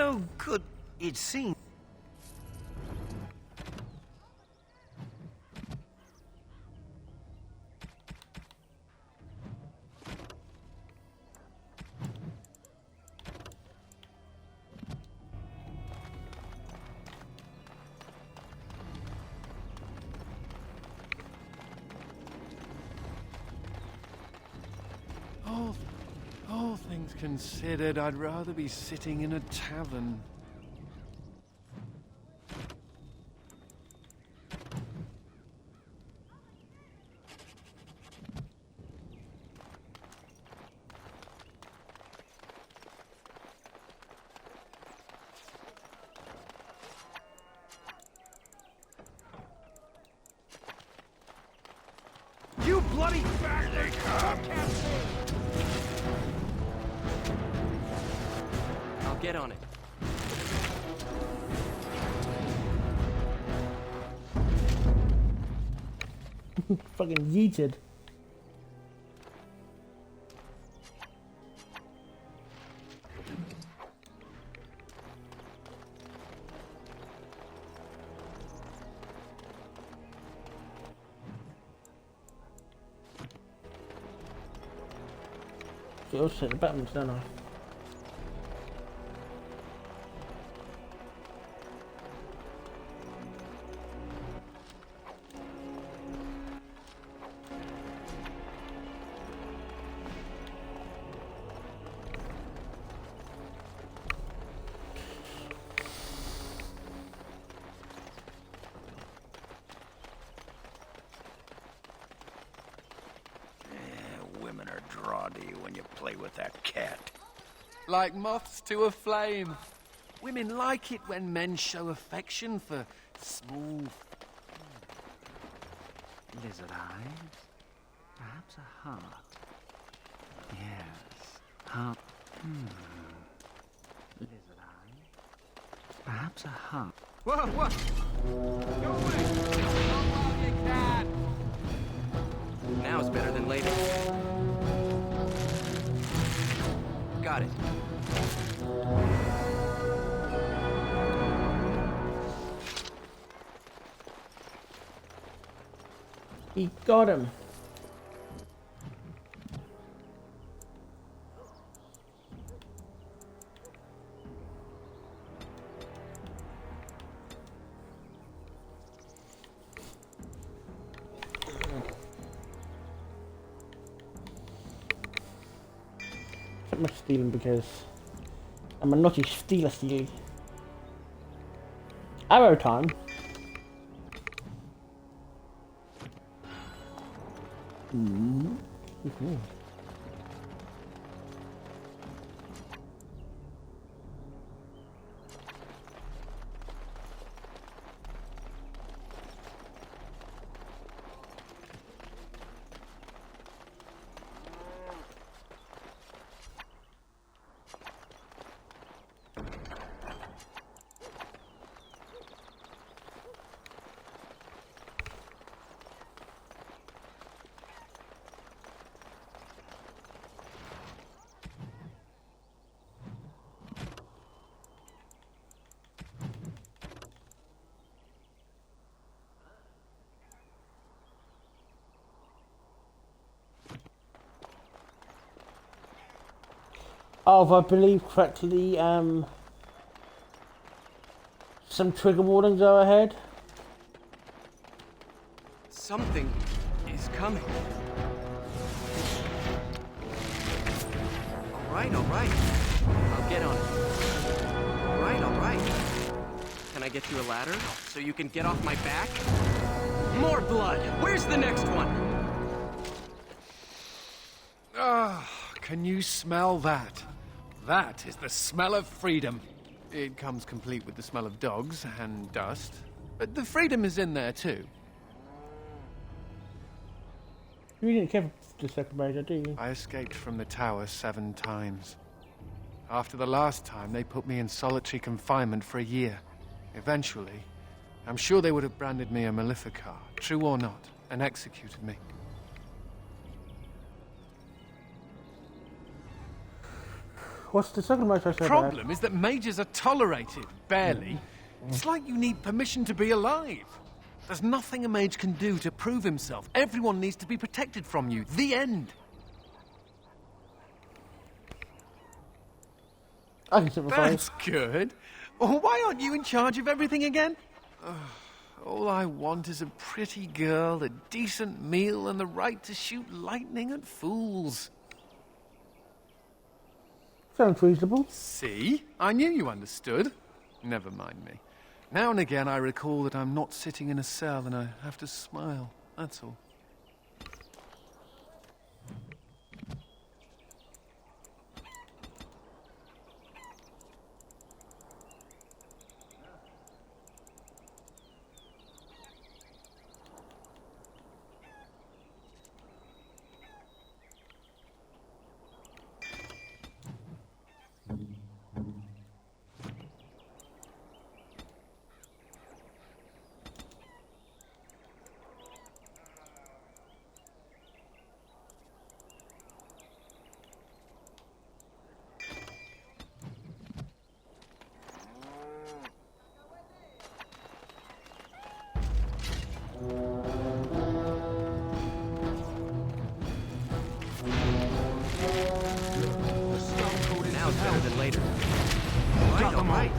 so good, it seems. All things considered, I'd rather be sitting in a tavern. You bloody back! They come! I'll get on it. Fucking yeeted. Okay, I'll set the buttons, don't I? Women are drawn to you when you play with that cat. Like moths to a flame. Women like it when men show affection for small lizard eyes. Perhaps a heart. Yes, heart. Lizard eyes. Perhaps a heart. Whoa, whoa! Go away! Oh, you cat! Now it's better than later. Got it. He got him. Not much stealing because I'm a naughty stealer. Arrow time. Oh, if I believe correctly, some trigger warnings are ahead. Something is coming. All right. I'll get on it. All right. Can I get you a ladder so you can get off my back? More blood! Where's the next one? Ah, can you smell that? That is the smell of freedom. It comes complete with the smell of dogs and dust, but the freedom is in there too. You didn't care for the second major, do you? I escaped from the tower 7 times. After the last time, they put me in solitary confinement for a year. Eventually, I'm sure they would have branded me a Maleficar, true or not, and executed me. What's the second most I said? Problem is that mages are tolerated, barely. It's like you need permission to be alive. There's nothing a mage can do to prove himself. Everyone needs to be protected from you. The end. I can sympathize. That's good. Well, why aren't you in charge of everything again? All I want is a pretty girl, a decent meal, and the right to shoot lightning at fools. Sounds reasonable. See? I knew you understood. Never mind me. Now and again I recall that I'm not sitting in a cell and I have to smile. That's all. Now it's better than later. Right, all right.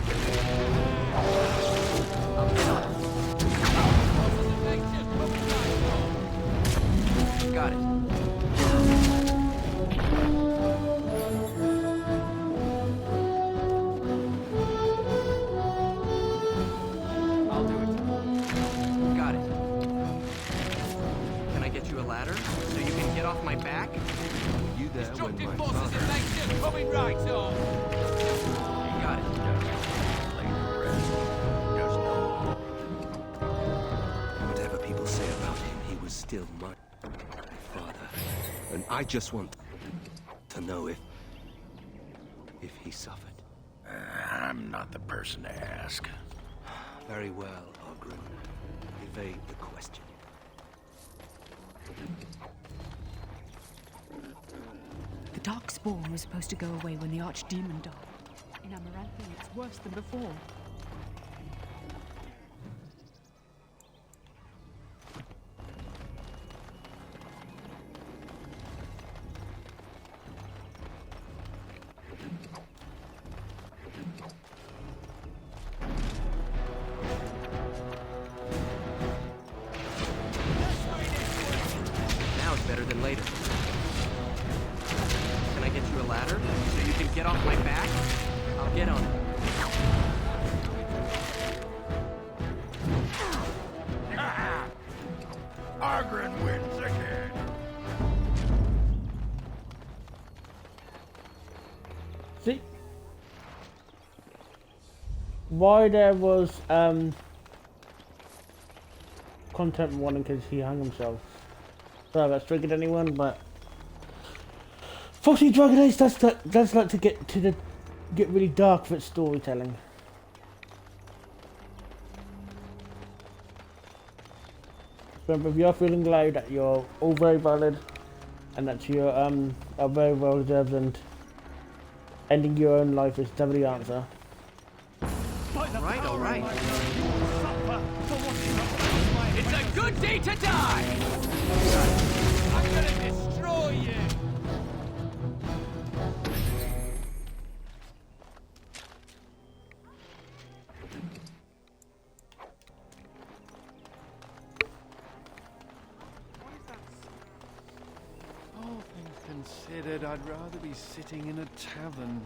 Got it. I'll do it. Got it. Can I get you a ladder so you can get off my back? You there when my father... coming right on. You got it. Whatever people say about him, he was still my father. And I just want to know if he suffered. I'm not the person to ask. Very well, Ogren. Evade the question. The Darkspawn was supposed to go away when the Archdemon died. In Amaranthi, it's worse than before. Now it's better than later. Can I get you a ladder so you can get off my back? I'll get on it. Argren wins again. See? Why there was content warning because he hung himself. Sorry if that's triggered anyone, but Foxy Dragon Age does like to get really dark for its storytelling. Remember, if you're feeling low, that you're all very valid, and that you are very well deserved, and ending your own life is never the answer. Right, all right. It's a good day to die! I'm gonna destroy you! All things considered, I'd rather be sitting in a tavern.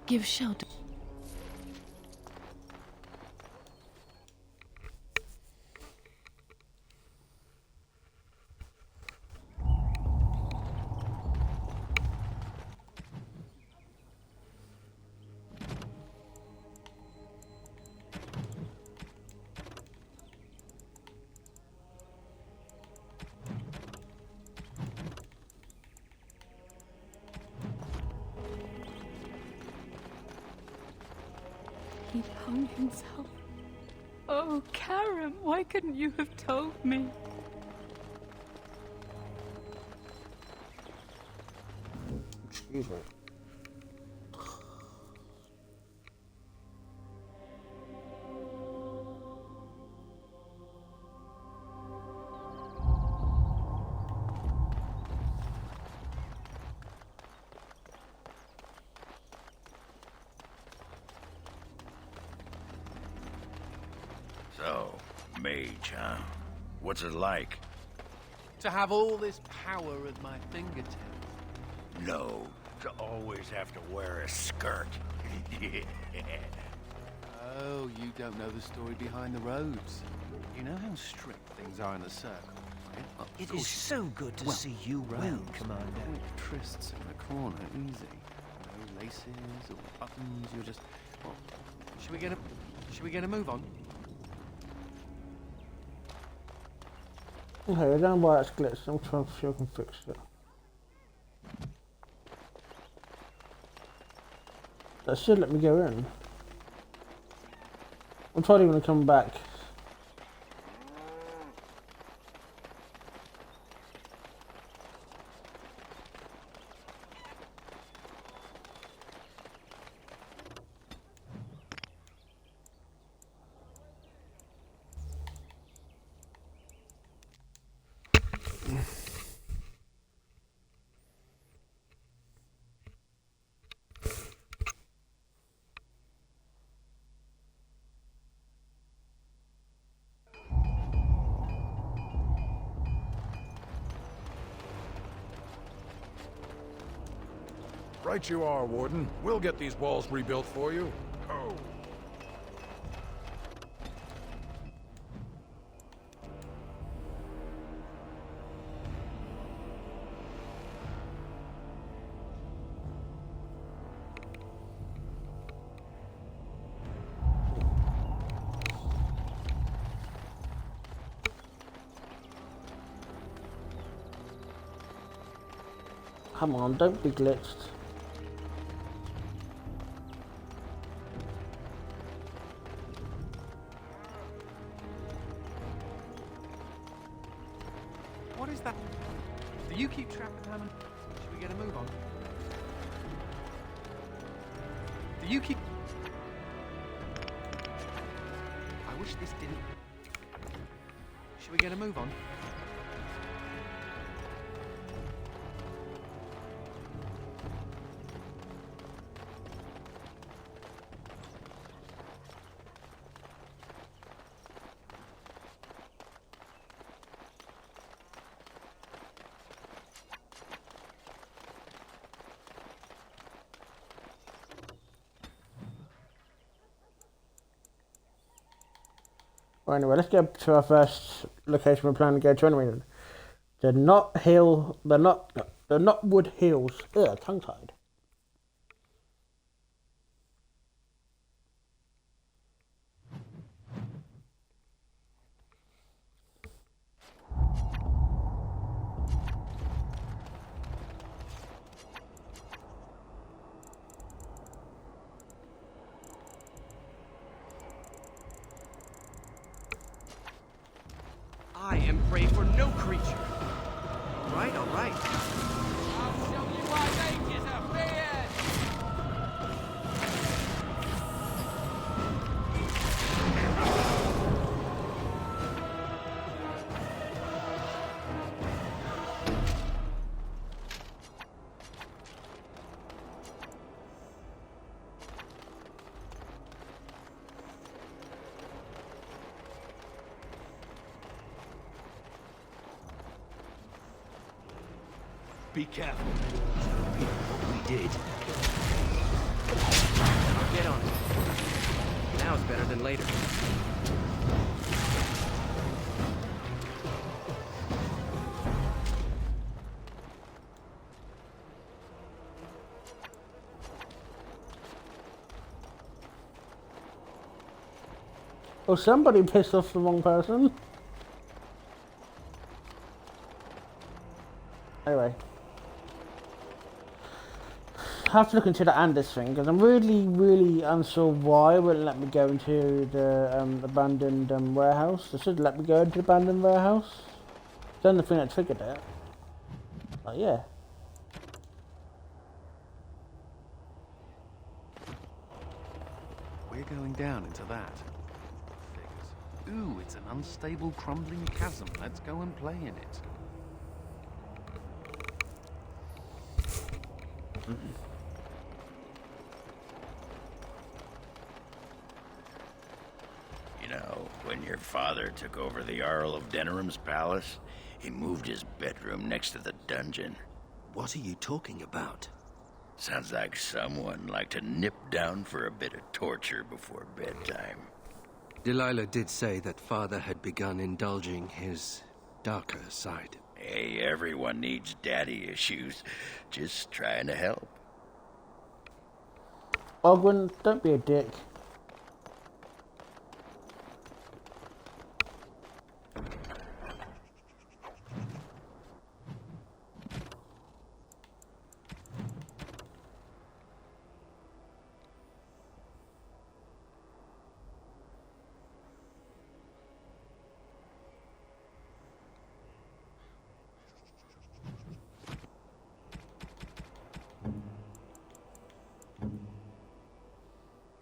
Give shelter. He'd hung himself. Oh, Karam, why couldn't you have told me? Excuse me. So, mage, huh? What's it like? To have all this power at my fingertips. No, to always have to wear a skirt. Oh, you don't know the story behind the robes. You know how strict things are in the circle, right? Well, It is so good to see you well, robes, Commander. quick trysts in the corner, easy. No laces or buttons. You're just. Well, should we get a move on? Okay, I don't know why it's glitched. I'm trying to see if I can fix it. That should let me go in. I'm probably going to come back. Right you are, Warden. We'll get these walls rebuilt for you. Oh. Come on, don't be glitched. What is that? Do you keep track of how many? Should we get a move on? Do you keep? I wish this didn't. Should we get a move on? Well, anyway, let's get to our first location we're planning to go to anyway. They're not wood hills. Ugh, tongue-tied. I am prey for no creature. All right, all right. I'll show you why dangers are feared! Be careful. What we did. I'll get on it. Now is better than later. Oh, somebody pissed off the wrong person. Anyway. have to look into the Anders thing, because I'm really unsure why it wouldn't let me go into the abandoned warehouse. They should let me go into the abandoned warehouse. It's the only thing that triggered it. But yeah. We're going down into that. Ooh, it's an unstable, crumbling chasm. Let's go and play in it. You know, when your father took over the Earl of Denerim's palace, he moved his bedroom next to the dungeon. What are you talking about? Sounds like someone liked to nip down for a bit of torture before bedtime. Delilah did say that father had begun indulging his darker side. Hey, everyone needs daddy issues. Just trying to help. Ogwen, don't be a dick.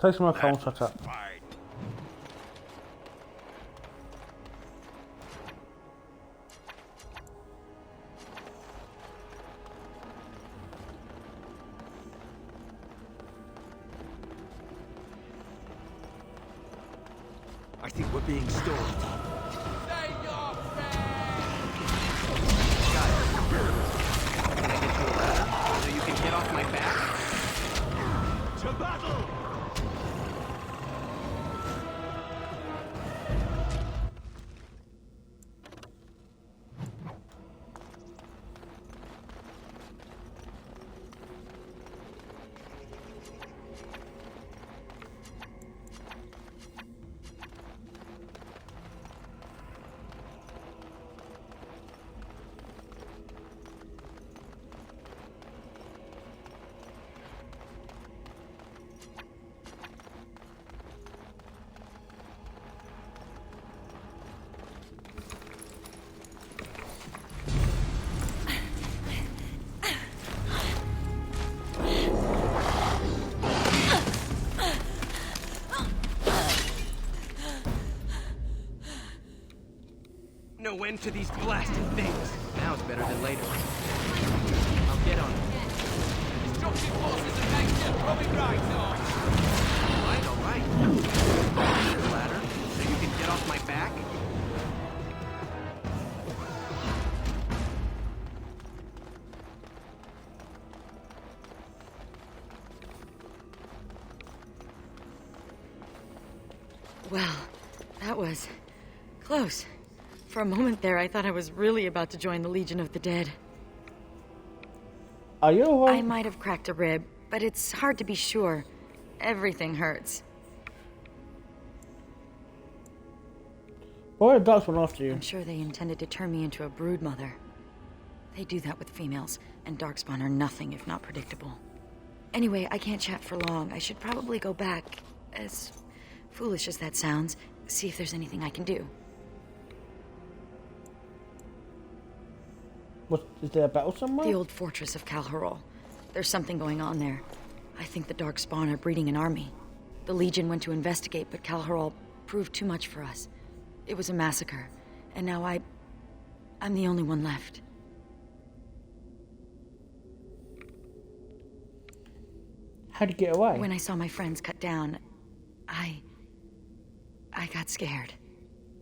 Take some more coal, shut up. I think we're being stalked. Can I get you a ladder so you can get off my back? To battle! No end to these blasted things. Now it's better than later. I'll get on it. Destructive forces of nature coming right on. All right. Here's a ladder, so you can get off my back. Well, that was close. For a moment there, I thought I was really about to join the Legion of the Dead. Are you alright? I might have cracked a rib, but it's hard to be sure. Everything hurts. Why are the Darkspawn after you? I'm sure they intended to turn me into a brood mother. They do that with females, and Darkspawn are nothing if not predictable. Anyway, I can't chat for long. I should probably go back, as foolish as that sounds, see if there's anything I can do. What, is there a battle somewhere? The old fortress of Calharol. There's something going on there. I think the Darkspawn are breeding an army. The Legion went to investigate, but Calharol proved too much for us. It was a massacre, and now I'm the only one left. How'd you get away? When I saw my friends cut down, I got scared.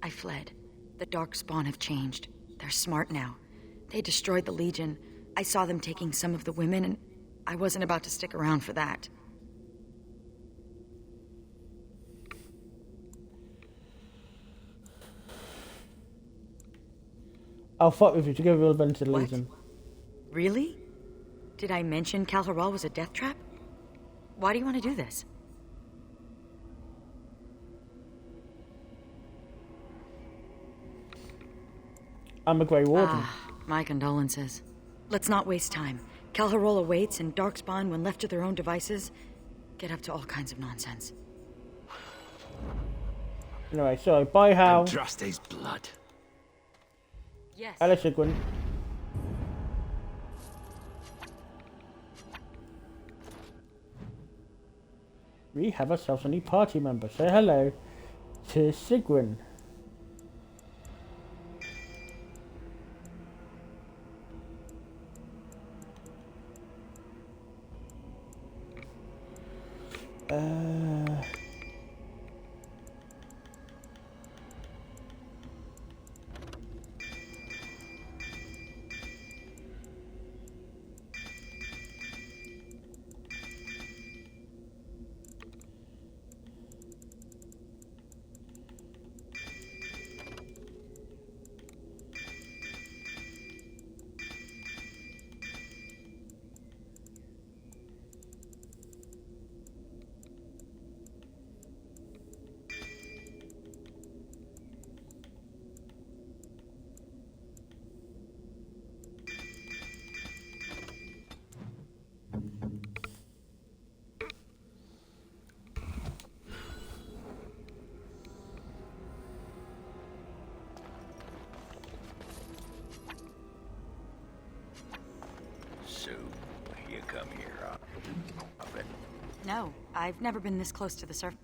I fled. The Darkspawn have changed. They're smart now. They destroyed the Legion. I saw them taking some of the women, and I wasn't about to stick around for that. I'll fight with you to give revenge to the Legion. Really? Did I mention Calharol was a death trap? Why do you want to do this? I'm a Grey Warden. My condolences. Let's not waste time. Calharola waits and Darkspawn, when left to their own devices, get up to all kinds of nonsense. Anyway, so by how Andraste's blood. Yes. Alice Sigwin. We have ourselves a new party member. Say hello to Sigwin. So, you come here often? No, I've never been this close to the surface.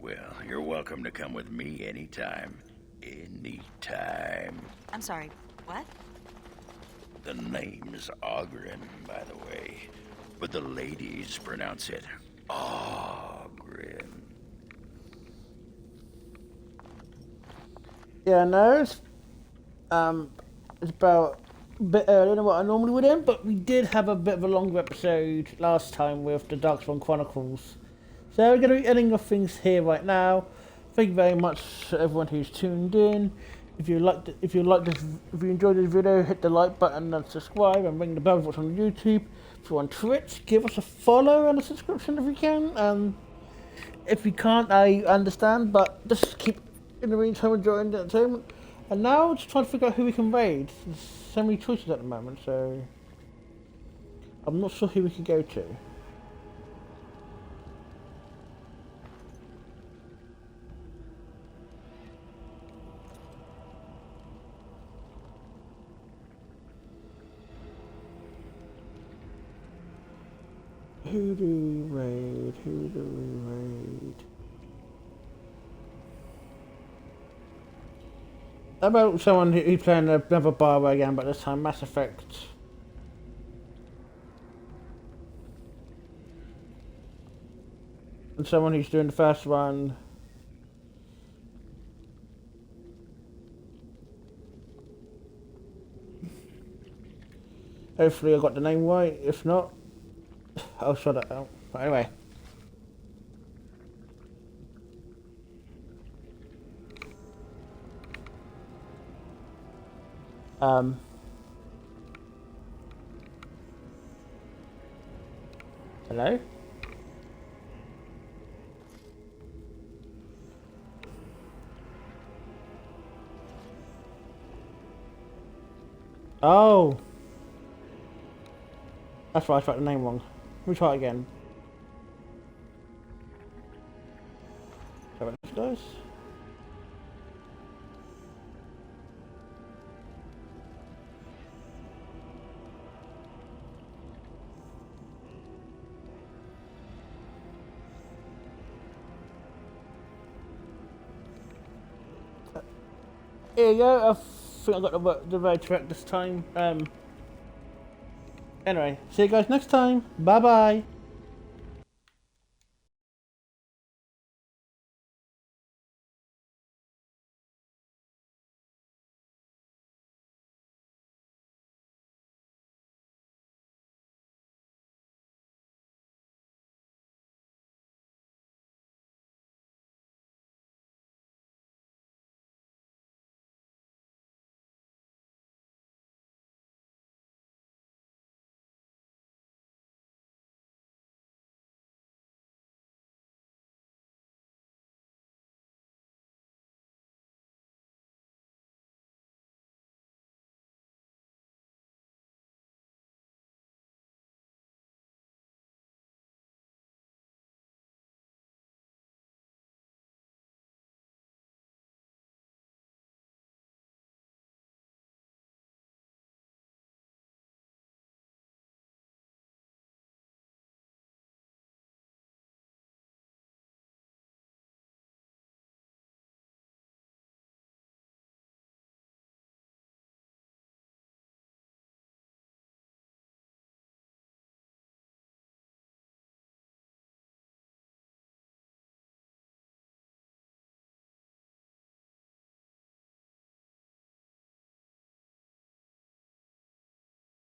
Well, you're welcome to come with me anytime. Anytime. I'm sorry, what? The name's Ogren, by the way. But the ladies pronounce it Ogren. Yeah, no, it's about a bit earlier than what I normally would end, but we did have a bit of a longer episode last time with the Darkspawn Chronicles. So we're going to be ending off things here right now. Thank you very much to everyone who's tuned in. If you enjoyed this video, hit the like button and subscribe and ring the bell if it's on YouTube. If you're on Twitch, give us a follow and a subscription if you can. And if you can't, I understand, but just keep in the meantime enjoying the entertainment. And now just trying to figure out who we can raid. There's so many choices at the moment, so I'm not sure who we could go to. Who do we raid? Who do we raid? How about someone who's playing another Barber again, but this time Mass Effect? And someone who's doing the first one. Hopefully I got the name right, if not, I'll shut it out. But anyway. Hello? Oh! That's right, I got the name wrong. Let me try it again. Sorry about this, guys. here you go. I think I got the right track this time. Anyway, see you guys next time. Bye bye.